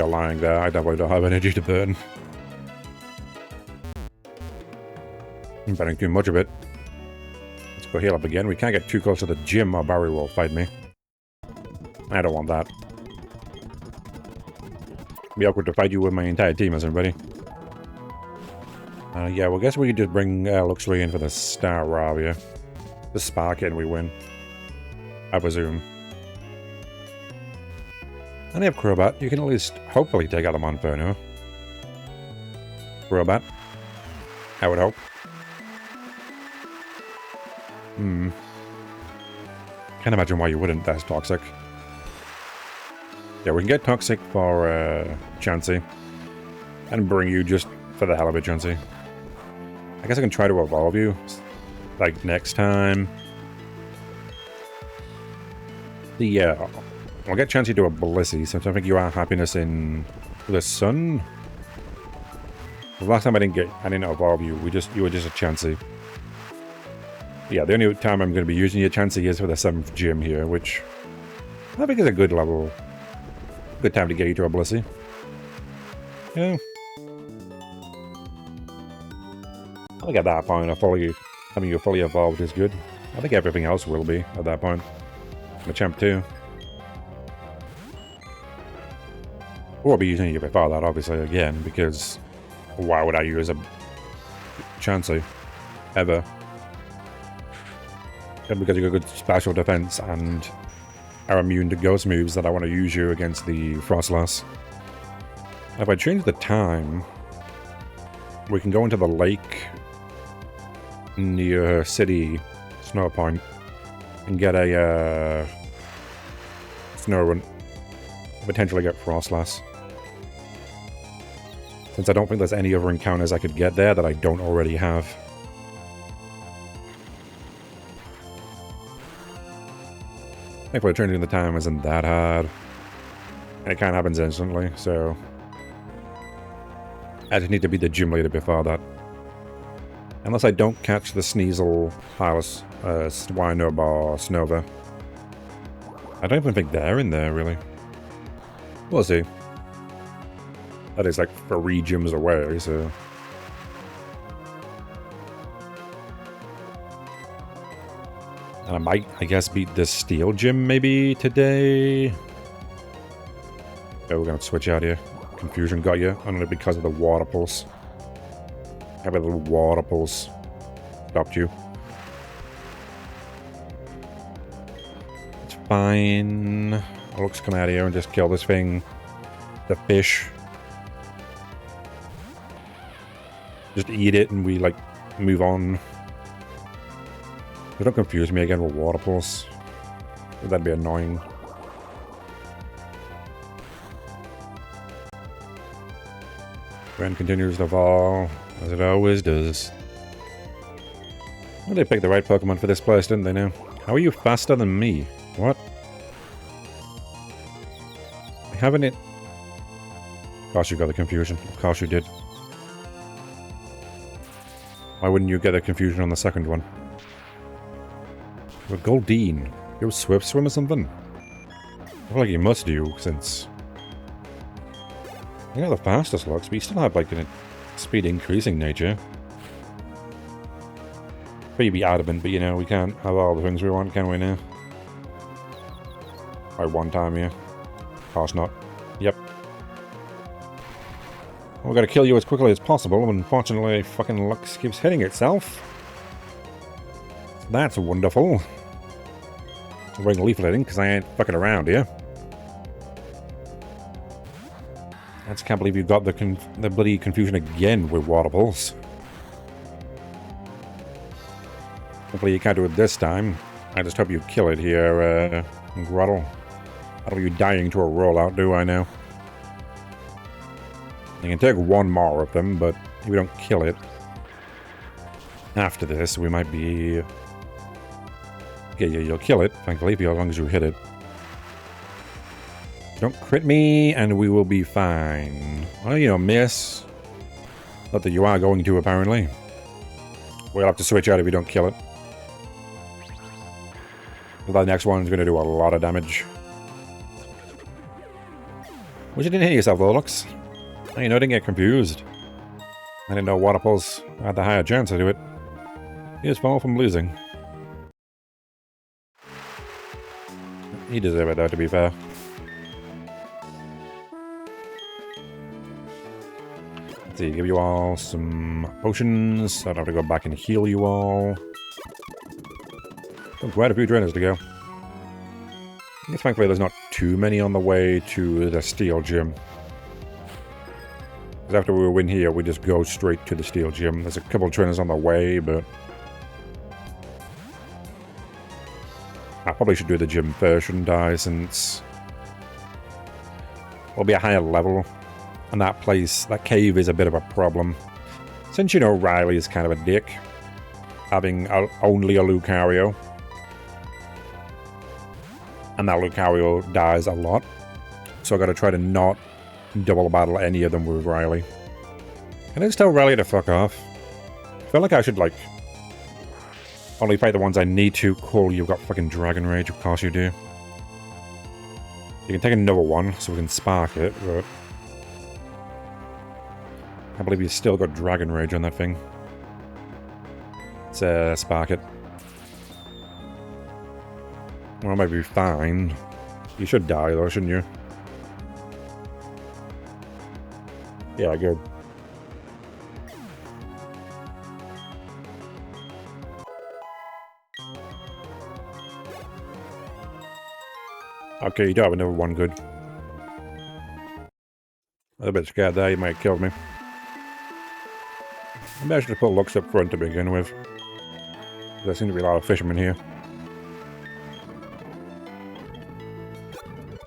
S1: lying there. I definitely don't have energy to burn. I'm betting too much of it. Let's go heal up again. We can't get too close to the gym or Barry will fight me. I don't want that. It'd be awkward to fight you with my entire team, isn't it, buddy? Yeah, well, I guess we could just bring Luxray in for the Star Rob, yeah. Just spark it and we win. I presume. And they have Crobat. You can at least hopefully take out the Monferno. Crobat. I would hope. Can't imagine why you wouldn't. That's toxic. Yeah, we can get toxic for Chansey. And bring you just for the hell of it, Chansey. I guess I can try to evolve you. Like next time. Yeah. I'll get Chansey to a Blissey, so I think you are happiness in the sun. The last time I didn't evolve you. You were just a Chansey. Yeah, the only time I'm going to be using your Chansey is for the 7th gym here, which I think is a good level. Good time to get you to a Blissey. Yeah. I think at that point, having you fully evolved is good. I think everything else will be at that point. Machamp too. We'll be using you before that, obviously, again, because why would I use a Chansey? Ever. And because you got good special defense and are immune to ghost moves that I want to use you against the Frostlass. If I change the time, we can go into the lake near City Snow Point and get a Snow Run. Potentially get Frostlass. Since I don't think there's any other encounters I could get there that I don't already have. Thankfully, changing the time isn't that hard. And it kind of happens instantly, so... I just need to be the gym leader before that. Unless I don't catch the Sneasel, Hylas, Swinub, or Snova. I don't even think they're in there, really. We'll see. That is like 3 gyms away, so... And I might, I guess, beat the Steel Gym maybe today. Oh, we're gonna switch out here. Confusion got you. I don't know, because of the Water Pulse. How about the Water Pulse stopped you? It's fine. Looks come out here and just kill this thing. The fish. just eat it and we, like, move on. Don't confuse me again with water pulse. That'd be annoying. Trend continues to fall, as it always does. Well, they picked the right Pokemon for this place, didn't they now? How are you faster than me? What? Haven't it? Of course you got the confusion. Of course you did. Why wouldn't you get the confusion on the second one? Well, Goldeen. You Swift Swim or something? I feel like you must do, since... You got the fastest looks, but you still have, like, a speed increasing nature. Maybe adamant, but, you know, we can't have all the things we want, can we now? By one time, yeah. Of course not. Yep. We've got to kill you as quickly as possible, unfortunately, fucking luck keeps hitting itself. That's wonderful. I'm wearing leafleting because I ain't fucking around here. I just can't believe you got the bloody confusion again with water pulse. Hopefully you can't do it this time. I just hope you kill it here, Grottle. I don't want you dying to a rollout, do I now? You can take one more of them, but if we don't kill it after this, we might be... Okay, yeah, you'll kill it, thankfully, as long as you hit it. Don't crit me, and we will be fine. Well, you know, miss. Not that you are going to, apparently. We'll have to switch out if we don't kill it. But that next one's going to do a lot of damage. Wish you didn't hit yourself, though, Lux. You know, I didn't get confused. I didn't know water pulse had the higher chance to do it. He was far from losing. He deserved it, though, to be fair. Let's see, give you all some potions. I don't have to go back and heal you all. Got quite a few trainers to go. I guess thankfully there's not too many on the way to the Steel Gym. Because after we win here, we just go straight to the Steel Gym. There's a couple of trainers on the way, but... I probably should do the gym first, shouldn't I, since... We'll be a higher level. And that place, that cave is a bit of a problem. Since, you know, Riley is kind of a dick. Having only a Lucario. And that Lucario dies a lot. So I gotta try to not double battle any of them with Riley. Can I just tell Riley to fuck off? I feel like I should, like... only fight the ones I need to. Cool, you've got fucking Dragon Rage, of course you do. You can take another one, so we can spark it, but... I can't believe you still got Dragon Rage on that thing. Let's spark it. Well, maybe be fine. You should die though, shouldn't you? Yeah, good. Okay, you do have another one, good. I'm a bit scared there, you might have killed me. Maybe I should have put Lux up front to begin with. There seem to be a lot of fishermen here.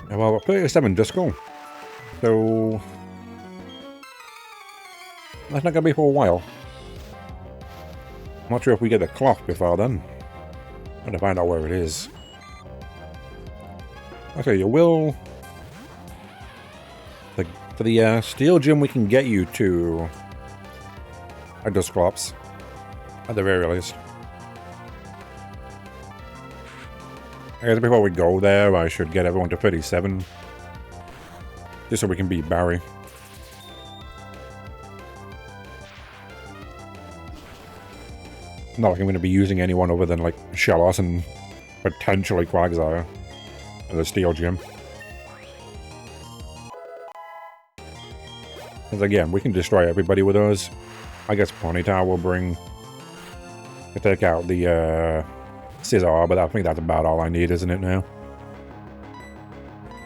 S1: Yeah, well, we're 37 Duskull. So... that's not going to be for a while. I'm not sure if we get the cloth before then. I'm going to find out where it is. Okay, you will... For the Steel Gym, we can get you to... a Dusclops. At the very least. I guess before we go there, I should get everyone to 37. Just so we can beat Barry. Not like I'm going to be using anyone other than, like, Shellos and potentially Quagsire at the Steel Gym. Because again, we can destroy everybody with those. I guess Ponyta will bring... to take out the, Scizor, but I think that's about all I need, isn't it, now?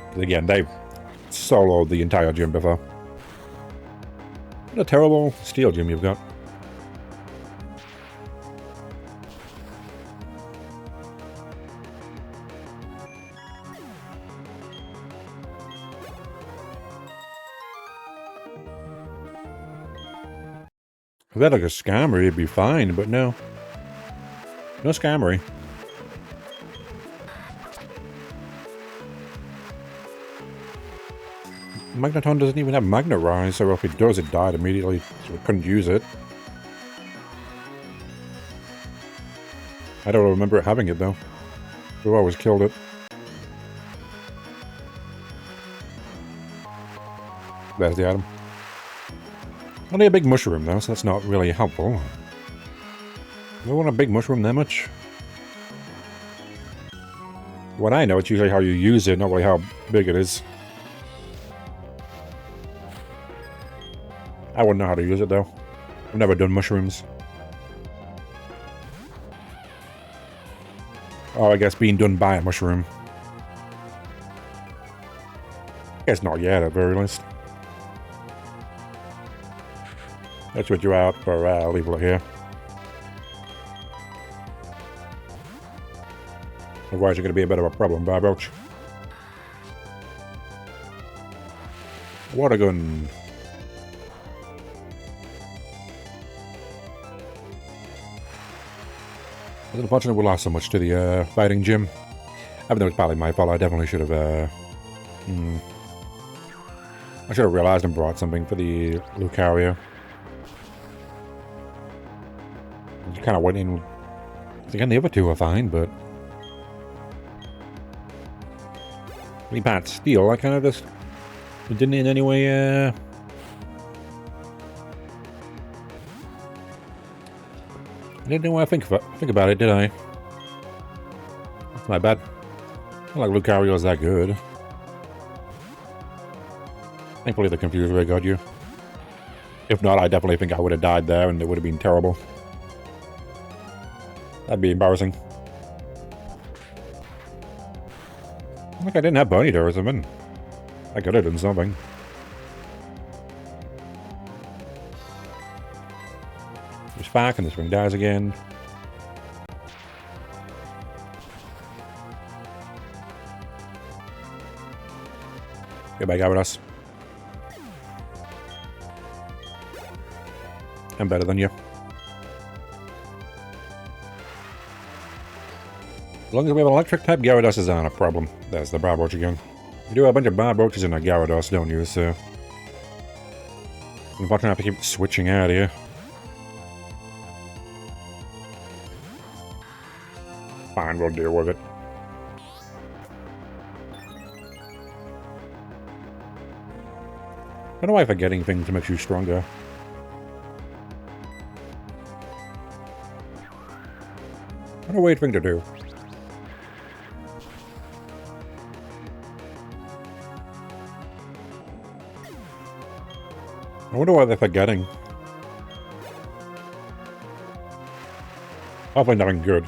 S1: Because again, they've soloed the entire gym before. What a terrible Steel Gym you've got. If that like a scammer, it'd be fine, but no. No scammery. Magneton doesn't even have Magnet Rise, so if it does, it died immediately, so we couldn't use it. I don't remember it having it, though. We've always killed it. There's the item. Only a big mushroom, though, so that's not really helpful. Do I want a big mushroom that much? What I know, it's usually how you use it, not really how big it is. I wouldn't know how to use it, though. I've never done mushrooms. Oh, I guess being done by a mushroom. I guess not yet, at the very least. Let's switch you out for leave it here. Otherwise, you're going to be a bit of a problem, Barboach. Water gun. It's unfortunate we lost so much to the fighting gym. Even though it's partly my fault, I definitely should have. I should have realized and brought something for the Lucario. You kind of went in. Again, the other two are fine, but. We can't steal. I kind of just. It didn't in any way. I didn't know what I think about it, did I? That's my bad. I don't like Lucario's that good. Thankfully the confused way got you. If not, I definitely think I would have died there and it would have been terrible. That'd be embarrassing. Like I didn't have Bonito or something. I could have done something. It's back and this thing dies again. Get back out with us. I'm better than you. As long as we have an electric type, Gyarados is not a problem. There's the Barboach again. You do have a bunch of Barboaches in a Gyarados, don't you? So. Unfortunately, I have to keep switching out here. Fine, we'll deal with it. I don't know why forgetting things makes you stronger. What a weird thing to do. I wonder why they're forgetting. Hopefully nothing good.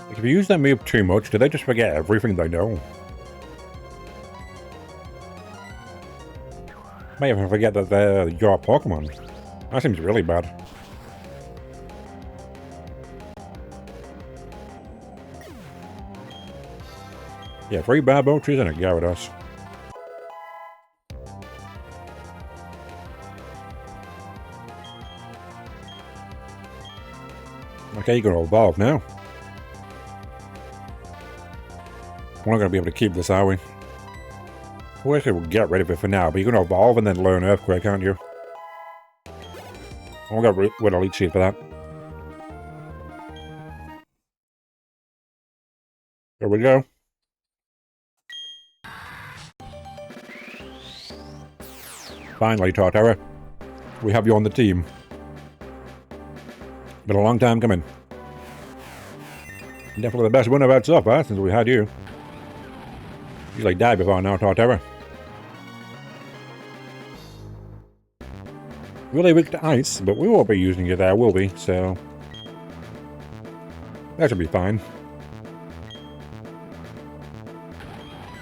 S1: Like if you use that move too much, do they just forget everything they know? May even forget that they're your Pokemon. That seems really bad. Yeah, 3 Barboaches and a Gyarados. Okay, you're going to evolve now. We're not going to be able to keep this, are we? Well, actually, we'll get rid of it for now, but you're going to evolve and then learn Earthquake, aren't you? I'll get rid of Elite Sheet for that. There we go. Finally, Torterra. We have you on the team. Been a long time coming. Definitely the best one I've had so far since we had you. Usually died before now, Torterra. Really weak to ice, but we won't be using it there, will we? So that should be fine.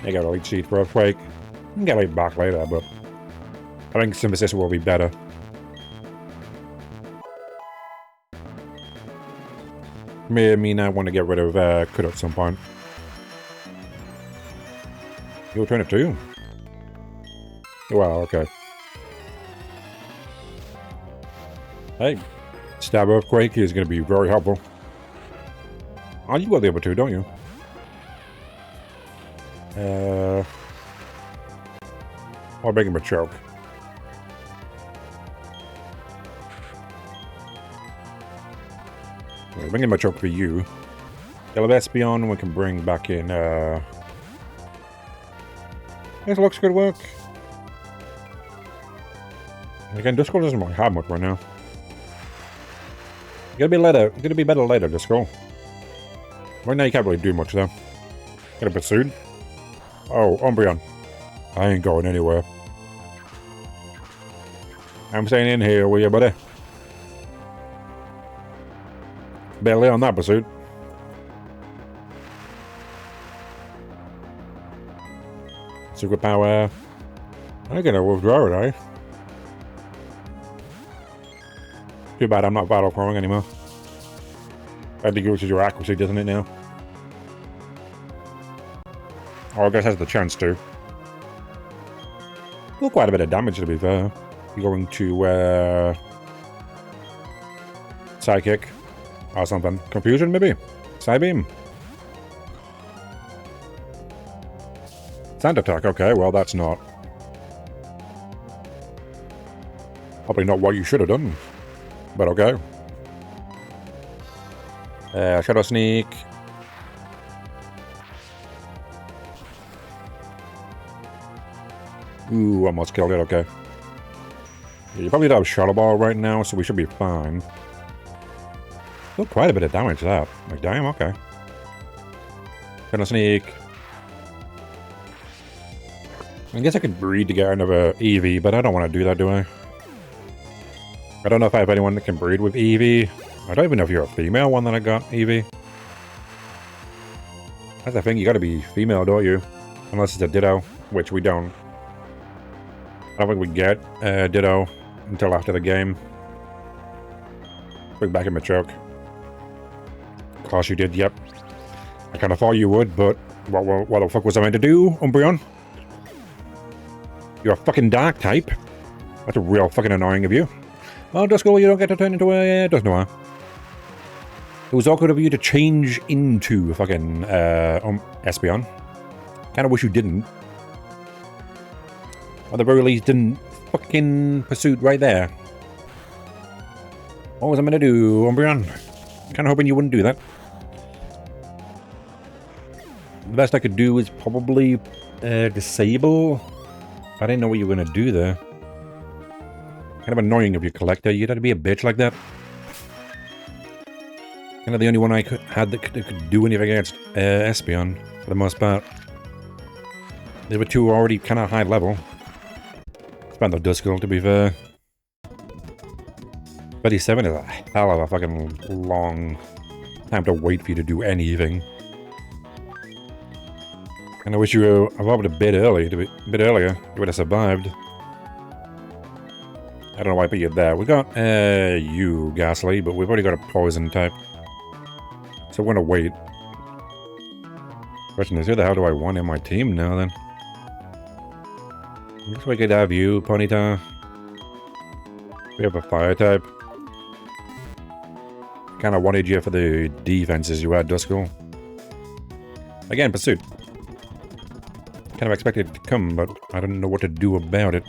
S1: I got a Elite Sheet for Earthquake. We can get it back later, but I think Symbiosis will be better. Me now want to get rid of Kudo at some point. You'll turn it too? Wow, okay. Hey, Stab Earthquake is going to be very helpful. Oh, you got the other two, don't you? I'll make him a choke. I'll bring him a choke for you. Yellow Espion, we can bring back in, this looks good work. Again, Duskull doesn't really have much right now. You're gonna be better later, Duskull. Right now you can't really do much though. Get a pursued. Oh, Umbreon. I ain't going anywhere. I'm staying in here with you, buddy. Barely on that pursuit. Secret power. I'm gonna withdraw it, eh? Too bad I'm not battle throwing anymore. I think it uses your accuracy, doesn't it now? Oh, I guess has the chance to. Well, quite a bit of damage to be fair. You're going to Psychic or something. Confusion maybe? Psybeam? Sand attack, okay, well that's not. Probably not what you should have done. But okay. Shadow Sneak. Ooh, almost killed it, okay. Yeah, you probably don't have Shadow Ball right now, so we should be fine. Still quite a bit of damage to that. Like, damn, okay. Shadow Sneak. I guess I could breed to get another Eevee, but I don't want to do that, do I? I don't know if I have anyone that can breed with Eevee. I don't even know if you're a female one that I got, Eevee. That's the thing, you gotta be female, don't you? Unless it's a Ditto, which we don't. I don't think we get Ditto until after the game. Bring back in Machoke. Of course you did, yep. I kind of thought you would, but what the fuck was I meant to do, Umbreon? You're a fucking dark type. That's real fucking annoying of you. Oh, Duskull, you don't get to turn into a Dusknoir. It was awkward of you to change into a fucking Espeon. Kinda wish you didn't. At the very least, didn't fucking pursuit right there. What was I gonna do, Umbreon? Kinda hoping you wouldn't do that. The best I could do is probably disable. I didn't know what you were gonna do there. Kind of annoying of your collector. You'd have to be a bitch like that. Kind of the only one I had that could do anything against Espeon, for the most part. The other two were already kind of high level. Spent the Duskull, to be fair. 37 is a hell of a fucking long time to wait for you to do anything. And I wish you evolved a bit earlier. You would have survived. I don't know why I put you there. We got you, Ghastly, but we've already got a poison type. So we're gonna wait. Question is, who the hell do I want in my team now then? Looks like I could have you, Ponyta. We have a fire type. Kinda wanted you for the defenses you had, Duskull. Again, Pursuit. Kind of expected it to come, but I don't know what to do about it.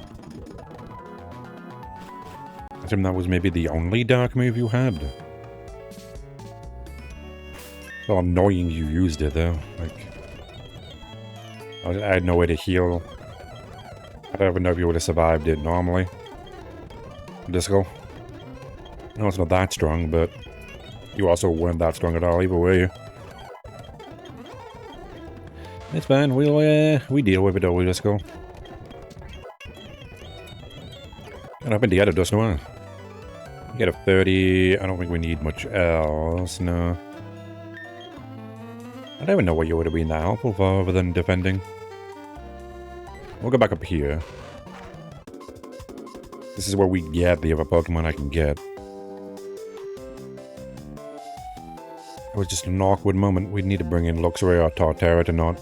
S1: I assume that was maybe the only dark move you had. Well, annoying you used it though. Like, I had no way to heal. I don't even know if you would have survived it normally. Duskull. No, it's not that strong, but you also weren't that strong at all either, were you? It's fine. We deal with it, though, Duskull. And up in the other Dusknoir. You get a 30. I don't think we need much else, no. I don't even know what you would have been that helpful for other than defending. We'll go back up here. This is where we get the other Pokemon I can get. It was just an awkward moment. We'd need to bring in Luxray or Torterra to not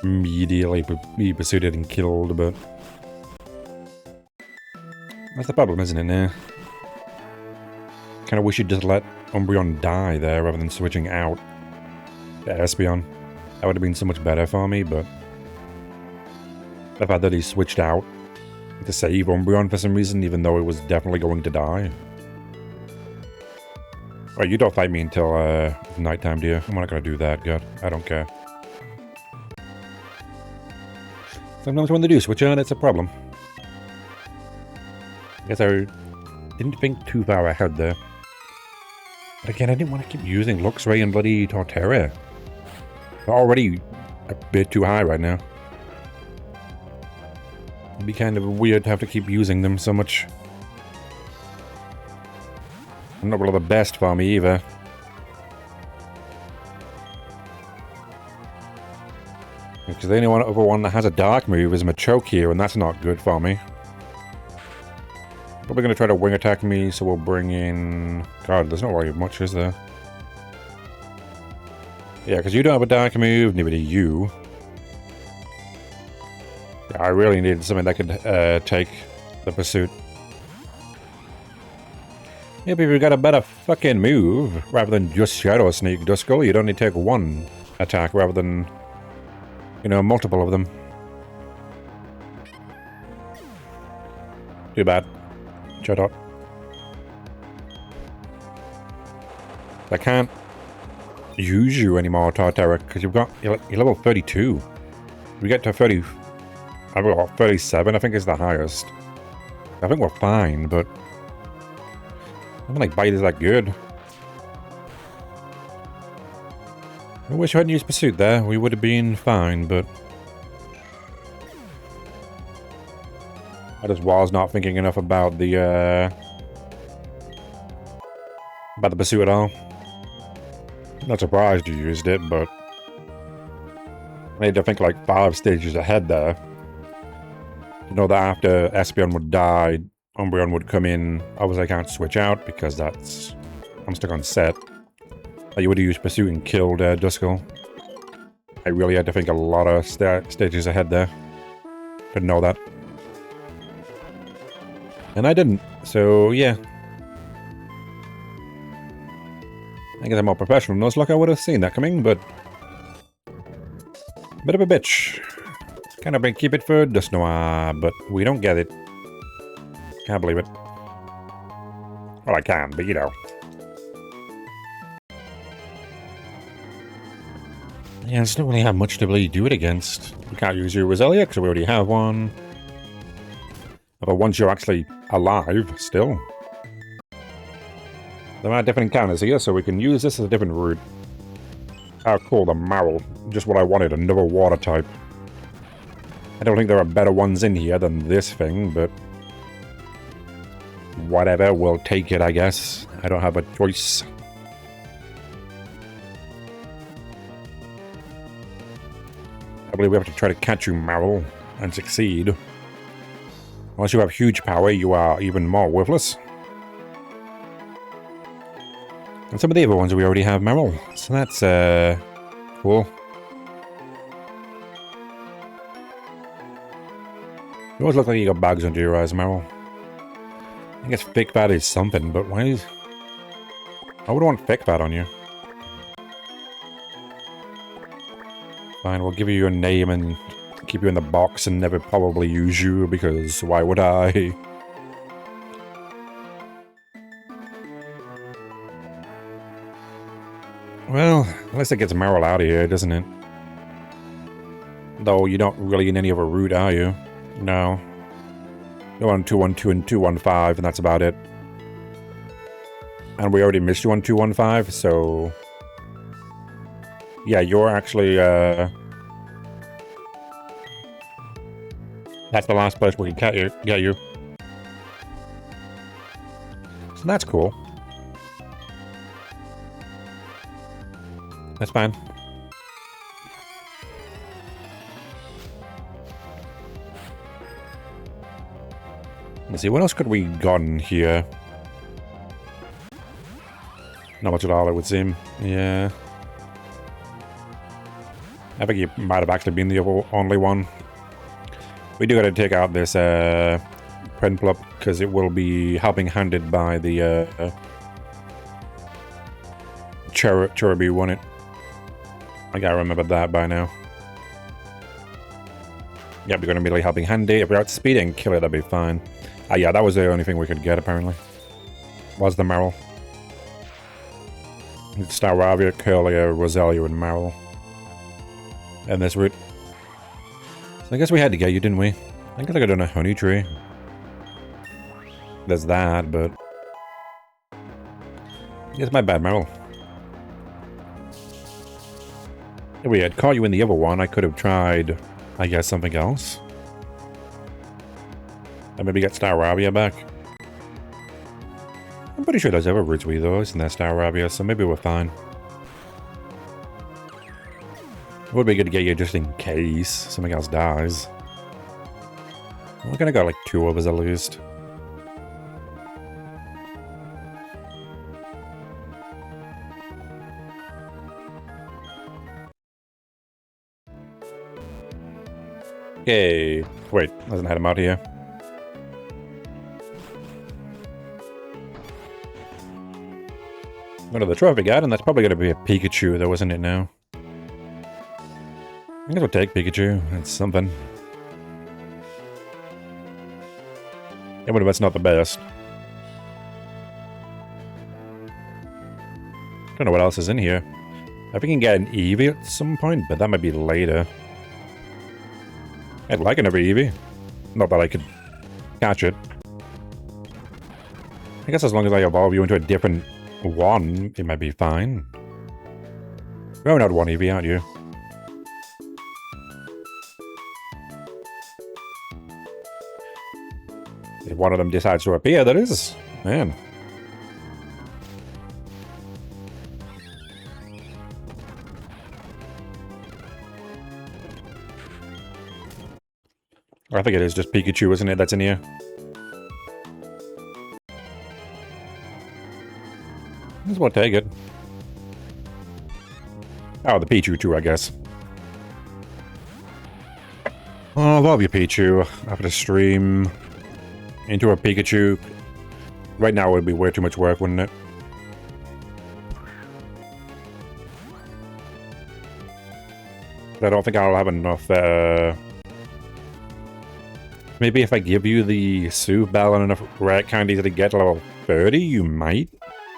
S1: immediately be pursued and killed, but that's the problem, isn't it, now? kind of wish you'd just let Umbreon die there rather than switching out to Espeon. That would have been so much better for me, but the fact that he switched out to save Umbreon for some reason, even though it was definitely going to die. Right, you don't fight me until nighttime, do you? I'm not going to do that, God. I don't care. Sometimes when they do switch on, it's a problem. Guess I didn't think too far ahead there. But again, I didn't want to keep using Luxray and bloody Torterra. They're already a bit too high right now. It'd be kind of weird to have to keep using them so much. Not really the best for me either. Because the only other one that has a dark move is Machoke here, and that's not good for me. Probably going to try to wing attack me, so we'll bring in... God, there's not really much, is there? Yeah, because you don't have a dark move, neither do you. Yeah, I really needed something that could take the pursuit. Yep, if you've got a better fucking move, rather than just Shadow Sneak, Duskull, you'd only take one attack rather than, you know, multiple of them. Too bad. Shut up. I can't use you anymore, Torterra, because you're level 32. We get to 30... I've got 37, I think is the highest. I think we're fine, but... I don't think Bite is that good. I wish I hadn't used Pursuit there. We would have been fine, but... I just was not thinking enough about the Pursuit at all. Not surprised you used it, but... I need to think like 5 stages ahead there. You know that after Espeon would die, Umbreon would come in. Obviously I can't switch out because that's... I'm stuck on set. You would have used Pursuit and killed Duskull. I really had to think a lot of stages ahead there. Didn't know that. And I didn't, so yeah. I guess I'm more professional. No luck I would have seen that coming, but... Bit of a bitch. Kind of been keep it for Dusknoir, but we don't get it. Can't believe it. Well, I can, but you know. Yeah, I just don't really have much to really do it against. We can't use your Roselia because we already have one. But once you're actually alive, still. There are different encounters here, so we can use this as a different route. Oh, cool, the Marrow. Just what I wanted, another water type. I don't think there are better ones in here than this thing, but... Whatever, we'll take it, I guess. I don't have a choice. I believe we have to try to catch you, Marrow, and succeed. Unless you have huge power, you are even more worthless. And some of the other ones we already have Meryl, so that's cool. You always look like you got bags under your eyes, Meryl. I guess Thick Fat is something, but why is... I would want Thick Fat on you. Fine, we'll give you your name and keep you in the box and never probably use you, because why would I? Well, at least it gets Meryl out of here, doesn't it? Though you're not really in any other route, are you? No. You're on 212 and 215, and that's about it. And we already missed you on 215, so... Yeah, you're actually, that's the last place we can get you. So that's cool. That's fine. Let's see, what else could we gotten here? Not much at all, it would seem. Yeah. I think you might have actually been the only one. We do gotta take out this Prinplup, because it will be helping handed by the Cherubi won it. I gotta remember that by now. Yep, we're gonna be really helping handy. If we're out to speed and kill it, that'd be fine. Ah, yeah, that was the only thing we could get, apparently. Was the Marill. Staravia, Curlia, Roselia, and Marill. And this route. So I guess we had to get you, didn't we? I guess I could have done a honey tree. There's that, but... It's my bad, Marill. If we had caught you in the other one, I could have tried, I guess, something else. And maybe get Staravia back. I'm pretty sure there's other routes we though, isn't there, Staravia, so maybe we're fine. It would be good to get you just in case something else dies. We're gonna go like 2 of us at least. Okay. Wait, doesn't have him out here. Go to the trophy guide, and that's probably going to be a Pikachu, though, isn't it now? I guess we'll take Pikachu. It's something. Even if it's not the best. Don't know what else is in here. I think we can get an Eevee at some point, but that might be later. I'd like another Eevee. Not that I could catch it. I guess as long as I evolve you into a different one, it might be fine. You're only out one Eevee, aren't you? If one of them decides to appear, that is. Man. I think it is just Pikachu, isn't it, that's in here? Just want to take it. Oh, the Pichu too, I guess. Oh, I love you, Pichu. After the stream, into a Pikachu. Right now it would be way too much work, wouldn't it? But I don't think I'll have enough, Maybe if I give you the Soothe Bell and enough rare candies to get to level 30, you might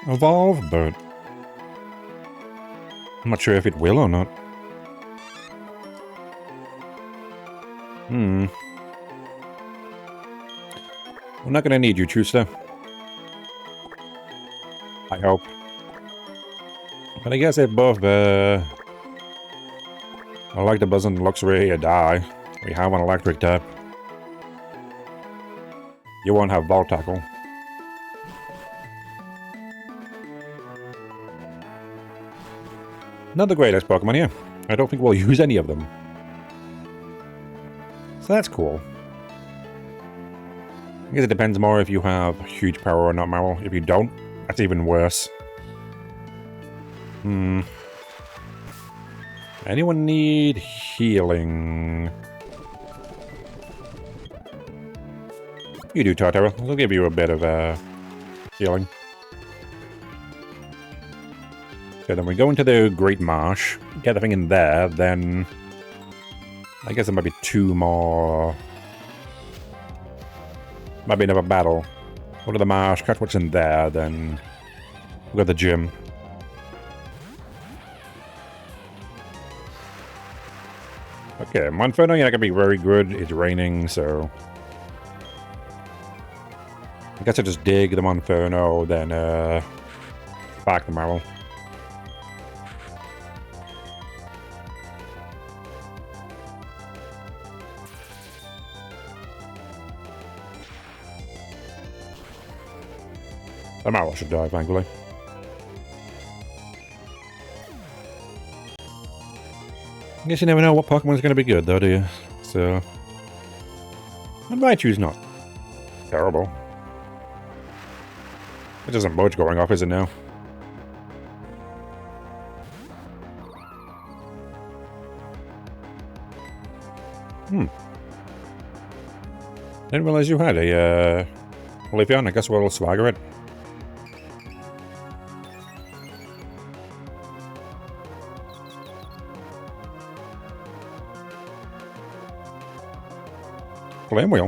S1: evolve, but I'm not sure if it will or not. We're not gonna need you, Truster. I hope. But I guess if both, I like the Buzz and Luxray or die. We have an electric type. You won't have Ball Tackle. Not the greatest Pokemon here. I don't think we'll use any of them. So that's cool. I guess it depends more if you have huge power or not, Marill. If you don't, that's even worse. Anyone need healing? You do, Tartara. We'll give you a bit of healing. So then we go into the Great Marsh, get the thing in there, then I guess there might be 2 more. Might be another battle. Go to the marsh, catch what's in there, then we'll go to the gym. Okay, Monferno, you're not gonna be very good. It's raining, so I guess I just dig the Monferno, then back the Marill. The Marill should die, thankfully. I guess you never know what Pokemon's going to be good, though, do you? So, and Raichu's not terrible. It isn't much going off, is it now? Didn't realize you had a Leafeon. I guess we'll swagger it. Flame wheel.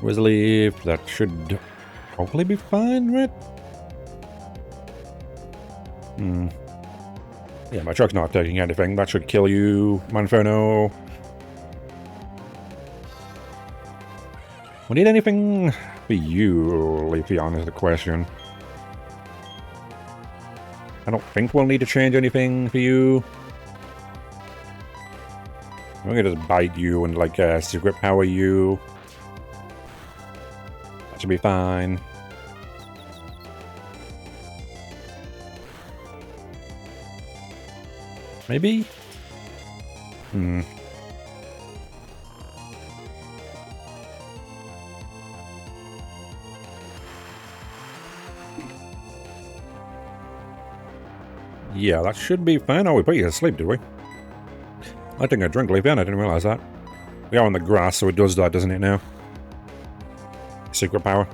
S1: Whistle leaf. That should hopefully be fine, right? Yeah, my truck's not taking anything. That should kill you, Manferno. We need anything for you, Leafeon, is the question. I don't think we'll need to change anything for you. I'm gonna just bite you and, like, secret power you. That should be fine. Maybe? Yeah, that should be fine. Oh, we put you to sleep, did we? I think I drank Leafeon, I didn't realise that. We are on the grass, so it does that, doesn't it, now? Secret power.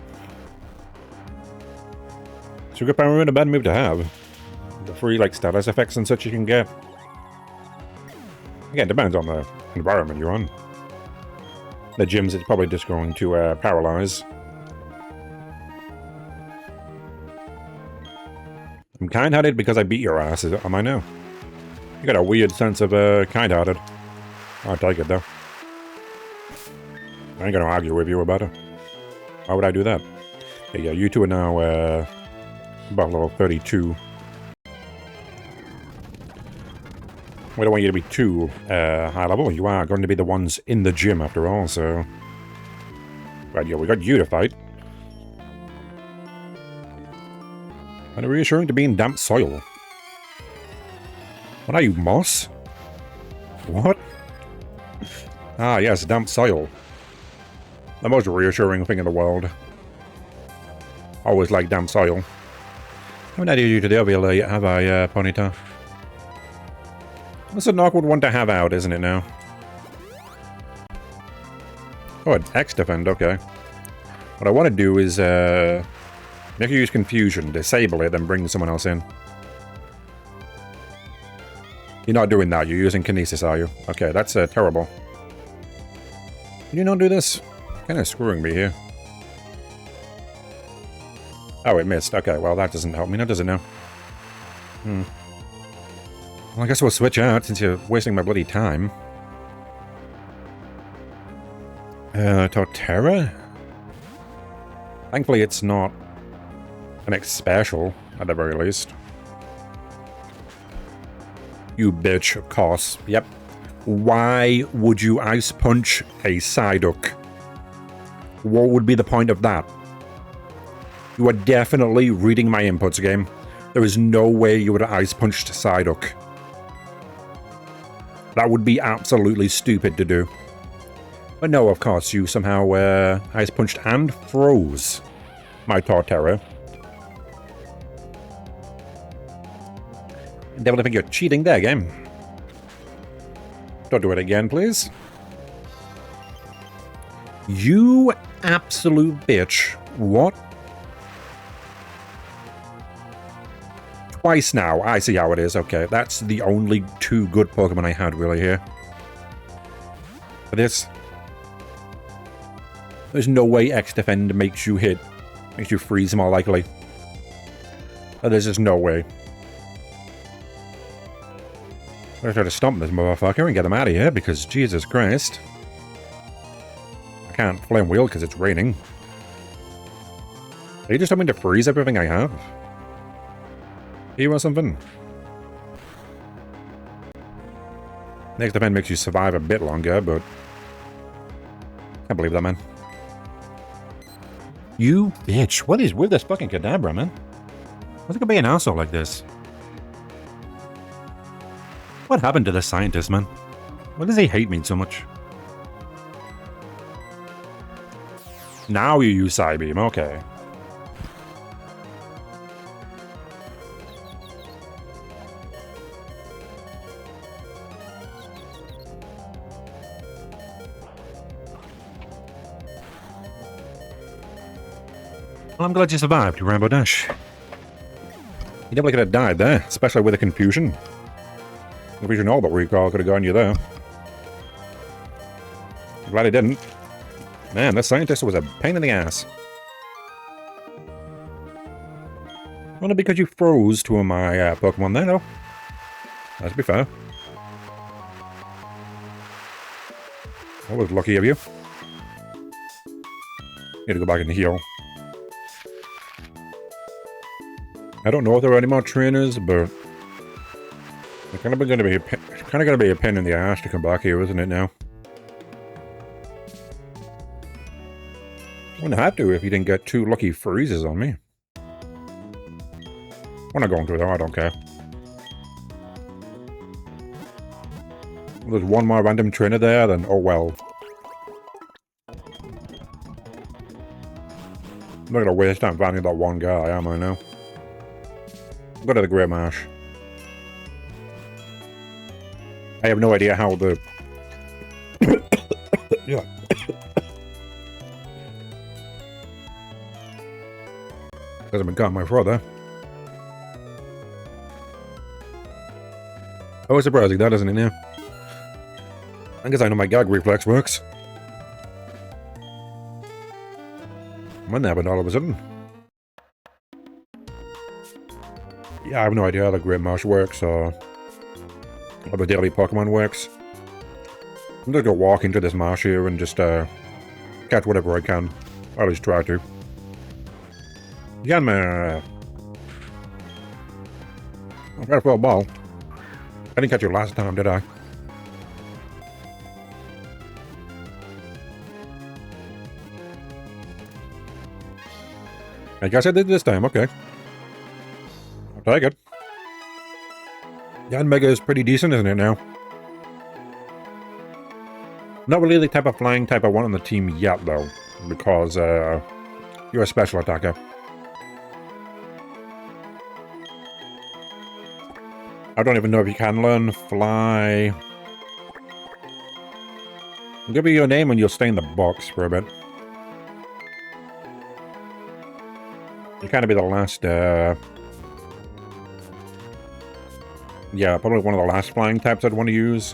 S1: Secret power in a bad move to have. The free, like, status effects and such you can get. Again, depends on the environment you're on. The gyms, it's probably just going to paralyze. I'm kind-hearted because I beat your ass, am I now? You got a weird sense of kind-hearted. I'll take it, though. I ain't gonna argue with you about it. Why would I do that? Yeah, you two are now about level 32. We don't want you to be too high level. You are going to be the ones in the gym after all, so... Right, yeah, we got you to fight. Kind of reassuring to be in damp soil. What are you, moss? What? Ah, yes, damp soil. The most reassuring thing in the world. Always like damp soil. Haven't had you to the OVL yet, have I, Ponyta? That's an awkward one to have out, isn't it now? Oh, an X-Defend, okay. What I want to do is, make you use Confusion, disable it, then bring someone else in. You're not doing that, you're using Kinesis, are you? Okay, that's terrible. Can you not do this? Kind of screwing me here. Oh, it missed. Okay, well, that doesn't help me now, does it now? Well, I guess we'll switch out, since you're wasting my bloody time. Torterra? Thankfully, it's not an X special, at the very least. You bitch, of course. Yep. Why would you Ice Punch a Psyduck? What would be the point of that? You are definitely reading my inputs, game. There is no way you would have Ice Punched Psyduck. That would be absolutely stupid to do. But no, of course, you somehow Ice Punched and froze my Torterra. Definitely think you're cheating there, game. Don't do it again, please. You absolute bitch. What? Twice now. I see how it is. Okay, that's the only two good Pokemon I had really here. For this, there's no way X-Defend makes you hit. Makes you freeze more likely. There's just no way. I'm gonna try to stomp this motherfucker and get him out of here because Jesus Christ. I can't flame wheel because it's raining. Are you just telling me to freeze everything I have? You want something? Next defend makes you survive a bit longer, but... Can't believe that, man. You bitch. What is with this fucking Kadabra, man? What's it gonna be an asshole like this? What happened to this scientist, man? Why does he hate me so much? Now you use Psybeam, okay. Well, I'm glad you survived, Rainbow Dash. You definitely could have died there, especially with the confusion. If you should know about recall, could have gotten you there. Glad I didn't. Man, this scientist was a pain in the ass. Only because you froze two of my Pokemon there, though. Let's be fair. That was lucky of you. Need to go back and heal. I don't know if there are any more trainers, but it's kind of going to be a pain in the ass to come back here, isn't it now? Wouldn't have to if you didn't get two lucky freezes on me. We're not going through though, I don't care. If there's one more random trainer there, then oh well. I'm not gonna waste time finding that one guy, am I now? Go to the Great Marsh. I have no idea how the... yeah. Hasn't been caught my throat there. Oh, surprising that, isn't it now? I guess I know my gag reflex works. When that happened all of a sudden. Yeah, I have no idea how the Great Marsh works, or how the daily Pokemon works. I'm just gonna walk into this marsh here and just catch whatever I can. Or at least try to. Yanma! I got a full ball. I didn't catch you last time, did I? I guess I did this time, okay. I'll take it. Yanmega is pretty decent, isn't it now? Not really the type of flying type I want on the team yet, though. Because, you're a special attacker. I don't even know if you can learn fly. I'll give you your name and you'll stay in the box for a bit. You kind of be the last, yeah, probably one of the last flying types I'd want to use.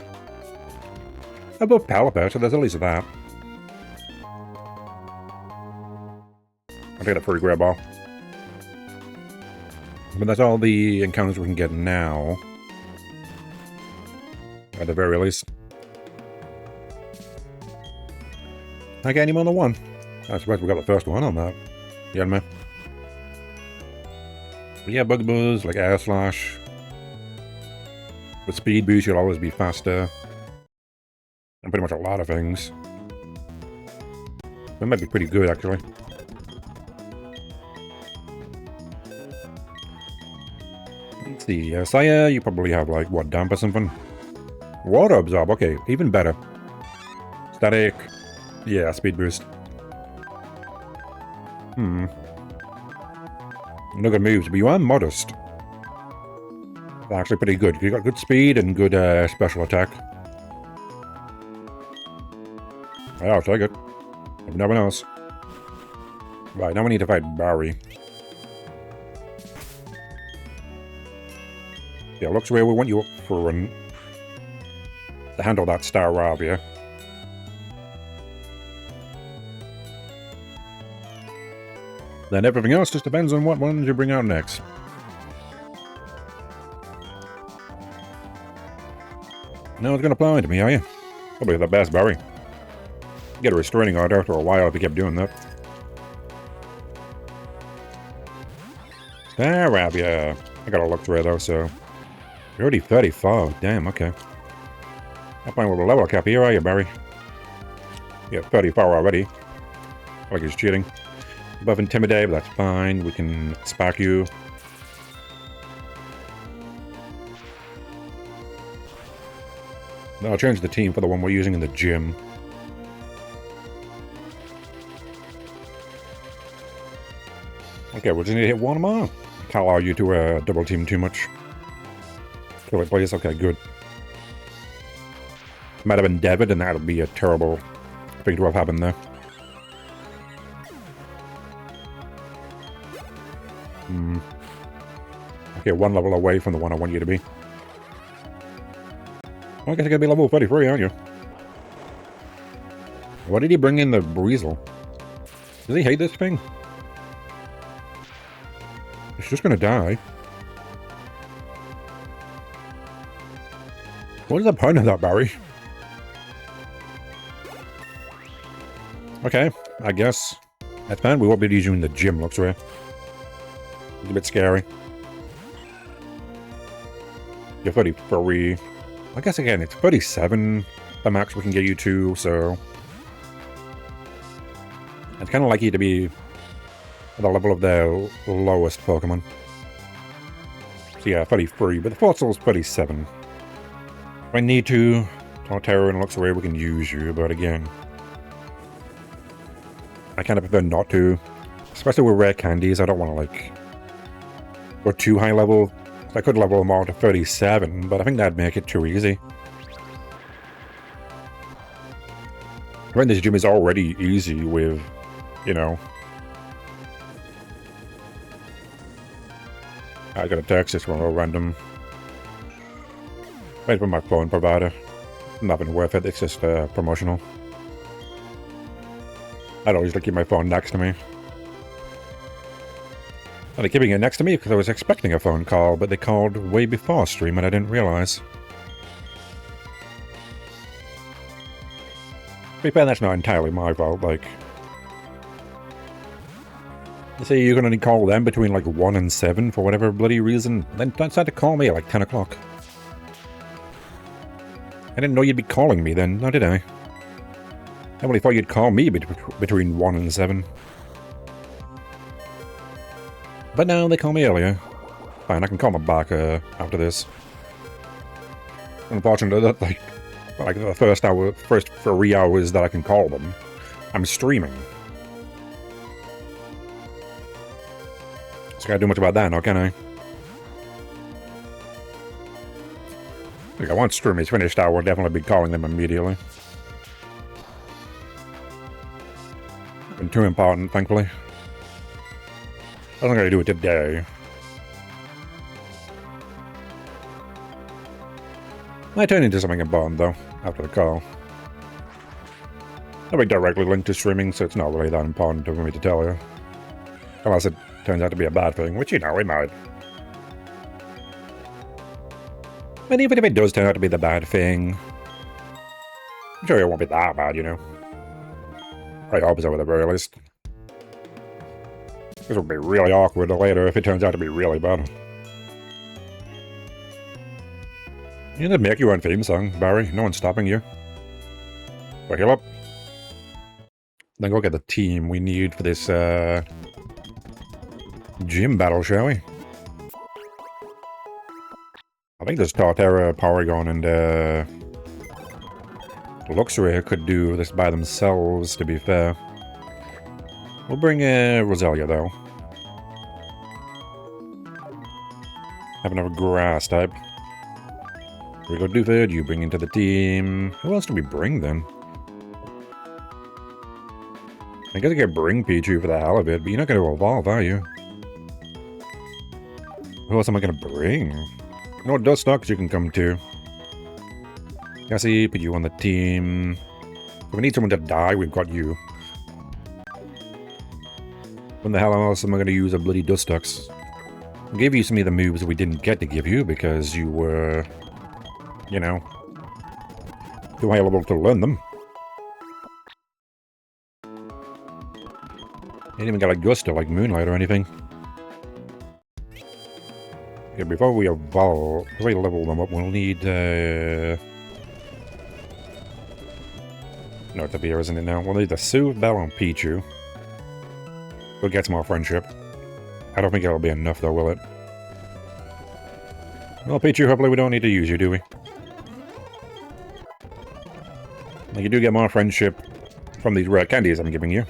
S1: Above Palipper, so there's at least that. I'll get a free grab ball. But that's all the encounters we can get now. At the very least. I got any more than one. I suppose we got the first one on that. Yeah, man. But yeah, Bugaboos, like Air Slash. With Speed Boost, you'll always be faster. And pretty much a lot of things. That might be pretty good, actually. Let's see, Saya, you probably have, like, what, Damp or something? Water Absorb, okay, even better. Static. Yeah, Speed Boost. No good moves, but you are modest. Actually pretty good. You got good speed and good special attack. Yeah, I'll take it. If no one else. Right, now we need to fight Barry. Yeah, looks where we want you up for to handle that Staravia. Then everything else just depends on what ones you bring out next. No one's gonna apply to me, are you? Probably the best, Barry. Get a restraining order after a while if you kept doing that. Staravia. I gotta look through though, so... You're already 34. Damn, okay. Not playing with a level cap here, are you, Barry? Yeah, 34 already. Like he's cheating. Above Intimidate, but that's fine. We can spark you. I'll change the team for the one we're using in the gym. Okay, we're just need to hit one more. Can't allow you to double team too much. Kill it, please. Okay, good. Might have been David, and that would be a terrible thing to have happened there. Okay, one level away from the one I want you to be. Well, I guess you're gonna be level 33, aren't you? Why did he bring in the Breezel? Does he hate this thing? It's just gonna die. What is the point of that, Barry? Okay, I guess that's fine. We won't be using the gym, looks right. It's a bit scary. You're 33. I guess again, it's 37 the max we can get you to, so it's kind of like you to be at the level of the lowest Pokemon. So yeah, 33, but the Fossil's 37. If I need to, Torterra and Luxray, we can use you, but again, I kind of prefer not to. Especially with rare candies, I don't want to, like, go too high level. I could level them all to 37, but I think that'd make it too easy. I think this gym is already easy with, you know... I got a text, it's one of random. Wait for my phone provider. Nothing worth it, it's just promotional. I'd always keep my phone next to me. Well, they're keeping it next to me because I was expecting a phone call, but they called way before stream and I didn't realize. To be fair, that's not entirely my fault, like... You say you're gonna call them between like 1 and 7 for whatever bloody reason, then decide to call me at like 10 o'clock. I didn't know you'd be calling me then, now did I? I only thought you'd call me between 1 and 7. But no, they call me earlier. Fine, I can call them back after this. Unfortunately, that like the first 3 hours that I can call them, I'm streaming. So I can't do much about that now, can I? Like, once stream is finished, I will definitely be calling them immediately. Been too important, thankfully. I'm not gonna do it today. I turn into something important, though, after the call. I'll be directly linked to streaming, so it's not really that important for me to tell you. Unless it turns out to be a bad thing, which, you know, it might. And even if it does turn out to be the bad thing, I'm sure it won't be that bad, you know. I hope so, at the very least. This will be really awkward later if it turns out to be really bad. You need to make your own theme song, Barry. No one's stopping you. So heal up. Then go get the team we need for this gym battle, shall we? I think this Torterra, Porygon, and Luxray could do this by themselves, to be fair. We'll bring Roselia, though. Have another grass type. We go do third, you bring into the team. Who else do we bring, then? I guess I could bring Pichu for the hell of it, but you're not going to evolve, are you? Who else am I going to bring? No Dustox you can come to. Cassie, put you on the team. If we need someone to die, we've got you. When the hell else am I going to use a bloody Dustox? I gave you some of the moves that we didn't get to give you because you were, you know, too high level to learn them. You ain't even got a Gusto like Moonlight or anything. Okay, before we evolve, before we level them up, we'll need, no, it's up here, isn't it now? We'll need the Soothe Bell on Pichu. We'll get some more friendship. I don't think it'll be enough, though, will it? Well, Pichu, hopefully we don't need to use you, do we? Like, you do get more friendship from these rare candies I'm giving you.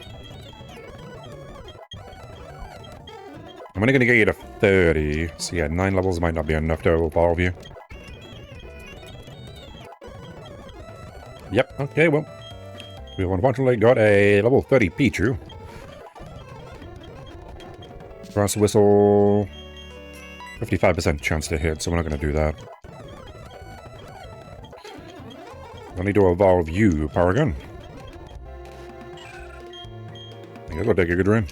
S1: I'm only going to get you to 30, so yeah, 9 levels might not be enough to evolve you. Yep, okay, well, we've unfortunately got a level 30 Pichu. Brass Whistle, 55% chance to hit, so we're not going to do that. I need to evolve you, Paragon. I guess we'll take a good run.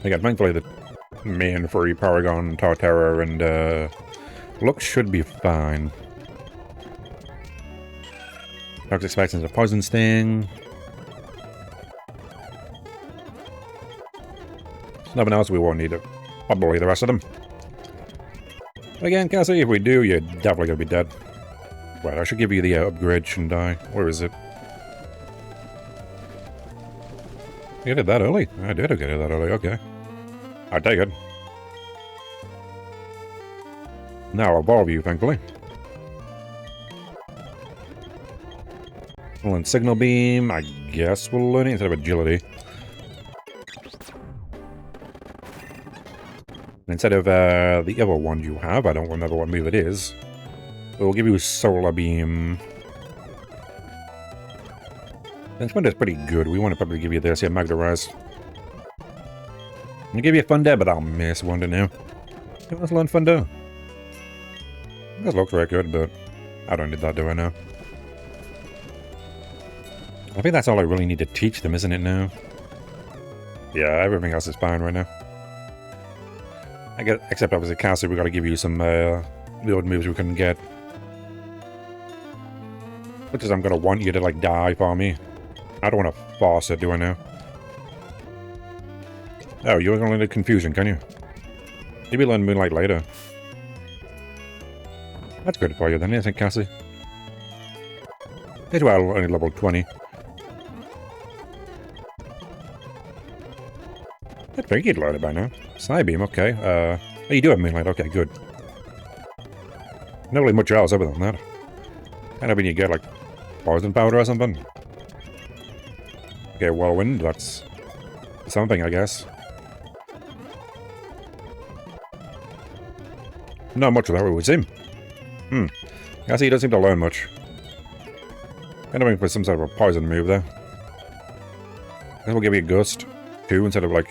S1: Again, thankfully the main three, Paragon, Torterra, and Lux should be fine. Toxic Spikes into Poison Sting. There's nothing else we won't need. Probably the rest of them. But again, Cassie, if we do, you're definitely gonna be dead. Right, I should give you the upgrade, shouldn't I? Where is it? You did that early? I did get it that early, okay. I'll take it. Now I'll evolve you, thankfully. We'll learn Signal Beam. I guess we'll learn it instead of Agility. Instead of the other one you have, I don't remember what move it is. We'll give you Solar Beam. This one is pretty good. We want to probably give you this. Yeah, Magda Rise. I'm gonna give you Thunder, but I'll miss Wonder now. Let's learn Thunder. This looks very good, but I don't need that, do I now? I think that's all I really need to teach them, isn't it now? Yeah, everything else is fine right now. I guess, except obviously Cassie, we gotta give you some build moves we can get. Which is I'm gonna want you to like die for me. I don't want to force it, do I now? Oh, you're gonna learn the Confusion, can you? Maybe learn Moonlight later. That's good for you then, isn't it, Cassie? As well, only level 20. I think you'd learn it by now. Psybeam, okay. Oh, you do have Moonlight, okay, good. Not really much else other than that. Kind of when you get, like, Poison Powder or something. Okay, Whirlwind, that's something, I guess. Not much of that, it would seem. I see he doesn't seem to learn much. Kind of waiting for some sort of a poison move there. I guess we'll give you a Gust, too, instead of, like,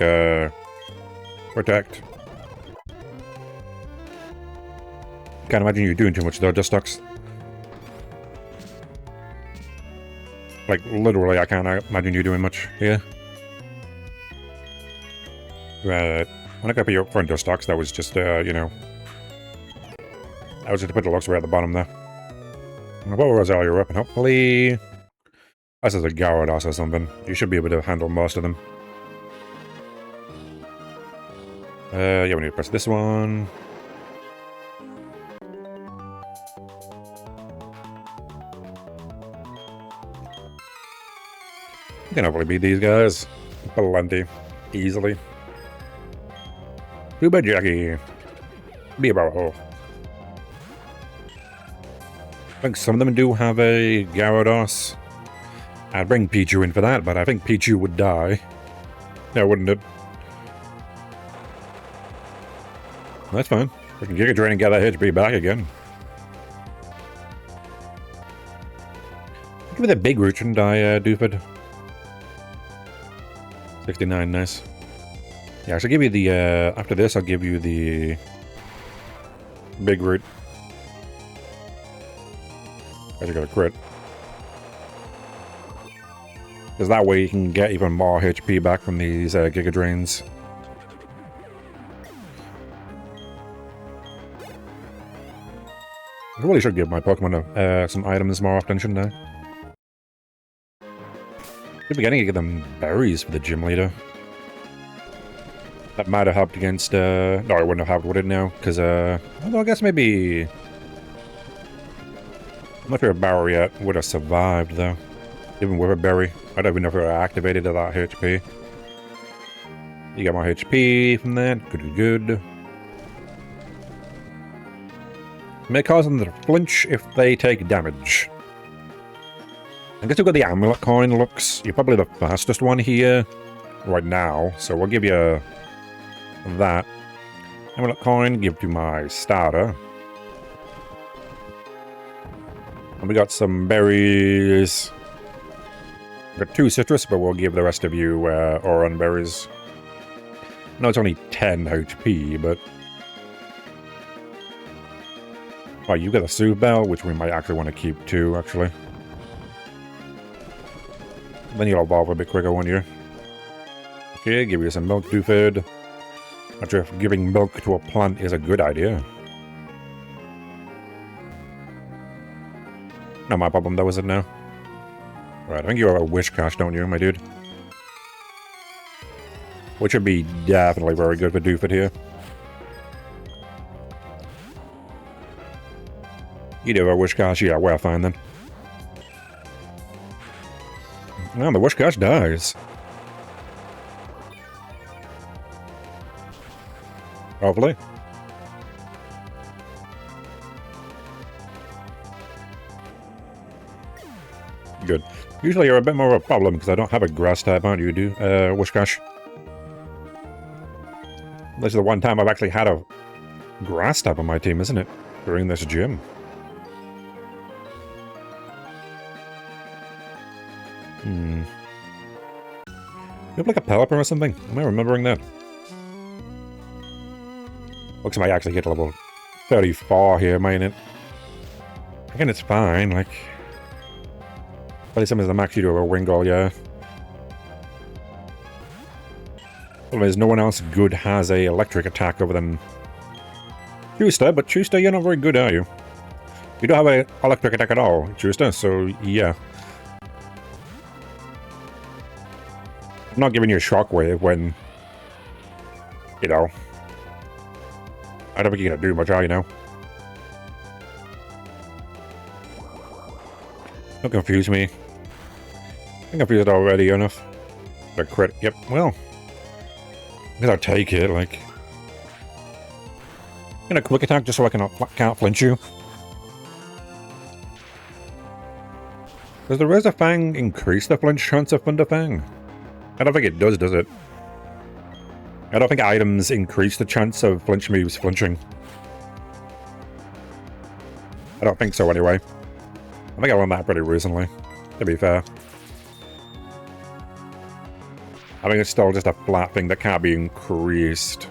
S1: Protect. Can't imagine you doing too much, though, Dustox. Like, literally, I can't imagine you doing much here. Right. When I got your front Dustox, that was just, you know... I was just to put the Lux right at the bottom there. What was all your weapon? Hopefully... This is a Gyarados or something. You should be able to handle most of them. Yeah, we need to press this one. You can hopefully beat these guys. Plenty. Easily. Too bad, Jackie. Be about a hole. I think some of them do have a Gyarados. I'd bring Pichu in for that, but I think Pichu would die. Now, wouldn't it? That's fine. We can Giga Drain and get that HP back again. Give me the big root, shouldn't I, Doofed? 69, nice. Yeah, I should give you the, after this, I'll give you the big root. I just got a crit. Because that way you can get even more HP back from these Giga Drains. I really should give my Pokemon some items more often, shouldn't I? Should be getting to get them berries for the gym leader. That might have helped against, no, it wouldn't have helped, would it now? Because, although I guess maybe... I'm not sure if Barrier would have survived, though. Even with a berry. I don't even know if it activated at that HP. You get more HP from that. Good, good. May cause them to flinch if they take damage. I guess we've got the Amulet Coin, Lux. You're probably the fastest one here right now, so we'll give you that. Amulet Coin, give to my starter. And we got some berries. We got 2 citrus, but we'll give the rest of you Oran berries. I know it's only 10 HP, but... Oh, you got a Soothe Bell, which we might actually want to keep too, actually. Then you'll evolve a bit quicker, won't you? Okay, give you some milk Doofed. Not sure if giving milk to a plant is a good idea. Not my problem though, is it now? Right, I think you have a Wish Cache, don't you, my dude? Which would be definitely very good for Doofed here. You do have a Wish Cache? Yeah, we're fine then. Well, the Wish Cache dies. Hopefully. Good. Usually you're a bit more of a problem because I don't have a grass type, aren't you, Wish Cache? This is the one time I've actually had a grass type on my team, isn't it? During this gym. You have like a Pelipper or something? Am I remembering that? Looks like I actually get to level 34 here, mightn't it? Again, it's fine, like... Probably some of the max you do over Wingull, yeah. Otherwise, no one else good has a electric attack other than Chuster, but Chuster, you're not very good, are you? You don't have an electric attack at all, Chuster, so yeah. I'm not giving you a shockwave when, you know, I don't think you're gonna do much, are you now? Don't confuse me. I'm confused already enough. The crit, yep, well. I guess I'll take it, like. I'm gonna quick attack just so I can't flinch you. Does the Razor Fang increase the flinch chance of Thunder Fang? I don't think it does it? I don't think items increase the chance of flinch moves flinching. I don't think so anyway. I think I learned that pretty recently, to be fair. I think it's still just a flat thing that can't be increased.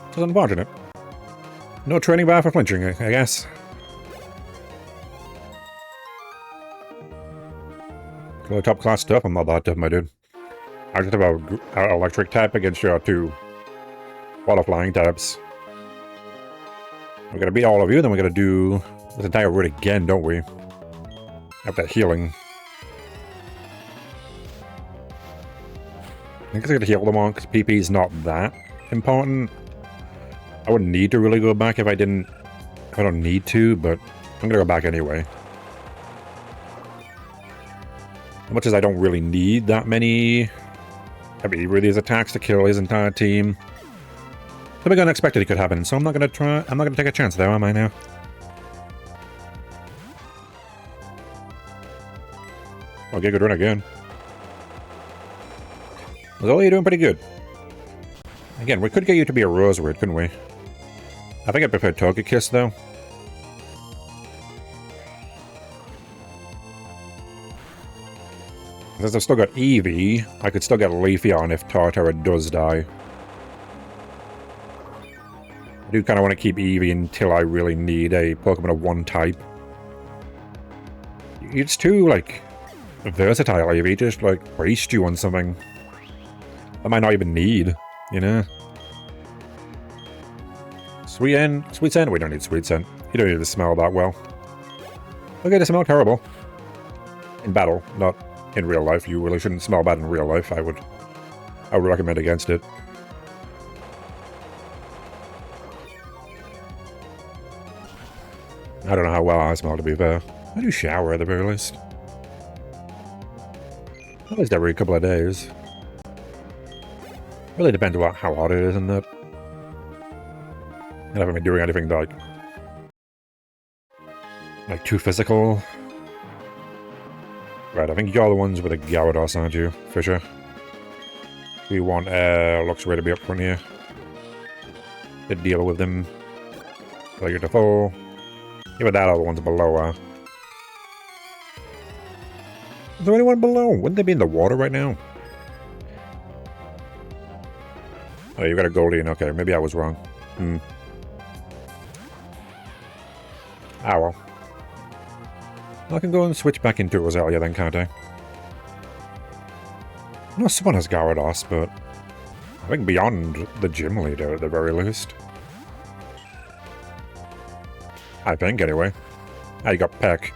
S1: It's unfortunate. No training bar for flinching, I guess. Top class stuff, I'm not that tough, my dude. I just have an electric type against your two water flying types. We're gonna beat all of you, then we're gonna do this entire route again, don't we? After healing. I think I'm gonna heal them all because PP is not that important. I wouldn't need to really go back if I don't need to, but I'm gonna go back anyway. As much as I don't really need that many these attacks to kill his entire team. Something unexpected could happen, so I'm not gonna take a chance there, am I now? Okay, good run again. Well, you're doing pretty good. Again, we could get you to be a Rosewood, couldn't we? I think I prefer Togekiss, though. Since I've still got Eevee, I could still get Leafeon if Torterra does die. I do kind of want to keep Eevee until I really need a Pokemon of one type. It's too, like, versatile, Eevee. Just, like, waste you on something I might not even need, you know? Sweet Scent? We don't need Sweet Scent. You don't need to smell that well. Okay, they smell terrible. In battle, not in real life. You really shouldn't smell bad in real life. I would recommend against it. I don't know how well I smell, to be fair. I do shower at the very least. At least every couple of days. Really depends on how hot it is and that. I haven't been doing anything like too physical. Right, I think you're the ones with the Gyarados, aren't you, Fisher? We want Looks ready to be up front here. To deal with them. Like you're full. Even that other one's below, Is there anyone below? Wouldn't they be in the water right now? Oh, you got a Goldeen. Okay, maybe I was wrong. Ah, well. I can go and switch back into Rosalia then, can't I? No, someone has Gyarados, but I think beyond the gym leader at the very least. I think, anyway. Ah, you got Peck.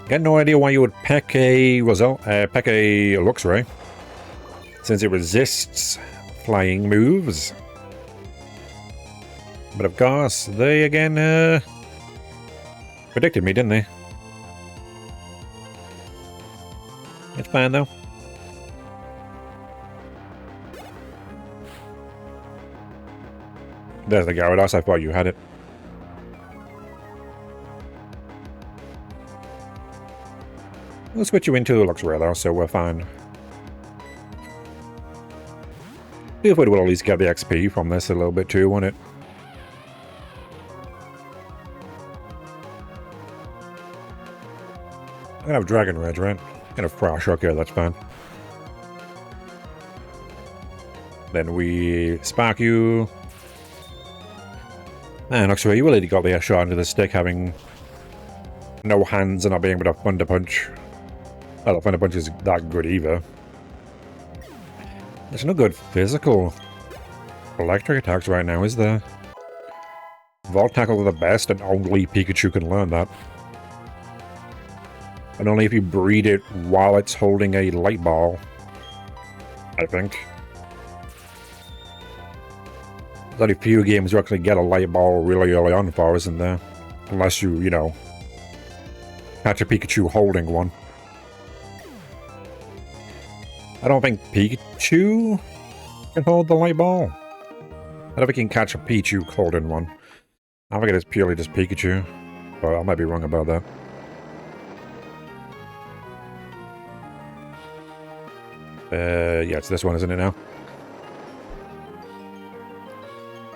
S1: Got no idea why you would peck a Luxray, since it resists flying moves. But of course, they again predicted me, didn't they? It's fine though. There's the Gyarados. I thought you had it. We'll switch you into Luxray though, so we're fine. If we'd at least get the XP from this a little bit too, won't it? I'm gonna have Dragon Rage, right? Gonna Frosh, okay, that's fine. Then we spark you. Man, actually, you really got the shot into the stick having no hands and not being able to Thunder Punch. Well, Thunder Punch is that good either. There's no good physical electric attacks right now, is there? Volt Tackle are the best, and only Pikachu can learn that. And only if you breed it while it's holding a light ball, I think. There's only a few games you actually get a light ball really early on for, isn't there? Unless you, you know, catch a Pikachu holding one. I don't think Pikachu can hold the light ball. I don't think you can catch a Pichu holding one. I think it is purely just Pikachu. But I might be wrong about that. Yeah, it's this one, isn't it now?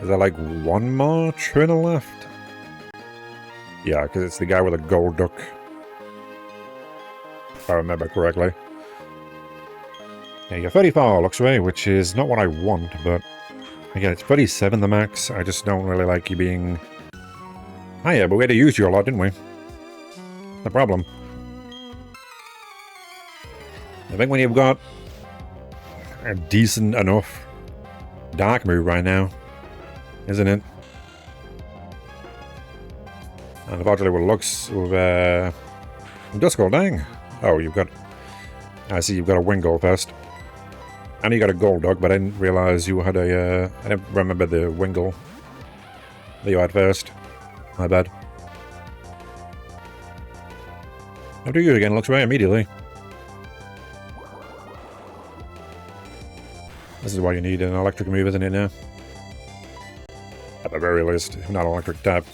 S1: Is there like one more trainer left? Yeah, because it's the guy with a gold duck. If I remember correctly. Yeah, you're 34, Luxray, which is not what I want, but... Again, it's 37 the max. I just don't really like you being... Ah, yeah, but we had to use you a lot, didn't we? The problem. I think when you've got a decent enough dark move right now, isn't it? And unfortunately, with Lux, with Duskull, dang. Oh, you've got... I see you've got a Wingull first. And you got a Golduck, but I didn't realize you had a... I didn't remember the Wingull that you had first. My bad. I'll do you again, Luxray, immediately. This is why you need an electric move, isn't it, now? At the very least, if not an electric tap.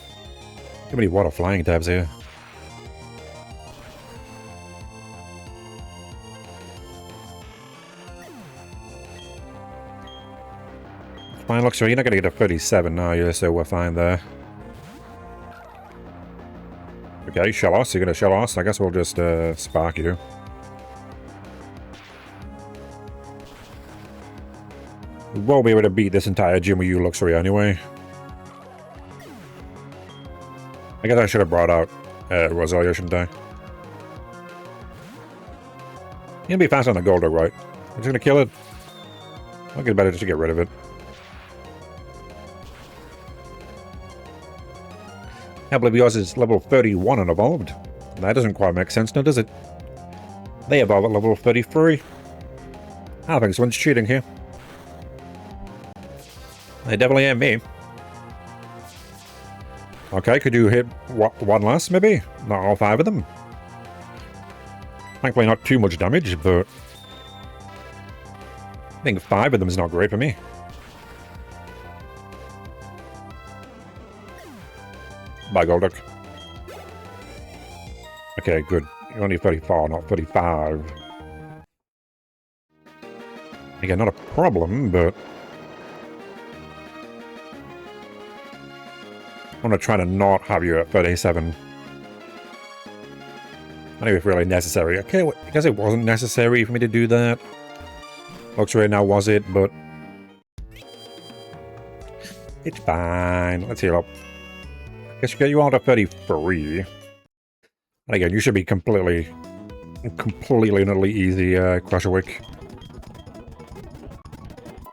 S1: Too many water flying tabs here. Fine, Luxray, you're not going to get a 37, are you? So we're fine there. Okay, Shellos, you're going to Shellos. I guess we'll just spark you. We won't be able to beat this entire gym with you, Luxray, anyway. I guess I should have brought out Rosalia, shouldn't I? You're going to be fast on the Golduck, right? I'm just going to kill it. I think it's better just to get rid of it. I believe yours is level 31 and evolved. That doesn't quite make sense now, does it? They evolve at level 33. I think someone's cheating here. They definitely ain't me. Okay, could you hit one less, maybe? Not all 5 of them. Thankfully not too much damage, but... I think 5 of them is not great for me. Bye, Golduck. Okay, good. You're only 34, not 35. Again, not a problem, but... I'm going to try to not have you at 37. I think it's really necessary. Okay, I guess it wasn't necessary for me to do that. Luxray now was it, but... It's fine. Let's heal up. Guess you get you all to 33. And again, you should be completely and utterly easy, Crusherwick.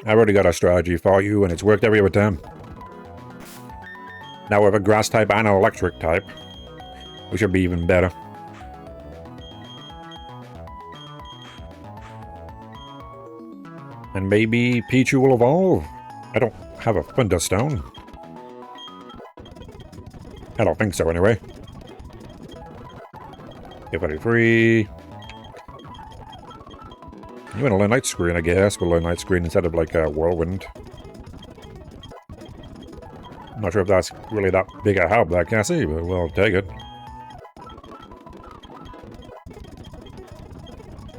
S1: I've already got a strategy for you, and it's worked every other time. Now with a grass type and an electric type, we should be even better. And maybe Pichu will evolve. I don't have a Thunderstone. I don't think so, anyway. Get 33. You want to learn Night Screen, I guess. We'll learn Night Screen instead of, like, Whirlwind. I'm not sure if that's really that big a help, that Cassie, but we'll take it.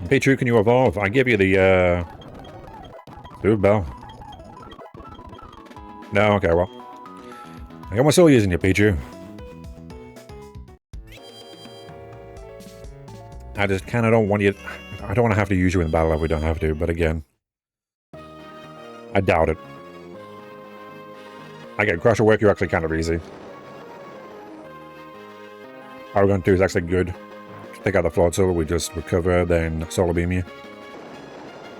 S1: Pichu, can you evolve? I give you the, Dude Bell. No, okay, well. I got my soul using you, Pichu. I just kind of don't want you... I don't want to have to use you in battle if we don't have to, but again... I doubt it. Again, Crusher Work, you're actually kind of easy. Argon 2 is actually good. Take out the Flood Soul, we just recover, then Solar Beam you.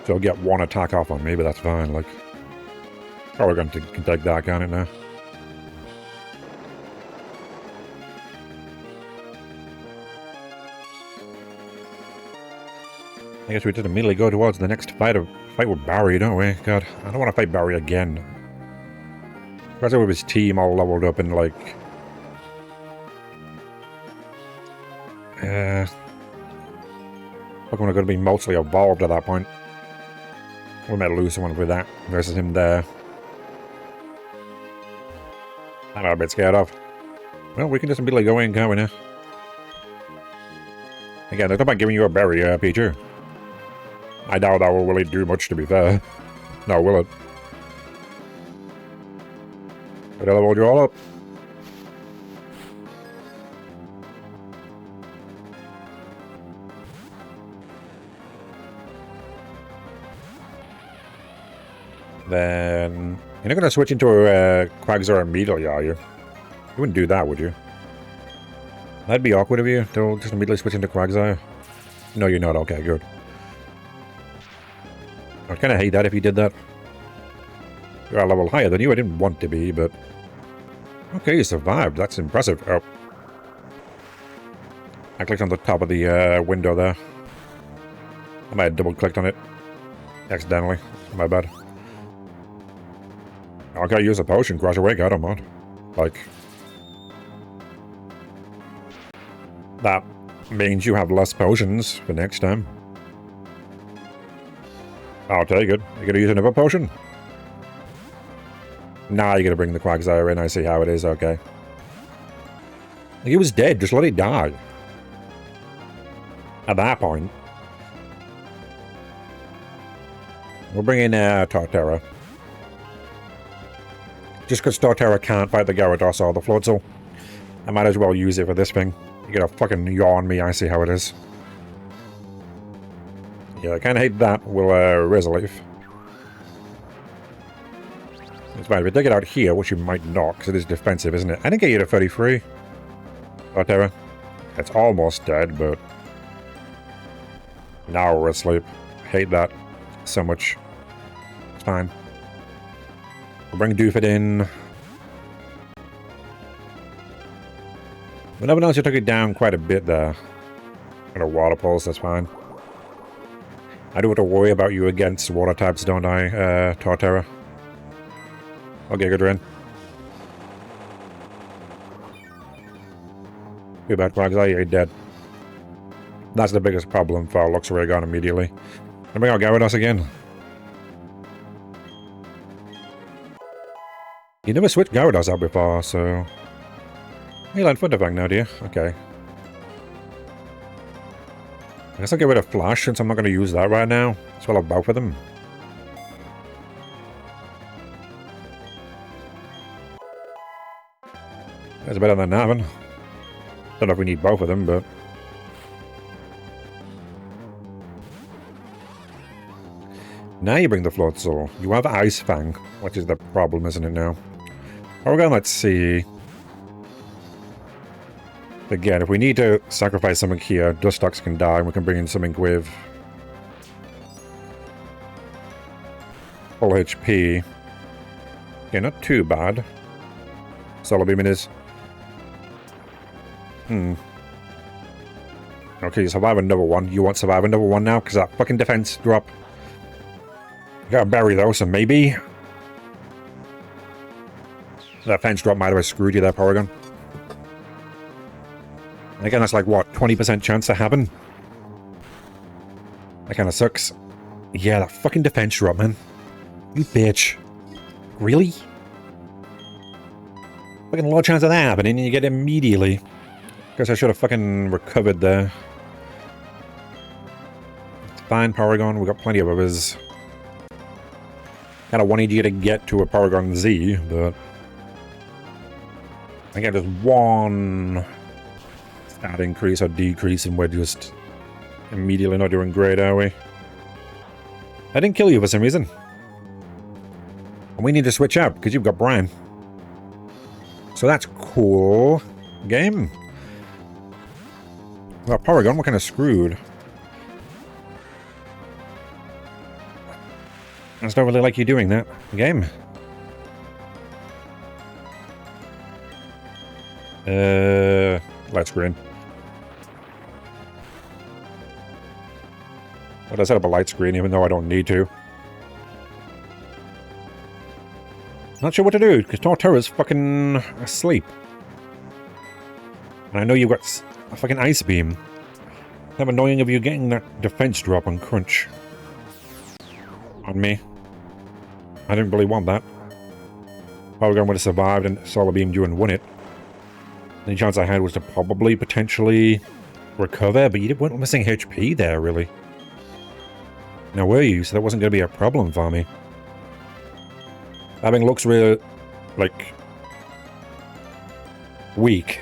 S1: So I'll get one attack off on me, but that's fine, like... Argon can take that, can't it, now? I guess we did immediately go towards the next fight with Barry, don't we? God, I don't want to fight Barry again. Especially with his team all leveled up and, like... Pokemon are going to be mostly evolved at that point. We might lose someone with that versus him there. I'm a bit scared of. Well, we can just immediately go in, can't we now? Again, there's no point giving you a berry, Pichu. I doubt that will really do much, to be fair. No, will it? But I'll hold you all up. Then... You're not going to switch into a Quagsire immediately, are you? You wouldn't do that, would you? That'd be awkward of you, to just immediately switch into Quagsire. No, you're not. Okay, good. I'd kind of hate that if you did that. You're a level higher than you. I didn't want to be, but... Okay, you survived. That's impressive. Oh. I clicked on the top of the window there. I might have double-clicked on it. Accidentally. My bad. Okay, use a potion. Crush away. I don't mind. Like... That means you have less potions for next time. I'll take it. You gonna use another potion? Nah, you gotta bring the Quagsire in. I see how it is. Okay. He was dead. Just let it die. At that point. We'll bring in Torterra. Just because Torterra can't fight the Gyarados or the Floatzel, I might as well use it for this thing. You're gonna fucking yawn me. I see how it is. Yeah, I kind of hate that. We'll Resolve. It's fine. If we take it out here, which you might not, because it is defensive, isn't it? I didn't get you to 33. Whatever. It's almost dead, but... Now we're asleep. Hate that so much. It's fine. We'll bring Doofit in. But never noticed you took it down quite a bit there. Got a Water Pulse, that's fine. I do have to worry about you against water types, don't I, Torterra? Okay, good run. Too bad, Quagsire, you're dead. That's the biggest problem for Luxray gone immediately. And bring out Gyarados again. You never switched Gyarados out before, so... You learned Thunderfang now, do you? Okay. I guess I'll get rid of Flash since I'm not going to use that right now. As well as both of them. That's better than having. Don't know if we need both of them, but... Now you bring the Floatzel. You have Ice Fang, which is the problem, isn't it now? Porygon, let's see. Again, if we need to sacrifice something here, Dustox can die, and we can bring in something with full HP. Okay, not too bad. Solar Beam it is. Okay, survive another one. You won't survive another one now, because that fucking defense drop. Got a berry though, so maybe. That fence drop might have screwed you there, Porygon. And again, that's like, what, 20% chance to happen? That kind of sucks. Yeah, that fucking defense drop, man. You bitch. Really? Fucking low chance of that happening, and you get it immediately. Guess I should have fucking recovered there. It's fine, Porygon. We've got plenty of others. Kind of wanted you to get to a Porygon Z, but... Again, just one stat increase or decrease, and we're just immediately not doing great, are we? I didn't kill you for some reason. And we need to switch out, because you've got Brian. So that's cool. Game. Well, Porygon, we're kind of screwed. I just don't really like you doing that. Game. Light screen. But I set up a light screen even though I don't need to. Not sure what to do, because Torterra's fucking asleep. And I know you've got a fucking Ice Beam. How annoying of you getting that defense drop on Crunch. On me. I didn't really want that. Porygon would have survived and Solar Beamed you and won it. The only chance I had was to probably, potentially recover, but you weren't missing HP there, really. Now, were you? So that wasn't going to be a problem for me. Having looks really, like, weak.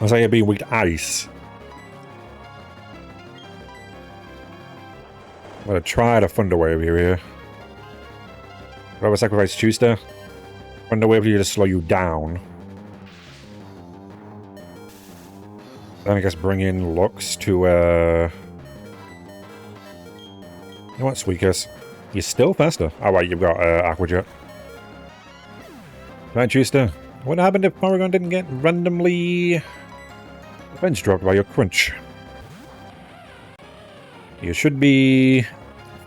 S1: I say you're being weak to ice. I'm going to try to Thunder Wave you here. Do I sacrifice Tuesday? Thunder Wave you to slow you down. Then I guess bring in Lux to, You know what, Suicune? You're still faster. Oh, wait, you've got, Aqua Jet. Right, Tuesday. What happened if Porygon didn't get randomly defense dropped by your Crunch? You should be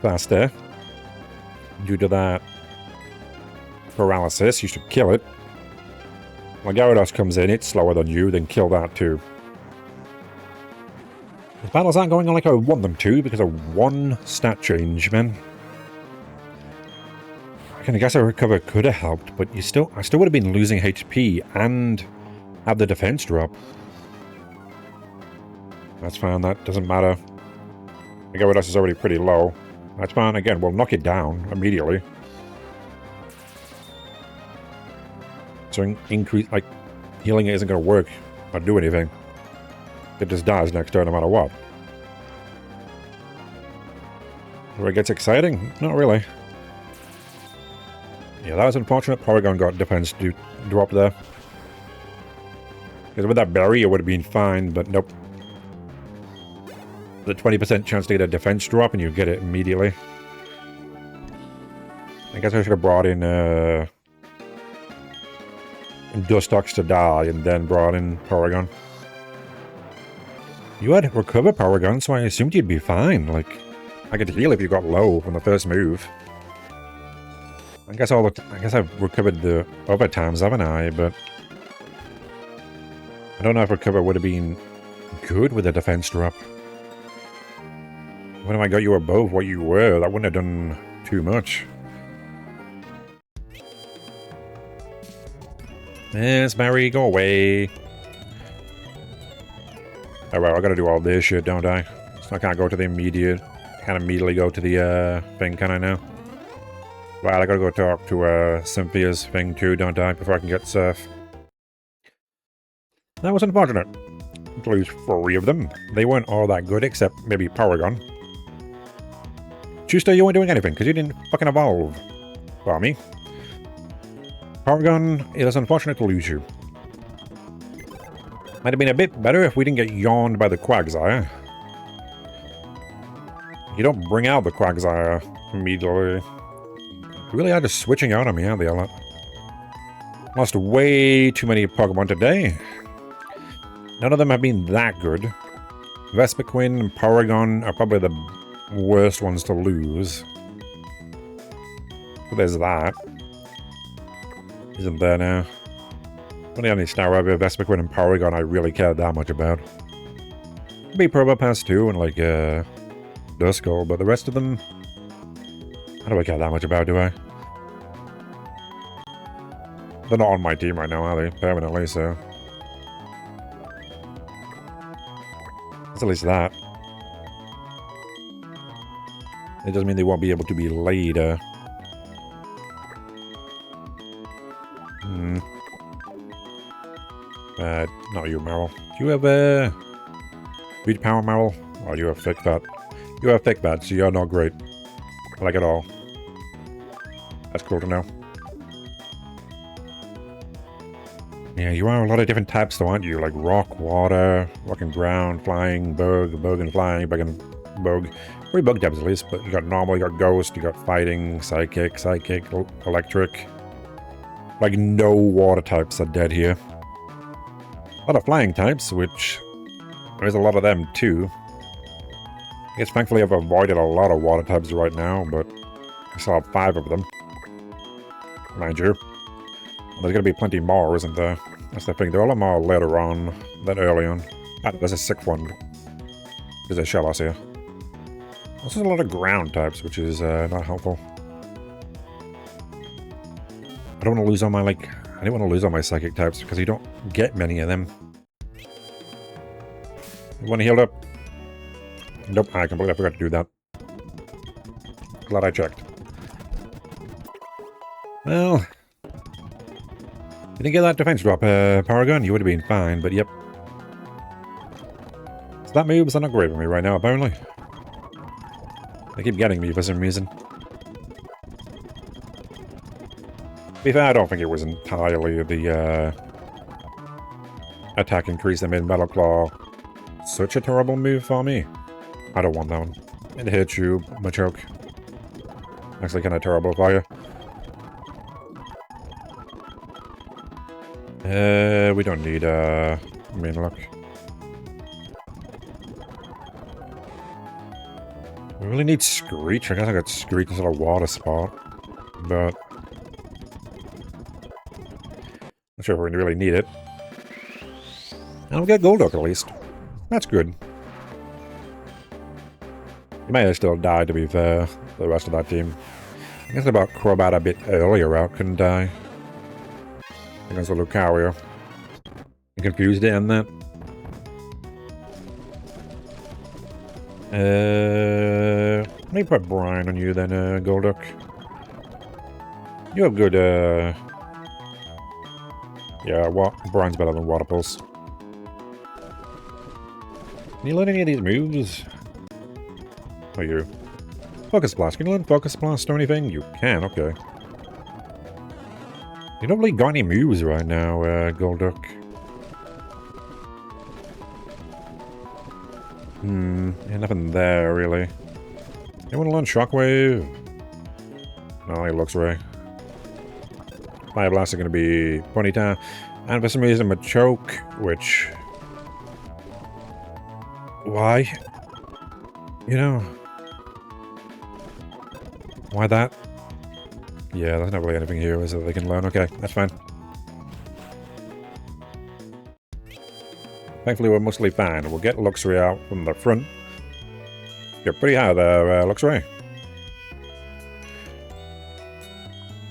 S1: faster. Due to that paralysis, you should kill it. When Gyarados comes in, it's slower than you, then kill that too. The battles aren't going on like I want them to because of one stat change, man. I guess a recover could have helped, but I still would have been losing HP and have the defense drop. That's fine, that doesn't matter. The Gyarados is already pretty low. That's fine, again, we'll knock it down immediately. So increase, like, healing it isn't going to work or do anything. It just dies next turn no matter what. Where it gets exciting? Not really. Yeah, that was unfortunate. Porygon got defense drop there. Because with that berry, it would have been fine, but nope. The 20% chance to get a defense drop, and you get it immediately. I guess I should have brought in Dustox to die, and then brought in Porygon. You had recover Porygon, so I assumed you'd be fine. Like, I could heal if you got low from the first move. I guess I've recovered the other times, haven't I? But I don't know if recover would have been good with a defense drop. When I got you above what you were, that wouldn't have done too much. Yes, Mary, go away. Oh well, I gotta do all this shit, don't I? So I can't go to the immediate... Can't immediately go to the thing, can I now? Well, I gotta go talk to Cynthia's thing too, don't I? Before I can get Surf. That was unfortunate. To lose 3 of them. They weren't all that good, except maybe Porygon. Tuesday, you weren't doing anything, because you didn't fucking evolve. For me. Porygon, it is unfortunate to lose you. Might have been a bit better if we didn't get yawned by the Quagsire. You don't bring out the Quagsire immediately. They really are just switching out on me, aren't they, a lot? Lost way too many Pokemon today. None of them have been that good. Vespiquen and Porygon are probably the worst ones to lose. But there's that. Isn't there now? Only on the Staraptor, Vespiquen, and Porygon I really cared that much about. Maybe Probopass too, and like, Duskull, but the rest of them... I don't care that much about, do I? They're not on my team right now, are they? Permanently, so... That's at least that. It doesn't mean they won't be able to be later. Not you, Meryl. Do you have a... Reach Power, Meryl? Oh, you have Thick Bat. You have Thick Bat, so you're not great. I like it all. That's cool to know. Yeah, you are a lot of different types though, aren't you? Like rock, water, rock and ground, flying, bug, bug and flying, bug and bug. 3 bug types at least, but you got normal, you got ghost, you got fighting, psychic, electric. Like no water types are dead here. A lot of flying types, which there's a lot of them too. I guess thankfully I've avoided a lot of water types right now, but I still have 5 of them. Mind you. Well, there's gonna be plenty more, isn't there? That's the thing. There are a lot more later on than early on. Ah, there's a 6th one. There's a Shellos here. Also, a lot of ground types, which is not helpful. I don't want to lose all my, like... I didn't want to lose all my psychic types, because you don't get many of them. You want to heal up? Nope, I completely forgot to do that. Glad I checked. Well... If you didn't get that defense drop, Porygon, you would have been fine, but yep. So that moves are not great for me right now, apparently. They keep getting me for some reason. To be fair, I don't think it was entirely the attack increase that made Metal Claw such a terrible move for me. I don't want that one. It hits you, Machoke. Actually kind of terrible for you. We don't need, main luck. We really need Screech. I guess I got Screech instead of Water Spot. But... not sure if we really need it. And we'll get Golduck at least. That's good. He may have still died, to be fair, the rest of that team. I guess about Crobat a bit earlier out couldn't die. Against the Lucario. I'm confused to end that. Let me put Brine on you then, Golduck. You have good, yeah, Brine's better than Water Pulse. Can you learn any of these moves? Oh, you. Focus Blast. Can you learn Focus Blast or anything? You can, okay. You don't really got any moves right now, Golduck. Yeah, nothing there, really. You want to learn Shockwave? No, he looks right. Fire Blast is going to be Ponyta. And for some reason, Machoke, which... why? You know... why that? Yeah, there's not really anything here, is it, they can learn? Okay, that's fine. Thankfully, we're mostly fine. We'll get Luxray out from the front. You're pretty high there, Luxray.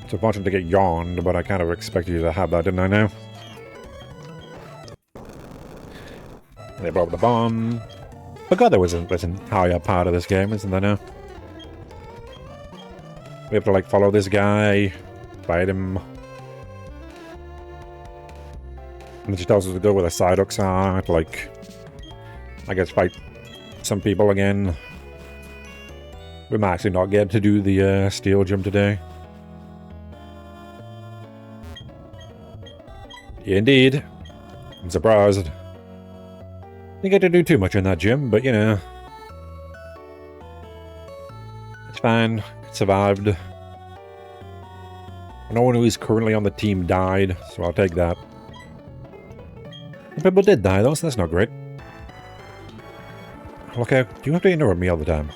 S1: It's unfortunate to get yawned, but I kind of expected you to have that, didn't I now? They blow up the bomb. But God, there was an entire part of this game, isn't there now? We have to, like, follow this guy, fight him. And she tells us to go with a Psyduck's heart, like, I guess fight some people again. We might actually not get to do the steel gym today. Indeed. I'm surprised. Didn't get to do too much in that gym, but you know. It's fine. It survived. No one who is currently on the team died, so I'll take that. Some people did die though, so that's not great. Look out, do you have to interrupt me all the time?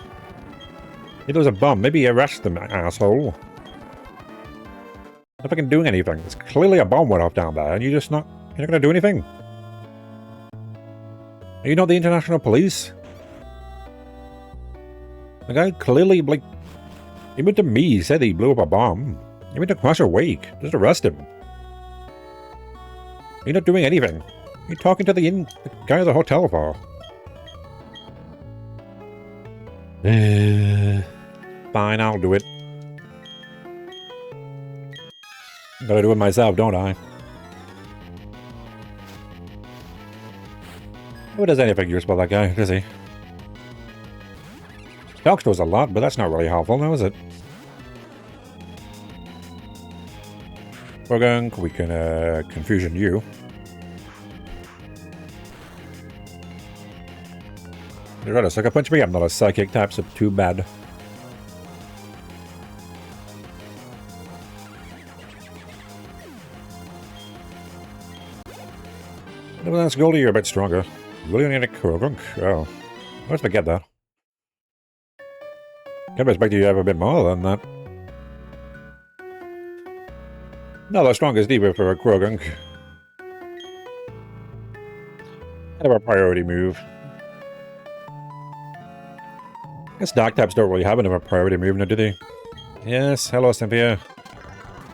S1: If there was a bomb, maybe arrest them, asshole. Not fucking doing anything. There's clearly a bomb went off down there, and you're not gonna do anything. Are you not the international police? The guy clearly, like, he went to me, he said he blew up a bomb. He went to Crusher Wake. Just arrest him. You're not doing anything. You're talking to the guy at the hotel for. Fine, I'll do it. Gotta do it myself, don't I? Who does anything useful, that guy, does he? Talks to us a lot, but that's not really helpful now, is it? We can confusion you. You're right, a sucker punch me. I'm not a psychic type, so too bad. Well, that's Goldie, you're a bit stronger. Really need a Krogunk? Oh. I always forget that. Can't expect you to have a bit more than that. Not the strongest either for a Krogunk. Kind of a priority move. I guess Dark types don't really have enough of a priority move now, do they? Yes, hello Cynthia.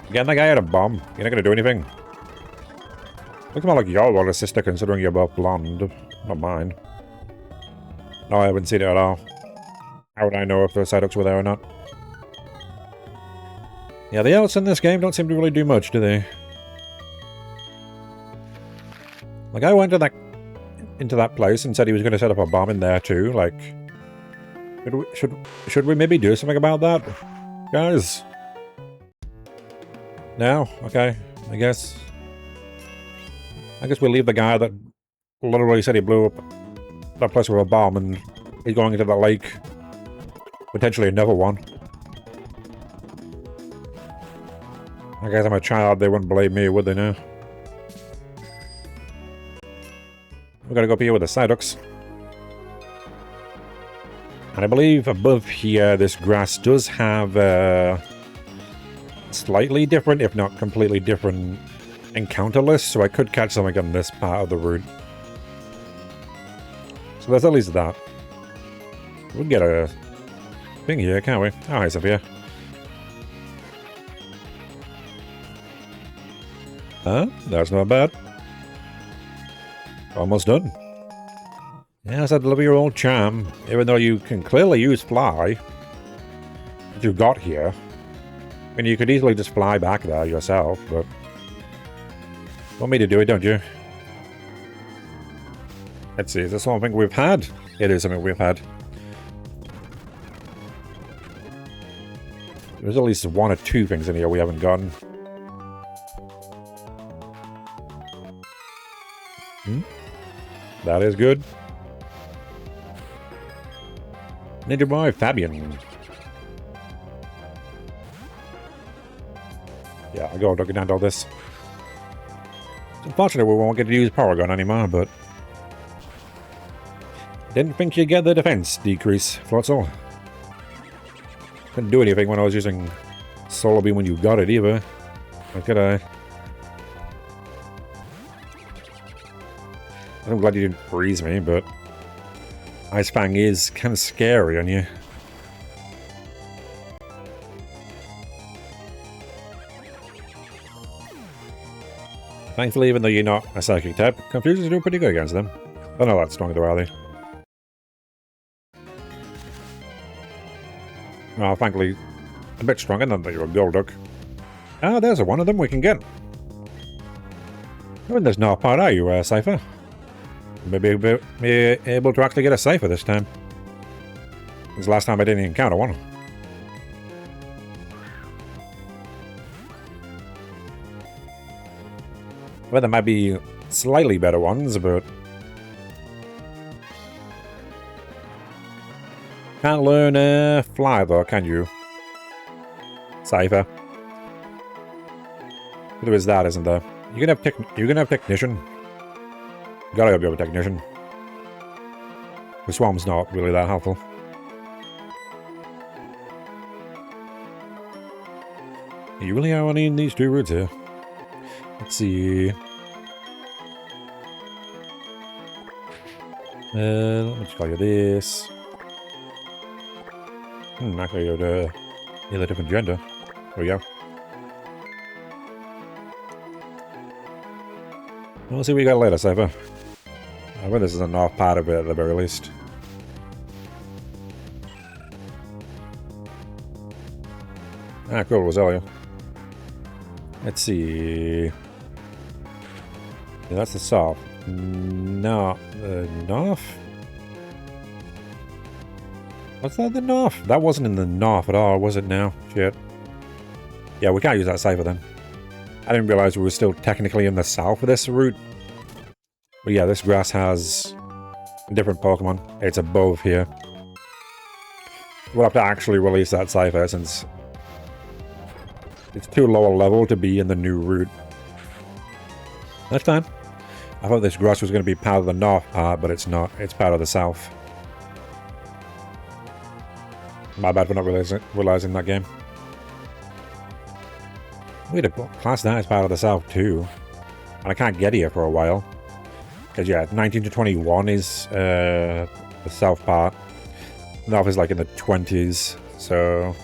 S1: Again, that guy had a bomb. You're not gonna do anything. Looks more like your older sister considering you're both blonde. Not mine. No, I haven't seen it at all. How would I know if the Psyducks were there or not? Yeah, the elves in this game don't seem to really do much, do they? Like, I went to into that place and said he was going to set up a bomb in there too. Like, should we maybe do something about that, guys? No? Okay. I guess we'll leave the guy that literally said he blew up that place with a bomb and he's going into the lake. Potentially another one. I guess I'm a child, they wouldn't blame me, would they now? We're gonna go up here with the Psyducks. And I believe above here, this grass does have slightly different, if not completely different, encounter list, so I could catch something on this part of the route. So there's at least that. We can get a thing here, can't we? Oh, hi, Sophia. Huh? That's not bad. Almost done. Yes, I deliver your old charm, even though you can clearly use fly. That you got here. I mean, you could easily just fly back there yourself, but you want me to do it, don't you? Let's see, is this something we've had? It is something we've had. There's at least one or two things in here we haven't gotten. That is good. Ninja Boy Fabian. Yeah, I'll go looking at all this. It's unfortunate we won't get to use Power Gun anymore, but didn't think you'd get the defense decrease, Floatzel. Couldn't do anything when I was using Solar Beam when you got it either. How could I? I'm glad you didn't freeze me, but Ice Fang is kind of scary on you. Thankfully, even though you're not a psychic type, Confusers do pretty good against them. They're not that strong though, are they? Well, thankfully, a bit stronger than that you're a Golduck. Ah, there's one of them we can get. Oh, and there's no part, are you, Cypher? Maybe able to actually get a Cypher this time. This is the last time I didn't encounter one. Well, there might be slightly better ones, but... Can't learn fly, though, can you? Cypher. There is that, isn't there? You're gonna have technician. You gotta be a technician. The swarm's not really that helpful. You really are only in these two routes here. Let's see. Let me just call you this. Actually, you're the other different gender. There we go. We'll see what you got later, Cypher. I bet this is a north part of it at the very least. Ah, cool, Rosalia. Let's see. Yeah, that's the south. No, the north? What's that, the north? That wasn't in the north at all, was it now? Shit. Yeah, we can't use that Cypher then. I didn't realize we were still technically in the south of this route. But yeah, this grass has a different Pokemon. It's above here. We'll have to actually release that Cypher since it's too low a level to be in the new route. That's fine. I thought this grass was going to be part of the north part, but it's not. It's part of the south. My bad for not realizing that game. We'd have classed that as part of the south too. And I can't get here for a while. Because yeah, 19 to 21 is the south part. North is like in the 20s, so...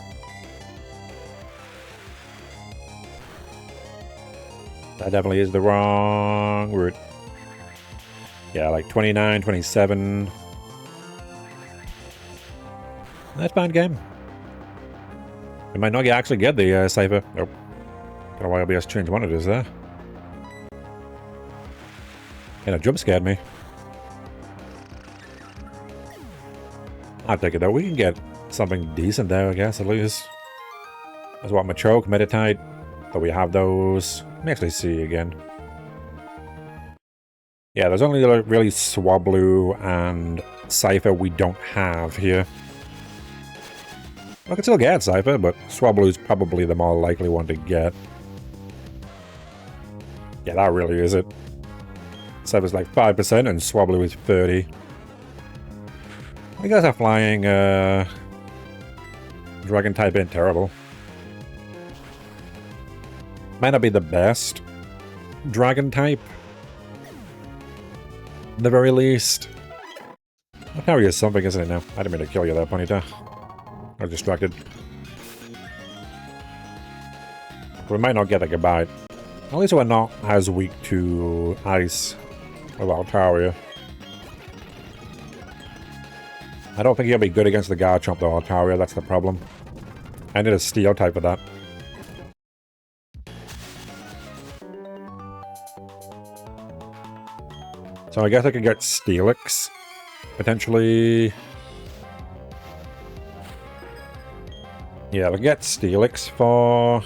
S1: That definitely is the wrong route. Yeah, like 29, 27... That's fine game. We might not actually get the Cypher. Nope. Don't know why OBS changed one it is there. And it jump scared me. I'll take it though. We can get something decent there, I guess, at least. That's what, Machoke, Meditite. But we have those. Let me actually see again. Yeah, there's only really Swablu and Cypher we don't have here. I can still get Cypher, but Swablu is probably the more likely one to get. Yeah, that really is it. Cypher's like 5% and Swablu is 30%. You guys are flying, Dragon type ain't terrible. Might not be the best Dragon type. At the very least. I'll carry you something, isn't it now? I didn't mean to kill you there, Ponyta. I was distracted. We might not get a goodbye. At least we're not as weak to ice with Altaria. I don't think he'll be good against the Garchomp though, Altaria, that's the problem. I need a steel type for that. So I guess I could get Steelix, potentially. Yeah, we'll get Steelix for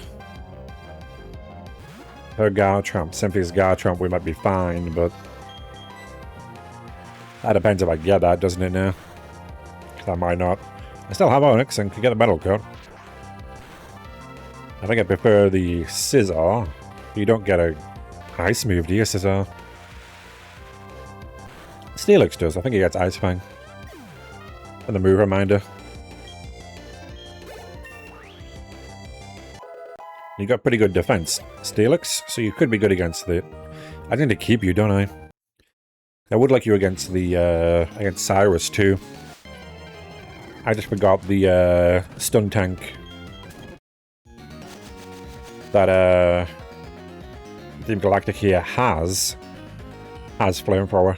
S1: her Garchomp. Cynthia's Garchomp, we might be fine, but that depends if I get that, doesn't it now? Because I might not. I still have Onix and can get a Metal Coat. I think I prefer the Scizor. You don't get a Ice move, do you, Scizor? Steelix does. I think he gets Ice Fang. And the move reminder. You got pretty good defense, Steelix, so you could be good against it. I need to keep you, don't I? I would like you against the against Cyrus too. I just forgot the stun tank that Team Galactic here has Flamethrower.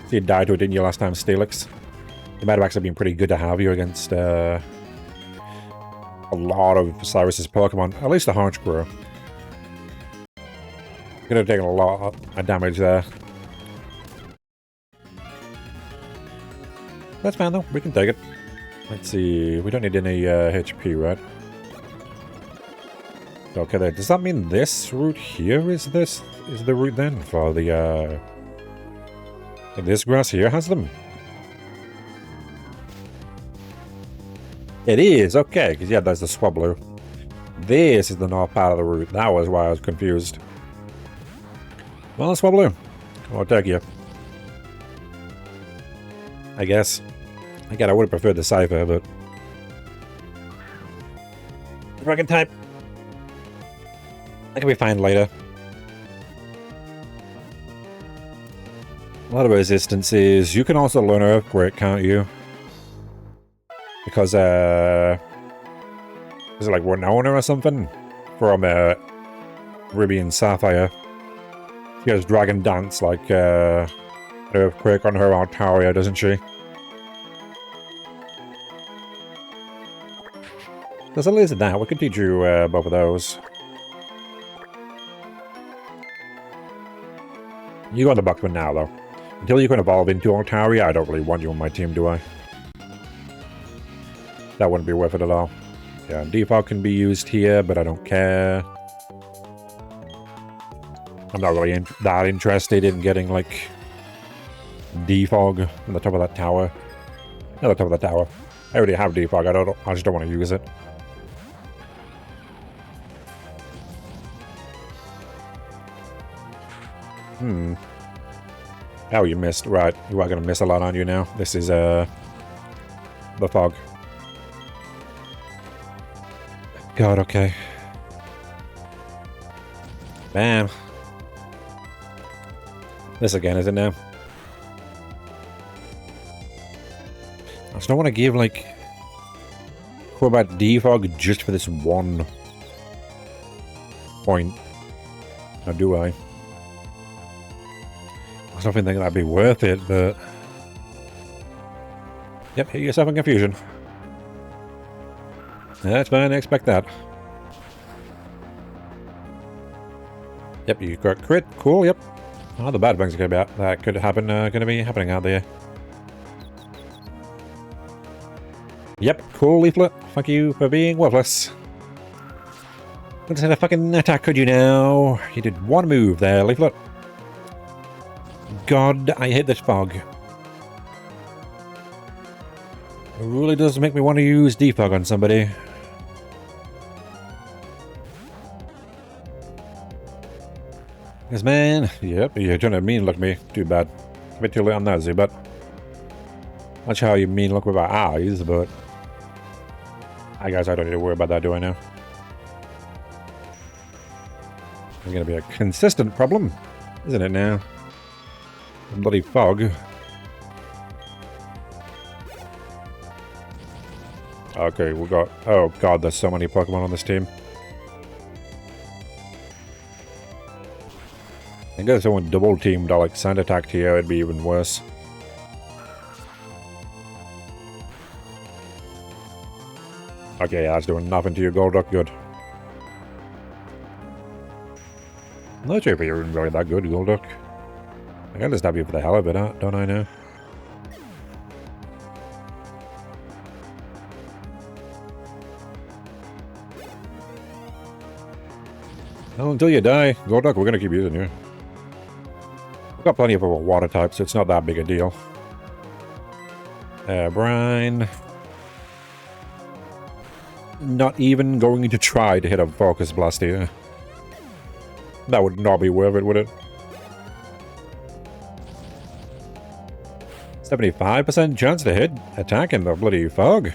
S1: So you died to it, didn't you, last time, Steelix? It might have actually been pretty good to have you against a lot of Cyrus's Pokemon. At least the Honchkrow. Could have taken a lot of damage there. That's fine though, we can take it. Let's see, we don't need any HP, right? Okay, then. Does that mean this route here is the route then for the, this grass here has them? It is, okay, because yeah, there's the Swablu. This is the north part of the route. That was why I was confused. Well, Swablu, I'll take you. I guess. Again, I would have preferred the Cypher, but... Dragon type. That can be fine later. A lot of resistances. You can also learn Earthquake, can't you? Because, is it like Winona or something? From, Ruby and Sapphire. She has Dragon Dance, like, Earthquake on her Altaria, doesn't she? There's at least that. We could teach you, both of those. You go on the Buckman now, though. Until you can evolve into Altaria, I don't really want you on my team, do I? That wouldn't be worth it at all. Yeah, Defog can be used here, but I don't care. I'm not really that interested in getting, like, Defog on the top of that tower. Not the top of the tower. I already have Defog, I just don't want to use it. Oh, you missed. Right, you are going to miss a lot on you now. This is, the fog. God, okay. Bam. This again, is it now? I just don't want to give, like... Crobat Defog just for this one point. Or do I? I don't think that'd be worth it, but... Yep, hit yourself in confusion. That's fine, I expect that. Yep, you got crit. Cool, yep. Oh, the bad things that could happen, gonna be happening out there. Yep, cool, Leaflet. Thank you for being worthless. Couldn't send a fucking attack, could you now? You did one move there, Leaflet. God, I hate this fog. It really does make me want to use defog on somebody. Yes, man. Yep, you're trying to mean look me. Too bad. A bit too late on that, but not sure how you mean look with our eyes, but I guess I don't need to worry about that, do I now? It's gonna be a consistent problem, isn't it now? Bloody fog. Okay, we got... Oh god, there's so many Pokemon on this team. I guess if someone double-teamed or like sand attacked here, it'd be even worse. Okay, yeah, that's doing nothing to you, Golduck. Good. I'm not sure if you're even really that good, Golduck. I can just stab you for the hell of it, don't I now? Well, until you die, Golduck, we're gonna keep using you. We've got plenty of water types, so it's not that big a deal. Brine. Not even going to try to hit a Focus Blast here. That would not be worth it, would it? 75% chance to hit attacking the bloody fog.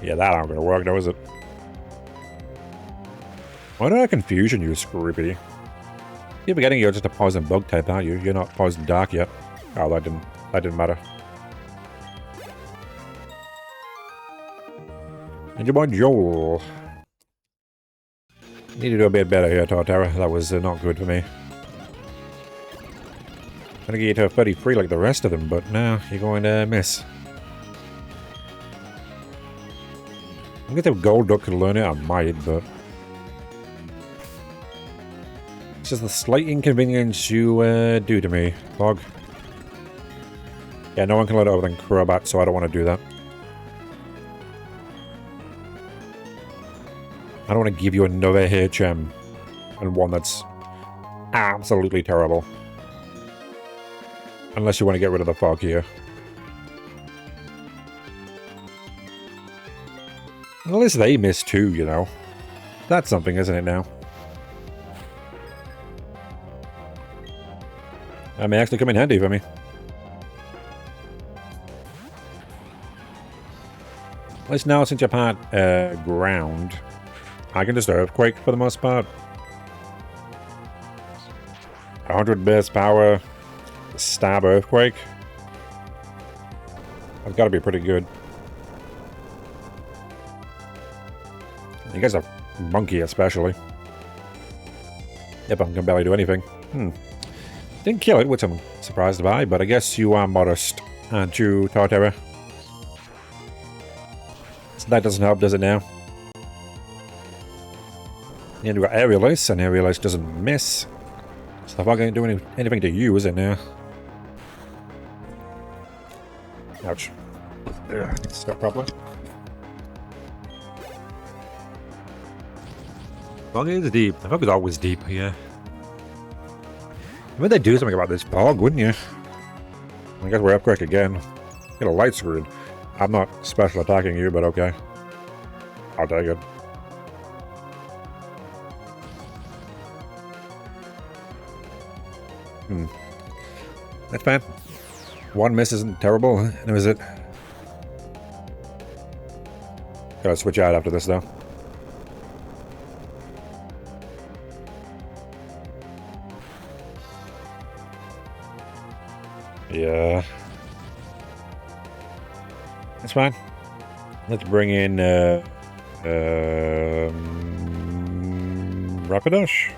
S1: Yeah, that ain't gonna work, though, is it? Why did I confusion you, Scroopy? You're forgetting you're just a poison bug type, aren't you? You're not poison dark yet. Oh, that didn't matter. And your boy Joel. Need to do a bit better here, Torterra. That was not good for me. Gonna get you to a 33 like the rest of them, but no, you're going to miss. I guess if Golduck could learn it, I might, but... It's just the slight inconvenience you do to me, Fog. Yeah, no one can learn it other than Crobat, so I don't want to do that. I don't want to give you another HM and one that's absolutely terrible. Unless you want to get rid of the fog here. At least they missed too, you know. That's something, isn't it now? That may actually come in handy for me. At least now, since you've had ground, I can just earthquake for the most part. 100 base power, stab earthquake. That's got to be pretty good. You guys are monkey, especially. Yep, I can barely do anything. Didn't kill it, which I'm surprised by, but I guess you are modest, aren't you, Torterra? So that doesn't help, does it now? And we've got Aerial Ace, and Aerial Ace doesn't miss. So I'm not going to do anything to you, is it now? Ouch. I need to stop properly. Fog is deep. The fog is always deep, yeah. I mean, they'd do something about this fog, wouldn't you? I guess we're up quick again. Get a light screwed. I'm not special attacking you, but okay. I'll take it. That's fine. One miss isn't terrible, is it? Gotta switch out after this, though. Yeah. That's fine. Let's bring in, Rapidash?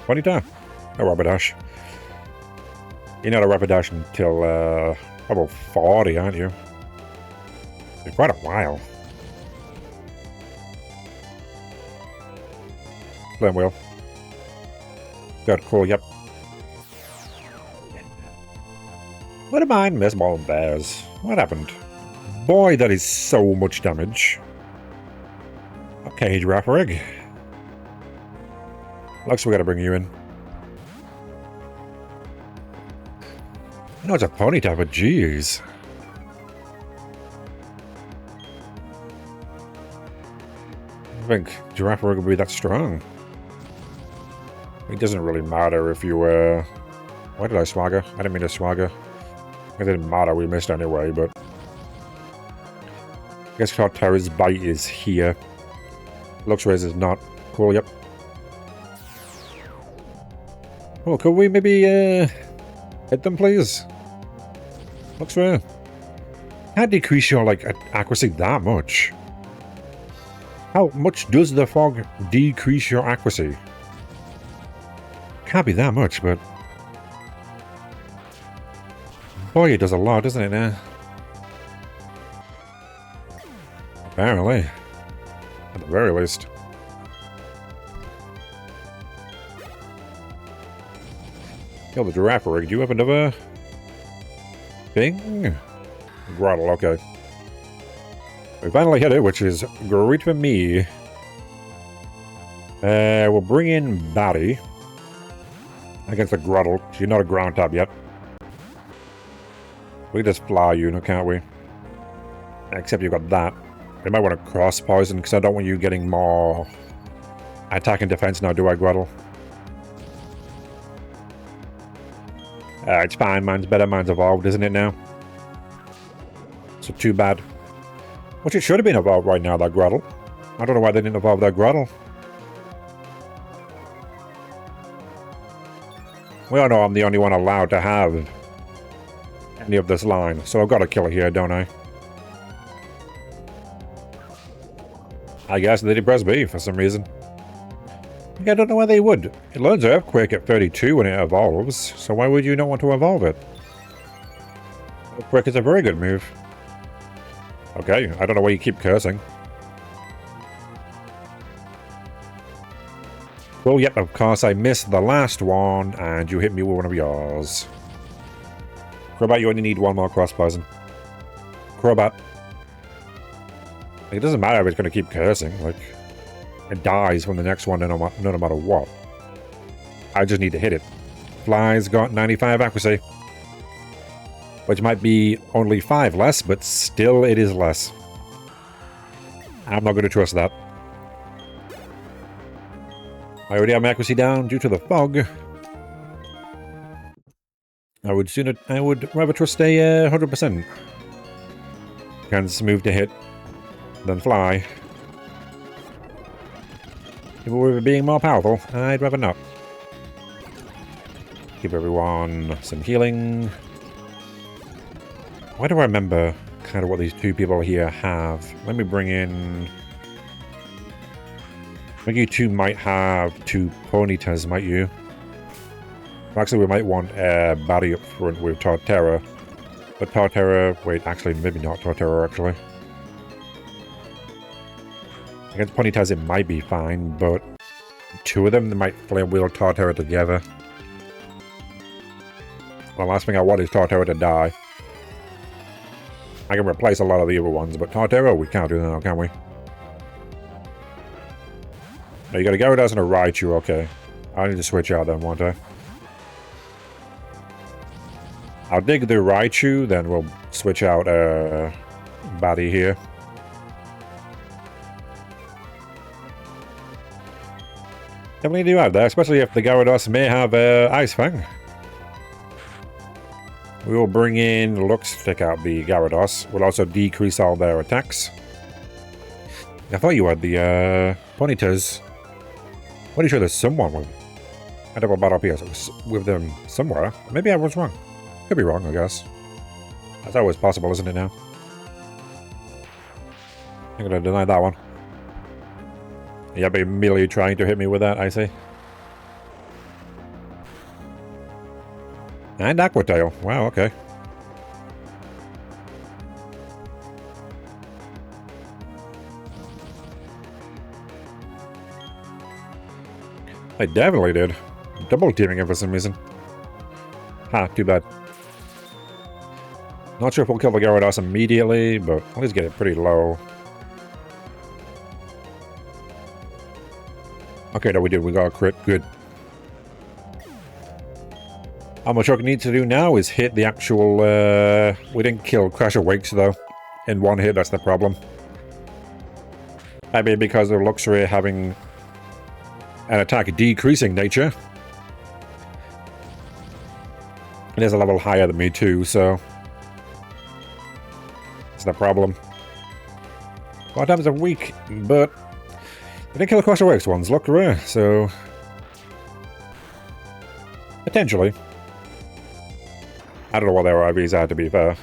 S1: What do you do? No, Rapidash. You're not a Rapidash until, about 40, aren't you? For quite a while. Flame Wheel. Good, cool, yep. What am I, Miss Ball and Bears? What happened? Boy, that is so much damage. Okay, Giraffe Rig. Looks we gotta bring you in. I know it's a Ponyta, but jeez. I think Giraffe Rig will be that strong. It doesn't really matter if you, why did I swagger? I didn't mean to swagger. It didn't matter, we missed anyway, but... I guess Torterra's bite is here. Luxrays is not. Cool, yep. Oh, could we maybe, hit them, please? Luxray. Can't decrease your, like, accuracy that much. How much does the fog decrease your accuracy? Can't be that much, but... Boy, it does a lot, doesn't it, now? Apparently. At the very least. Kill the Giraffe Rig. Do you have another... thing? Grottle, okay. We finally hit it, which is great for me. We'll bring in Batty. Against the Grottle. You're not a ground type yet. We can just fly you, can't we? Except you've got that. We might want to cross poison, because I don't want you getting more attack and defense now, do I, Grottle? It's fine, mine's better, mine's evolved, isn't it now? So too bad. Which it should have been evolved right now, that Grottle. I don't know why they didn't evolve that Grottle. We all know I'm the only one allowed to have any of this line, so I've got to kill it here, don't I? I guess they did press B for some reason. I don't know why they would. It learns Earthquake at 32 when it evolves, so why would you not want to evolve it? Earthquake is a very good move. Okay, I don't know why you keep cursing. Well, yep, of course I missed the last one, and you hit me with one of yours. Crobat, you only need one more cross poison. Crobat. It doesn't matter if it's going to keep cursing, like... It dies from the next one no matter what. I just need to hit it. Fly's got 95 accuracy. Which might be only 5 less, but still it is less. I'm not going to trust that. I already have my accuracy down due to the fog. I would rather trust a 100%. Can smooth to hit than fly. If we were being more powerful, I'd rather not. Give everyone some healing. Why do I remember kind of what these two people here have? Let me bring in... I think you two might have 2 Ponytas, might you? Actually, we might want Barry up front with Torterra. But Torterra... Wait, actually, maybe not Torterra, actually. Against Ponytas, it might be fine, but 2 of them, they might flame wheel Torterra together. The last thing I want is Torterra to die. I can replace a lot of the other ones, but Torterra, we can't do that now, can we? No, you got a Gyarados and a Raichu, okay. I need to switch out then, won't I? I'll dig the Raichu, then we'll switch out Batty here. Definitely do have that, especially if the Gyarados may have Ice Fang. We will bring in Lux to take out the Gyarados. We'll also decrease all their attacks. I thought you had the Ponytas. Pretty sure there's someone with a double battle PS with them somewhere. Maybe I was wrong. Could be wrong, I guess. That's always possible, isn't it now? I'm gonna deny that one. Yeah, but immediately trying to hit me with that, I see. And Aqua Tail. Wow, okay. I definitely did. Double teaming it for some reason. Ha, too bad. Not sure if we'll kill the Gyarados immediately, but at least get it pretty low. Okay, no, we did. We got a crit. Good. All my truck needs to do now is hit the actual... we didn't kill Crash Awakes, though. In one hit, that's the problem. Maybe because of Luxray having an attack decreasing nature. It is a level higher than me, too, so... It's the problem. 4 times a week, but... I didn't kill the Crash Awakes ones, Luxray, so... Potentially. I don't know what their IVs are, to be fair.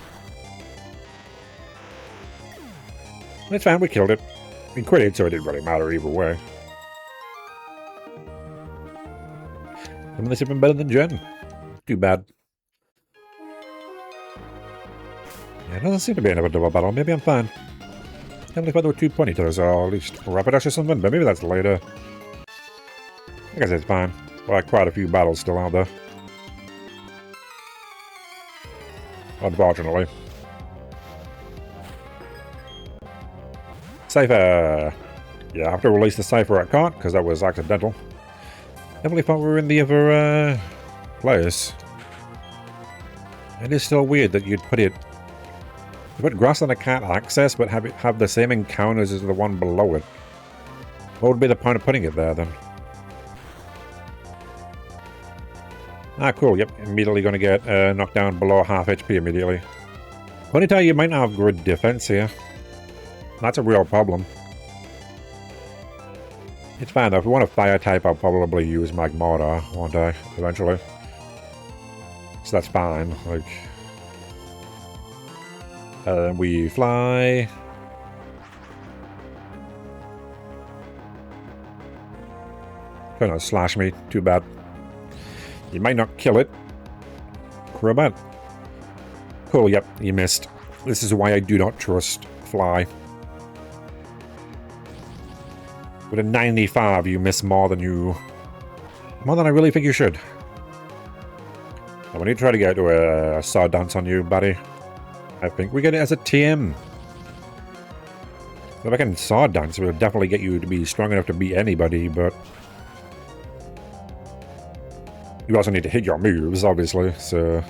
S1: It's fine, we killed it. We quit it, so it didn't really matter either way. I mean, this has been better than Jen. Too bad. Yeah, it doesn't seem to be another double battle. Maybe I'm fine. Definitely if there were 2 Ponytas, or at least Rapidash or something, but maybe that's later. I guess it's fine. Well, quite a few battles still out there. Unfortunately. Cypher! Yeah, I have to release the Cypher I can't, because that was accidental. Definitely thought we were in the other place. It is still weird that you'd put it... You put grass on a cat access, but have the same encounters as the one below it. What would be the point of putting it there, then? Ah, cool, yep. Immediately going to get knocked down below half HP immediately. Ponyta, you might not have good defense here. That's a real problem. It's fine, though. If we want a fire type, I'll probably use Magmortar, won't I, eventually? So that's fine, like... we fly... Trying to slash me, too bad. You might not kill it. Crobat. Cool, yep, you missed. This is why I do not trust Fly. With a 95, you miss more than you... More than I really think you should. And we need to try to get to a Saw Dance on you, buddy. I think we get it as a TM. If I can sword dance, it will definitely get you to be strong enough to beat anybody, but you also need to hit your moves, obviously, so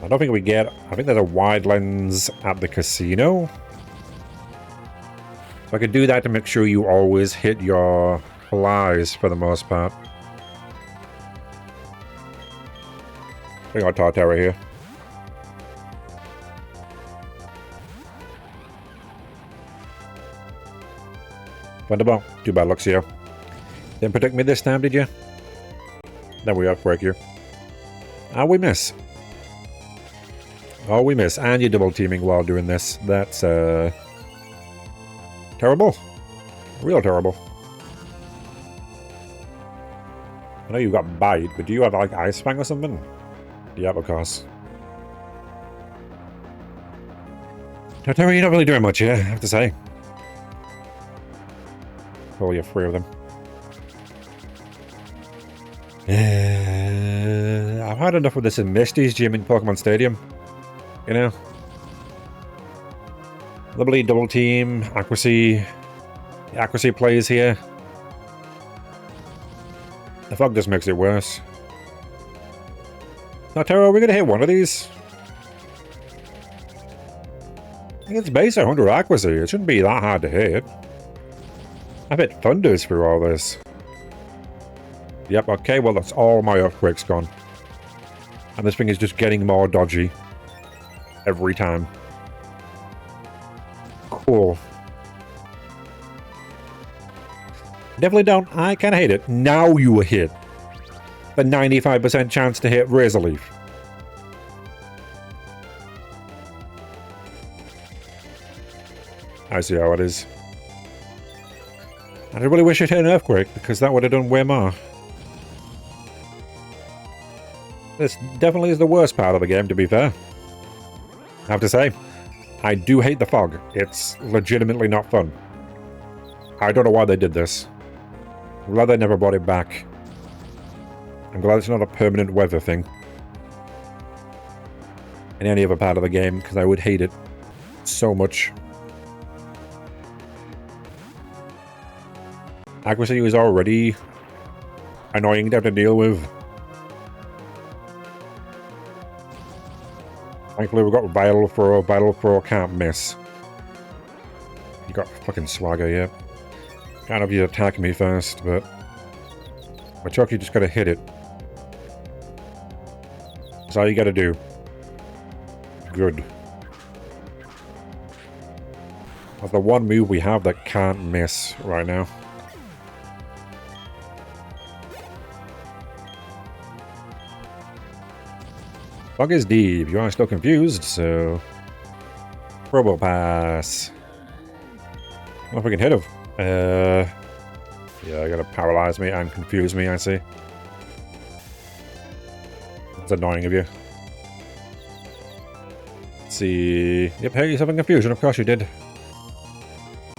S1: I don't think we get... I think there's a wide lens at the casino. So I could do that to make sure you always hit your flies for the most part. I got Tartara here. Wonderful. Too bad, Luxio. Didn't protect me this time, did you? Then we break you. Ah, we miss. Oh, we miss. And you're double teaming while doing this. That's, terrible. Real terrible. I know you've got Bite, but do you have, like, Ice Fang or something? Yeah, of course. Tartara, you're not really doing much here, I have to say. Oh, you're 3 of them. I've had enough of this in Misty's gym in Pokemon Stadium. You know? Lovely double team, accuracy. The accuracy plays here. The fog just makes it worse. Now, Taro, are we going to hit one of these? I think it's base 100 accuracy. It shouldn't be that hard to hit. I've hit thunders through all this. Yep, okay, well that's all my earthquakes gone. And this thing is just getting more dodgy. Every time. Cool. Definitely don't. I kind of hate it. Now you hit. The 95% chance to hit Razor Leaf. I see how it is. And I really wish it hit an Earthquake, because that would have done way more. This definitely is the worst part of the game, to be fair. I have to say, I do hate the fog. It's legitimately not fun. I don't know why they did this. I'm glad they never brought it back. I'm glad it's not a permanent weather thing. In any other part of the game, because I would hate it so much. Accuracy is already annoying to have to deal with. Thankfully we've got Vital Throw can't miss. You got fucking Swagger, yeah. Can't have you attack me first, but... Machoke, you just gotta hit it. That's all you gotta do. Good. That's the one move we have that can't miss right now. Fog is deep. You are still confused, so... Robo Pass. I don't know if we can hit him. Yeah, I gotta paralyze me and confuse me, I see. That's annoying of you. Let's see... Yep, hey, you're having confusion. Of course you did.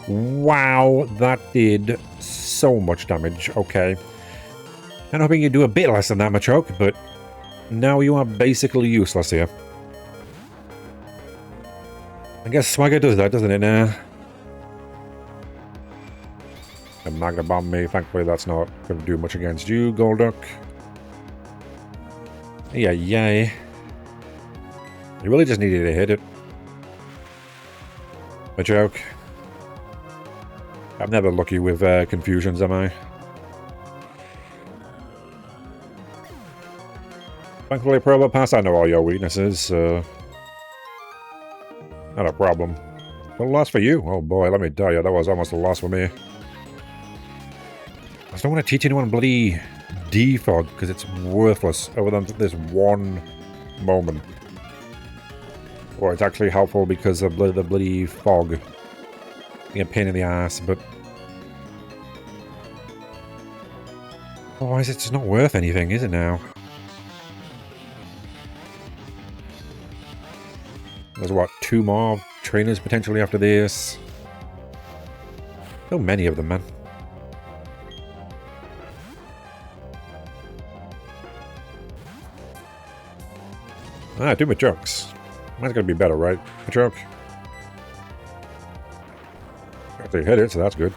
S1: Wow, that did so much damage. Okay. I'm hoping you do a bit less than that, Machoke, but... Now you are basically useless here. I guess Swagger does that, doesn't it, now? A Magna Bomb me. Thankfully that's not going to do much against you, Golduck. Yeah, yay. You really just needed to hit it. A joke. I'm never lucky with confusions, am I? Thankfully, Probo Pass, I know all your weaknesses, so... Not a problem. A loss for you? Oh boy, let me tell you, that was almost a loss for me. I just don't want to teach anyone bloody defog, because it's worthless, other than this one moment. Or it's actually helpful because of the bloody fog. Being a pain in the ass, but... Otherwise, it's not worth anything, is it now? There's what, 2 more trainers potentially after this? So many of them, man. Ah, 2 Machoks. Mine's gonna be better, right? Machoke? Actually hit it, so that's good.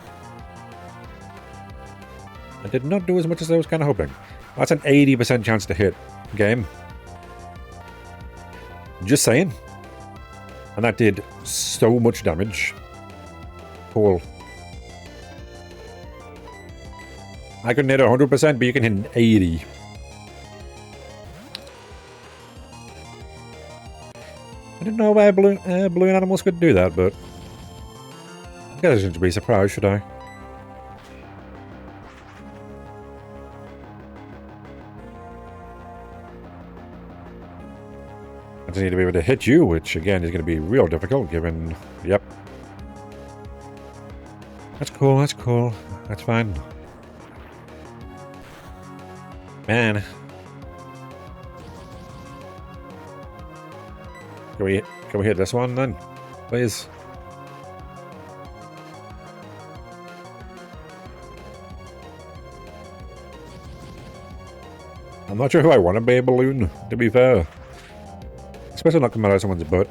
S1: I did not do as much as I was kind of hoping. That's an 80% chance to hit game. Just saying. And that did so much damage. Cool. I couldn't hit 100%, but you can hit an 80. I didn't know why balloon animals could do that, but I guess I shouldn't be surprised, should I? I just need to be able to hit you, which again is going to be real difficult given... Yep. That's cool, that's cool. That's fine. Man. Can we hit this one then? Please. I'm not sure who I want to be a balloon, to be fair. Especially not coming out of someone's butt.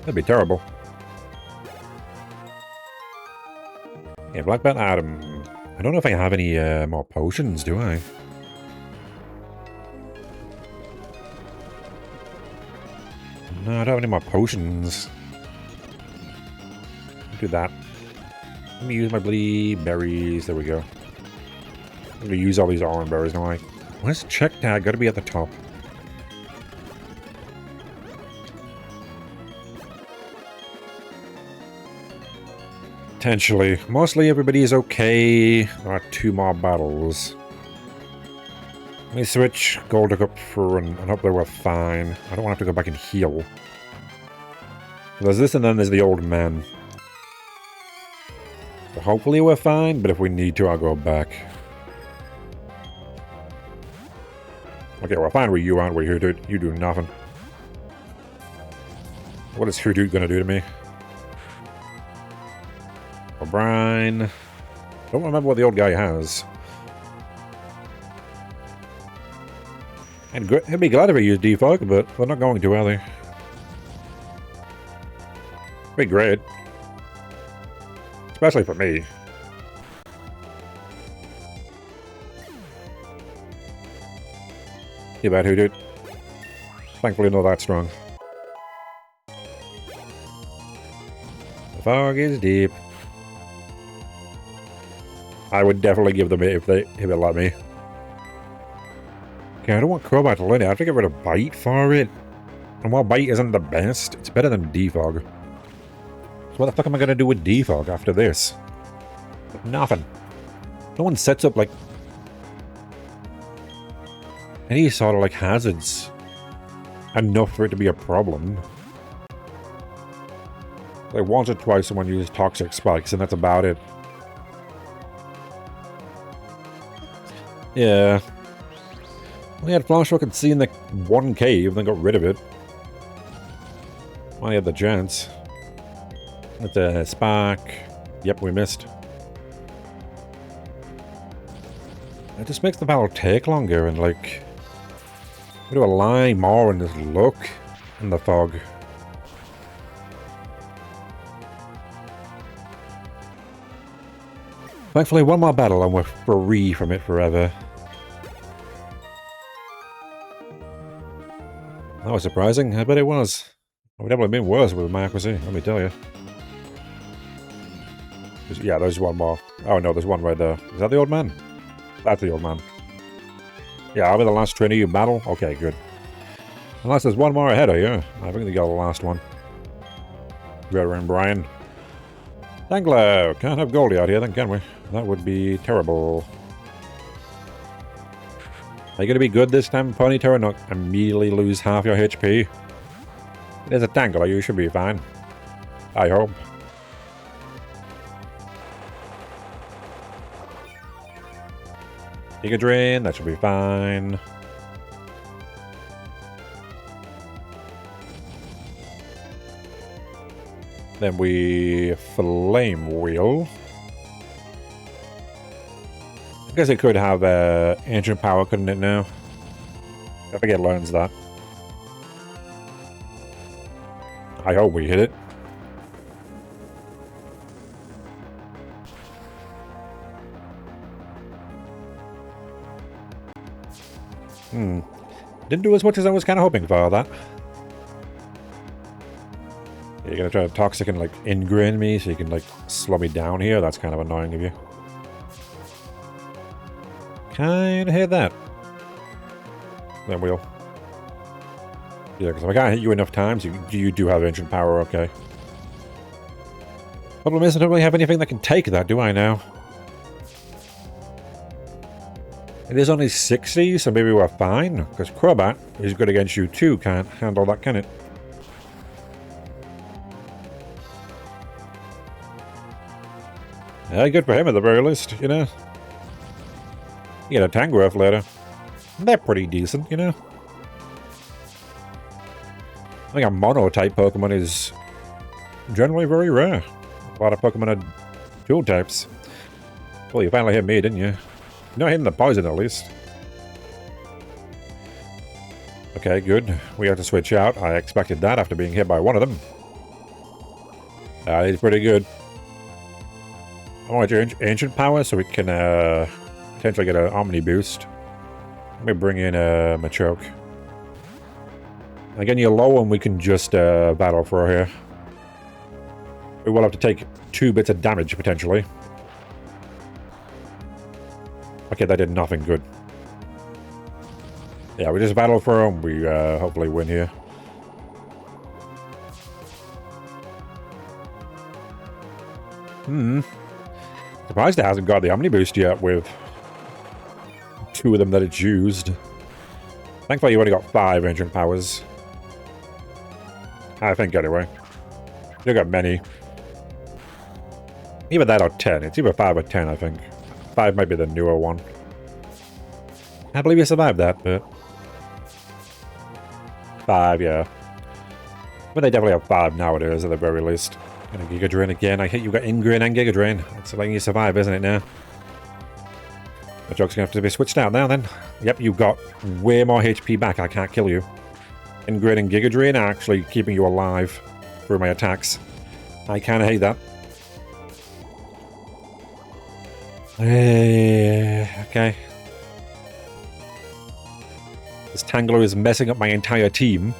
S1: That'd be terrible. Yeah, black belt item. I don't know if I have any more potions, do I? No, I don't have any more potions. Do that. Let me use my bloody berries. There we go. I'm gonna use all these orange berries now. Where's check tag? Gotta be at the top. Potentially. Mostly everybody is okay. There are 2 more battles. Let me switch Gold up for and hope they were fine. I don't want to have to go back and heal. So there's this and then there's the old man. So hopefully we're fine, but if we need to, I'll go back. Okay, we're fine with you, aren't we, Hoot? You do nothing. What is Hoot gonna do to me? O'Brien. Don't remember what the old guy has. I'd be glad if he used defog, but they're not going to, are they? Be great. Especially for me. Too bad, Hoot. Thankfully not that strong. The fog is deep. I would definitely give them it if they let me. Okay, I don't want Crowbat to learn it. I have to get rid of Bite for it. And while Bite isn't the best, it's better than Defog. So what the fuck am I going to do with Defog after this? Nothing. No one sets up, like, any sort of, like, hazards enough for it to be a problem. Like, once or twice someone used Toxic Spikes, and that's about it. Yeah. We had Flash Rock and see in the one cave, then got rid of it. I had the chance. With the Spark. Yep, we missed. It just makes the battle take longer and, like, we do a lie more and just look in the fog. Thankfully, one more battle and we're free from it forever. That was surprising. I bet it was. It would definitely have been worse with my accuracy, let me tell you. Yeah, there's one more. Oh no, there's one right there. Is that the old man? That's the old man. Yeah, I'll be the last trainer you battle? Okay, good. Unless there's one more ahead of you. I think they got the last one. Veteran Brian. Dangler! Can't have Goldie out here then, can we? That would be terrible. Are you going to be good this time, Ponytail, and not immediately lose half your HP? There's a Dangler, you should be fine. I hope. Giga Drain, that should be fine. Then we Flame Wheel. I guess it could have Ancient Power, couldn't it now? I think it learns that. I hope we hit it. Didn't do as much as I was kind of hoping for that. You're gonna try to toxic and like ingrain me so you can like slow me down here? That's kind of annoying of you. Kinda hate that. Then we'll... Yeah, because if I can't hit you enough times, you do have ancient power, okay. Problem is, I don't really have anything that can take that, do I now? It is only 60, so maybe we're fine. Because Crobat is good against you too, can't handle that, can it? Yeah, good for him at the very least, you know? You get a Tangrowth later. They're pretty decent, you know? I think a mono-type Pokemon is generally very rare. A lot of Pokemon are dual types. Well, you finally hit me, didn't you? You're not hitting the poison, at least. Okay, good. We have to switch out. I expected that after being hit by one of them. That is pretty good. I want your ancient power so we can potentially get an Omni boost. Let me bring in a Machoke. Again, you're low and we can just battle for here. We will have to take 2 bits of damage, potentially. Okay, that did nothing good. Yeah, we just battle for him. We hopefully win here. Surprised it hasn't got the Omni boost yet with 2 of them that it's used. Thankfully, you only got 5 ancient powers. I think, anyway. You got many. Either that or 10. It's either 5 or 10, I think. 5 might be the newer one. I believe you survived that, but... 5, yeah. But they definitely have 5 nowadays, at the very least. And a Giga Drain again. I hit you got Ingrain and Giga Drain. It's letting you survive, isn't it, now? The joke's gonna have to be switched out now, then. Yep, you got way more HP back. I can't kill you. Ingrain and Giga Drain are actually keeping you alive through my attacks. I kinda hate that. Okay. This Tangler is messing up my entire team.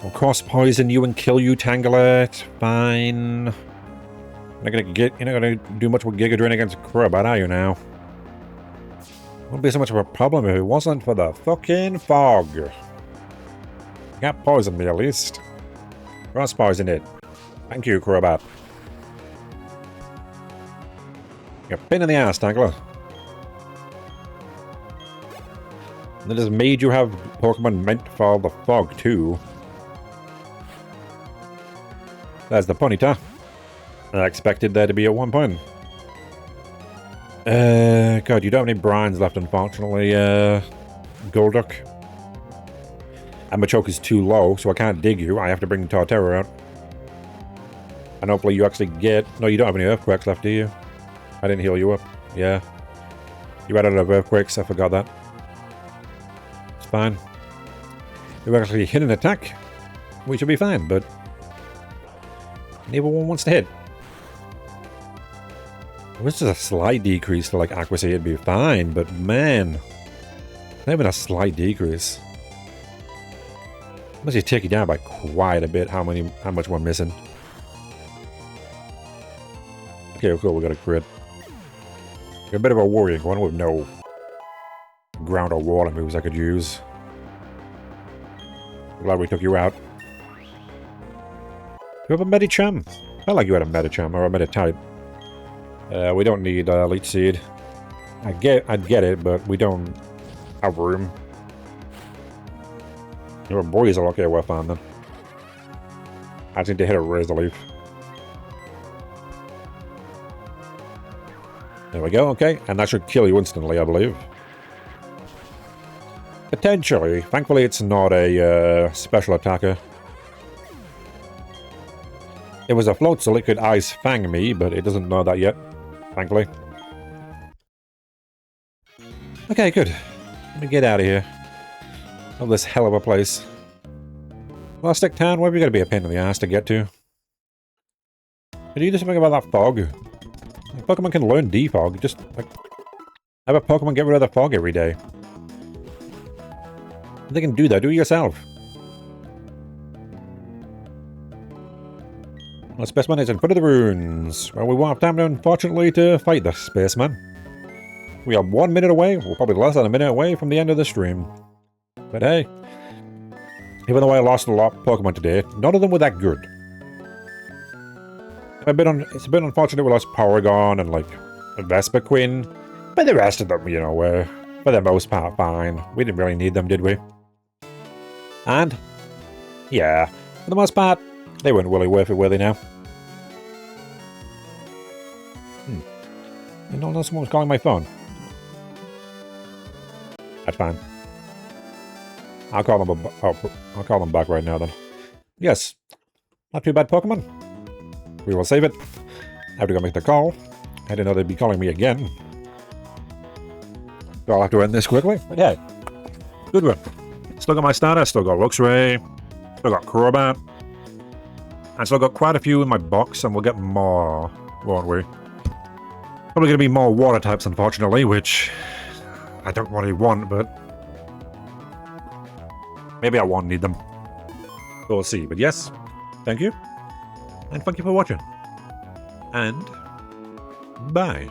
S1: I'll cross poison you and kill you, Tangler. It's fine. You're not gonna do much with Giga Drain against Crobat, are you now? Wouldn't be so much of a problem if it wasn't for the fucking fog. You got poisoned me at least. Cross poison it. Thank you, Crobat. You're a pain in the ass, Tangler. That has made you have Pokemon meant for the fog, too. There's the Ponyta. I expected there to be at one point. God, you don't have any brines left, unfortunately, Golduck. And Machoke is too low, so I can't dig you. I have to bring Torterra out. And hopefully you actually get... No, you don't have any Earthquakes left, do you? I didn't heal you up. Yeah. You ran out of Earthquakes, I forgot that. It's fine. You actually hit an attack. We should be fine, but... neither one wants to hit. If it's just a slight decrease to, like, accuracy, it'd be fine, but man... not even a slight decrease. Must take you down by quite a bit how much we're missing. Okay, cool, we got a crit. You're a bit of a worrying one with no ground or water moves I could use. Glad we took you out. You have a Medicham. I felt like you had a Medicham or a Meditite. We don't need Leech Seed. I'd get it, but we don't have room. Your boys are okay, we're fine then. I just need to hit a Razor Leaf. There we go, okay. And that should kill you instantly, I believe. Potentially. Thankfully, it's not a special attacker. It was a Floatzel, it could Ice Fang me, but it doesn't know that yet. Thankfully. Okay, good. Let me get out of here. Of this hell of a place. Plastic Town, where are we going to be a pain in the ass to get to? Could you do something about that fog? Like, Pokemon can learn defog, just, like, have a Pokemon get rid of the fog every day. If they can do that, do it yourself. The Spaceman is in front of the ruins. Well, we won't have time, unfortunately, to fight the Spaceman. We are 1 minute away, well, probably less than a minute away from the end of the stream. But hey, even though I lost a lot of Pokemon today, none of them were that good. It's a bit unfortunate we lost Porygon and, like, Vespiquen, but the rest of them, you know, were, for the most part, fine. We didn't really need them, did we? And, yeah, for the most part, they weren't really worth it, were they now? I don't know, someone was calling my phone. That's fine. I'll call them back right now, then. Yes, not too bad, Pokemon. We will save it. I have to go make the call. I didn't know they'd be calling me again. So I'll have to end this quickly. But yeah, good one. Still got my starter, still got Luxray, still got Crobat. And still got quite a few in my box, and we'll get more, won't we? Probably going to be more water types, unfortunately, which I don't really want, but maybe I won't need them. We'll see. But yes, thank you. And thank you for watching. And bye.